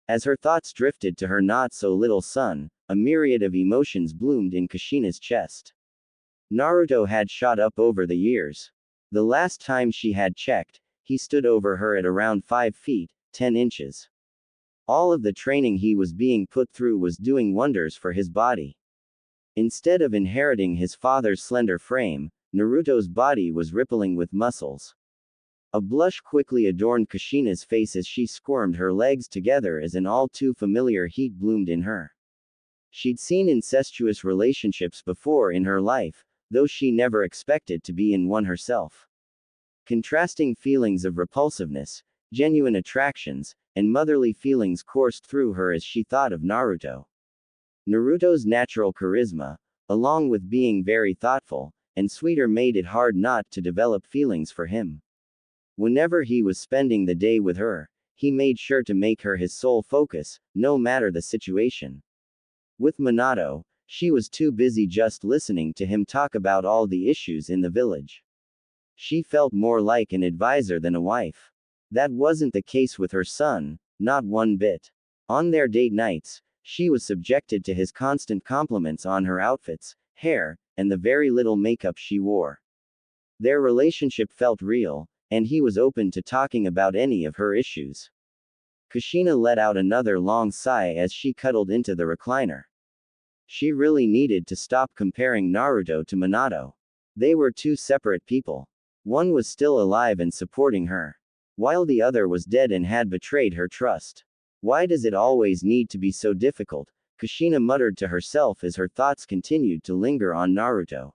As her thoughts drifted to her not-so-little son, a myriad of emotions bloomed in Kushina's chest. Naruto had shot up over the years. The last time she had checked, he stood over her at around 5 feet, 10 inches. All of the training he was being put through was doing wonders for his body. Instead of inheriting his father's slender frame, Naruto's body was rippling with muscles. A blush quickly adorned Kushina's face as she squirmed her legs together as an all-too-familiar heat bloomed in her. She'd seen incestuous relationships before in her life, though she never expected to be in one herself. Contrasting feelings of repulsiveness, genuine attractions, and motherly feelings coursed through her as she thought of Naruto. Naruto's natural charisma, along with being very thoughtful and sweeter, made it hard not to develop feelings for him. Whenever he was spending the day with her, he made sure to make her his sole focus, no matter the situation. With Minato, she was too busy just listening to him talk about all the issues in the village. She felt more like an advisor than a wife. That wasn't the case with her son, not one bit. On their date nights, she was subjected to his constant compliments on her outfits, hair, and the very little makeup she wore. Their relationship felt real, and he was open to talking about any of her issues. Kushina let out another long sigh as she cuddled into the recliner. She really needed to stop comparing Naruto to Minato. They were two separate people. One was still alive and supporting her, while the other was dead and had betrayed her trust. Why does it always need to be so difficult? Kushina muttered to herself as her thoughts continued to linger on Naruto.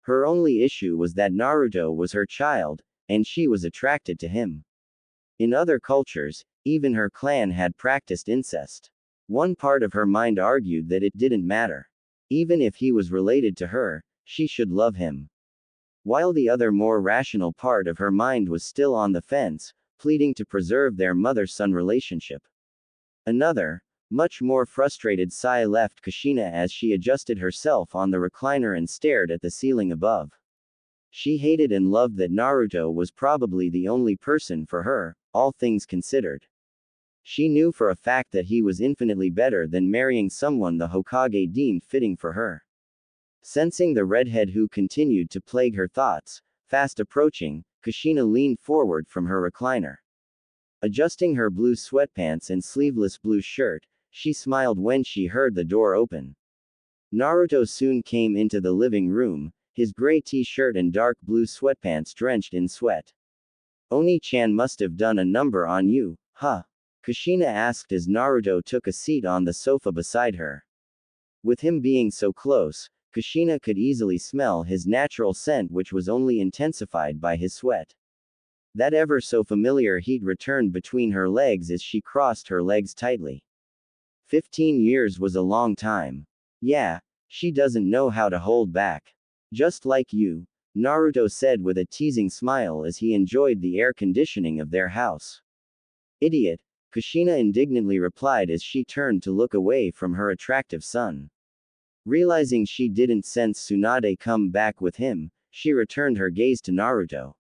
Her only issue was that Naruto was her child, and she was attracted to him. In other cultures, even her clan had practiced incest. One part of her mind argued that it didn't matter. Even if he was related to her, she should love him. While the other more rational part of her mind was still on the fence, pleading to preserve their mother-son relationship. Another, much more frustrated sigh left Kushina as she adjusted herself on the recliner and stared at the ceiling above. She hated and loved that Naruto was probably the only person for her, all things considered. She knew for a fact that he was infinitely better than marrying someone the Hokage deemed fitting for her. Sensing the redhead who continued to plague her thoughts, fast approaching, Kushina leaned forward from her recliner. Adjusting her blue sweatpants and sleeveless blue shirt, she smiled when she heard the door open. Naruto soon came into the living room, his gray t-shirt and dark blue sweatpants drenched in sweat. Oni-chan must have done a number on you, huh? Kushina asked as Naruto took a seat on the sofa beside her. With him being so close, Kushina could easily smell his natural scent, which was only intensified by his sweat. That ever so familiar heat returned between her legs as she crossed her legs tightly. 15 years was a long time. Yeah, she doesn't know how to hold back. Just like you, Naruto said with a teasing smile as he enjoyed the air conditioning of their house. Idiot, Kushina indignantly replied as she turned to look away from her attractive son. Realizing she didn't sense Tsunade come back with him, she returned her gaze to Naruto.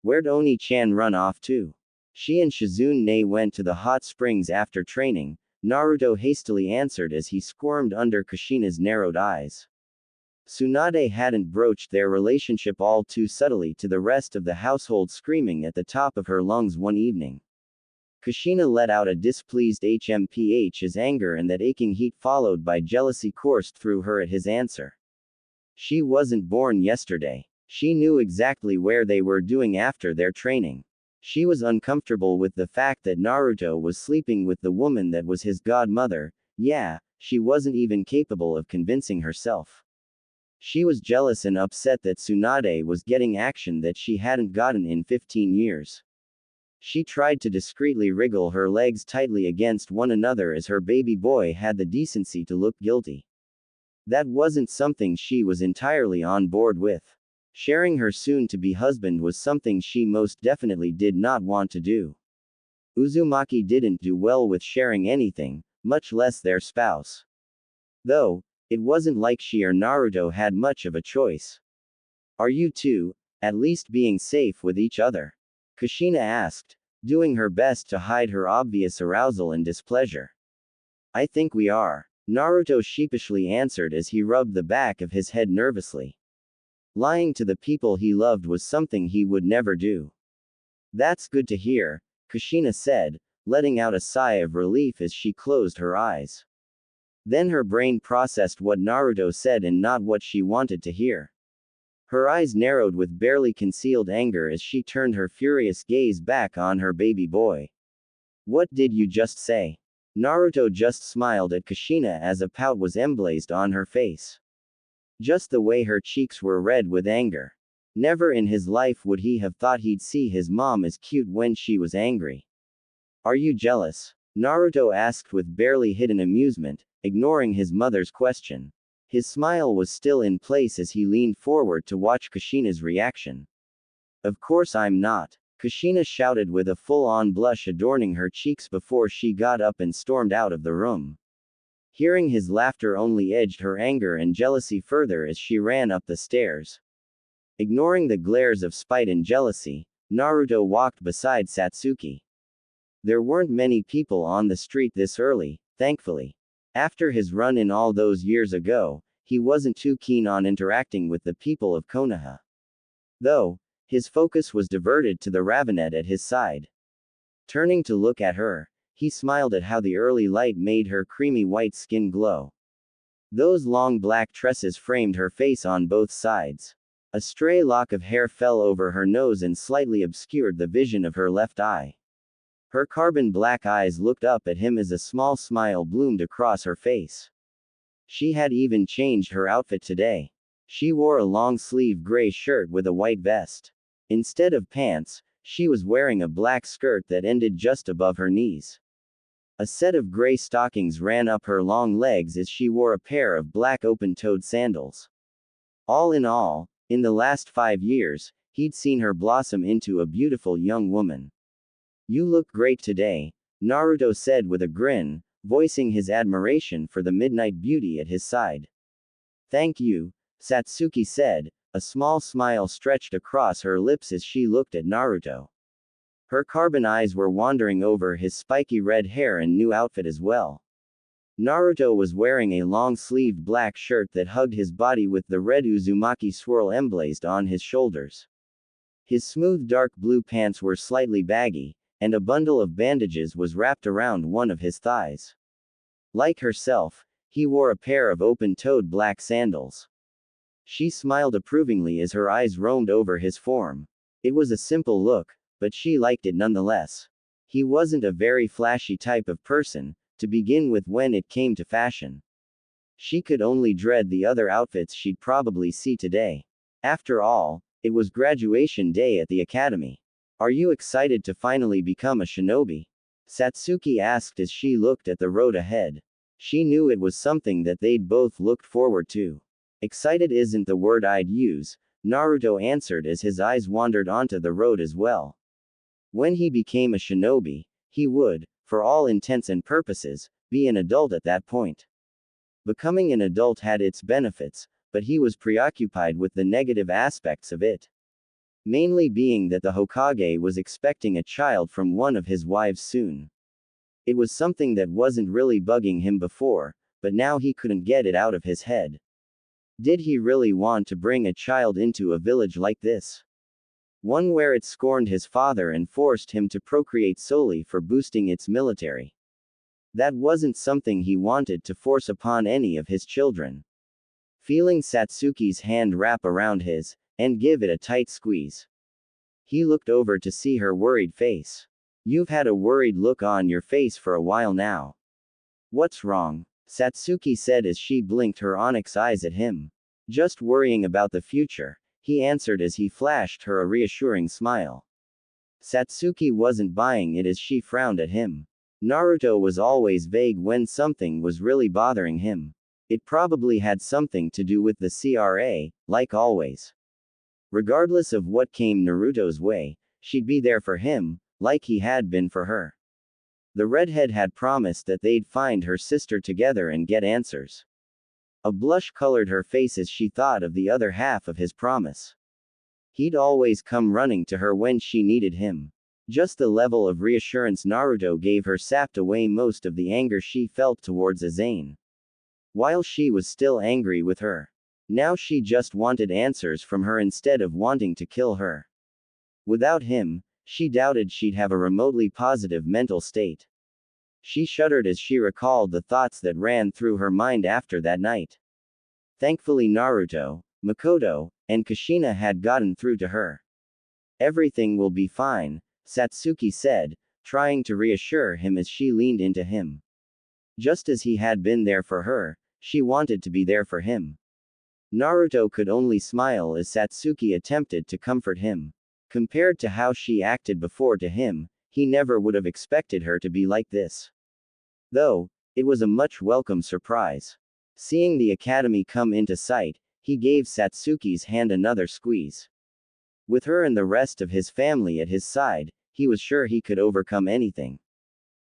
Where'd Oni-chan run off to? She and Shizune went to the hot springs after training, Naruto hastily answered as he squirmed under Kushina's narrowed eyes. Tsunade hadn't broached their relationship all too subtly to the rest of the household, screaming at the top of her lungs one evening. Kushina let out a displeased HMPH as anger and that aching heat followed by jealousy coursed through her at his answer. She wasn't born yesterday. She knew exactly where they were doing after their training. She was uncomfortable with the fact that Naruto was sleeping with the woman that was his godmother. Yeah, she wasn't even capable of convincing herself. She was jealous and upset that Tsunade was getting action that she hadn't gotten in 15 years. She tried to discreetly wriggle her legs tightly against one another as her baby boy had the decency to look guilty. That wasn't something she was entirely on board with. Sharing her soon-to-be husband was something she most definitely did not want to do. Uzumaki didn't do well with sharing anything, much less their spouse. Though, it wasn't like she or Naruto had much of a choice. Are you two, at least being safe with each other? Kushina asked, doing her best to hide her obvious arousal and displeasure. I think we are, Naruto sheepishly answered as he rubbed the back of his head nervously. Lying to the people he loved was something he would never do. That's good to hear, Kushina said, letting out a sigh of relief as she closed her eyes. Then her brain processed what Naruto said and not what she wanted to hear. Her eyes narrowed with barely concealed anger as she turned her furious gaze back on her baby boy. What did you just say? Naruto just smiled at Kushina as a pout was emblazed on her face. Just the way her cheeks were red with anger. Never in his life would he have thought he'd see his mom as cute when she was angry. Are you jealous? Naruto asked with barely hidden amusement, ignoring his mother's question. His smile was still in place as he leaned forward to watch Kushina's reaction. Of course I'm not. Kushina shouted with a full-on blush adorning her cheeks before she got up and stormed out of the room. Hearing his laughter only edged her anger and jealousy further as she ran up the stairs. Ignoring the glares of spite and jealousy, Naruto walked beside Satsuki. There weren't many people on the street this early, thankfully. After his run-in all those years ago, he wasn't too keen on interacting with the people of Konoha. Though, his focus was diverted to the Ravenet at his side. Turning to look at her, he smiled at how the early light made her creamy white skin glow. Those long black tresses framed her face on both sides. A stray lock of hair fell over her nose and slightly obscured the vision of her left eye. Her carbon black eyes looked up at him as a small smile bloomed across her face. She had even changed her outfit today. She wore a long-sleeve gray shirt with a white vest. Instead of pants, she was wearing a black skirt that ended just above her knees. A set of gray stockings ran up her long legs as she wore a pair of black open-toed sandals. All in all, in the last 5 years, he'd seen her blossom into a beautiful young woman. You look great today, Naruto said with a grin, voicing his admiration for the midnight beauty at his side. Thank you, Satsuki said, a small smile stretched across her lips as she looked at Naruto. Her carbon eyes were wandering over his spiky red hair and new outfit as well. Naruto was wearing a long-sleeved black shirt that hugged his body with the red Uzumaki swirl emblazed on his shoulders. His smooth dark blue pants were slightly baggy, and a bundle of bandages was wrapped around one of his thighs. Like herself, he wore a pair of open-toed black sandals. She smiled approvingly as her eyes roamed over his form. It was a simple look, but she liked it nonetheless. He wasn't a very flashy type of person, to begin with when it came to fashion. She could only dread the other outfits she'd probably see today. After all, it was graduation day at the academy. Are you excited to finally become a shinobi? Satsuki asked as she looked at the road ahead. She knew it was something that they'd both looked forward to. Excited isn't the word I'd use, Naruto answered as his eyes wandered onto the road as well. When he became a shinobi, he would, for all intents and purposes, be an adult at that point. Becoming an adult had its benefits, but he was preoccupied with the negative aspects of it. Mainly being that the Hokage was expecting a child from one of his wives soon. It was something that wasn't really bugging him before, but now he couldn't get it out of his head. Did he really want to bring a child into a village like this? One where it scorned his father and forced him to procreate solely for boosting its military. That wasn't something he wanted to force upon any of his children. Feeling Satsuki's hand wrap around his, and give it a tight squeeze. He looked over to see her worried face. You've had a worried look on your face for a while now. What's wrong? Satsuki said as she blinked her onyx eyes at him. Just worrying about the future, he answered as he flashed her a reassuring smile. Satsuki wasn't buying it as she frowned at him. Naruto was always vague when something was really bothering him. It probably had something to do with the CRA, like always. Regardless of what came Naruto's way, she'd be there for him, like he had been for her. The redhead had promised that they'd find her sister together and get answers. A blush colored her face as she thought of the other half of his promise. He'd always come running to her when she needed him. Just the level of reassurance Naruto gave her sapped away most of the anger she felt towards Aane. While she was still angry with her, now she just wanted answers from her instead of wanting to kill her. Without him, she doubted she'd have a remotely positive mental state. She shuddered as she recalled the thoughts that ran through her mind after that night. Thankfully Naruto, Makoto, and Kushina had gotten through to her. Everything will be fine, Satsuki said, trying to reassure him as she leaned into him. Just as he had been there for her, she wanted to be there for him. Naruto could only smile as Satsuki attempted to comfort him. Compared to how she acted before to him, he never would have expected her to be like this. Though, it was a much welcome surprise. Seeing the academy come into sight, he gave Satsuki's hand another squeeze. With her and the rest of his family at his side, he was sure he could overcome anything.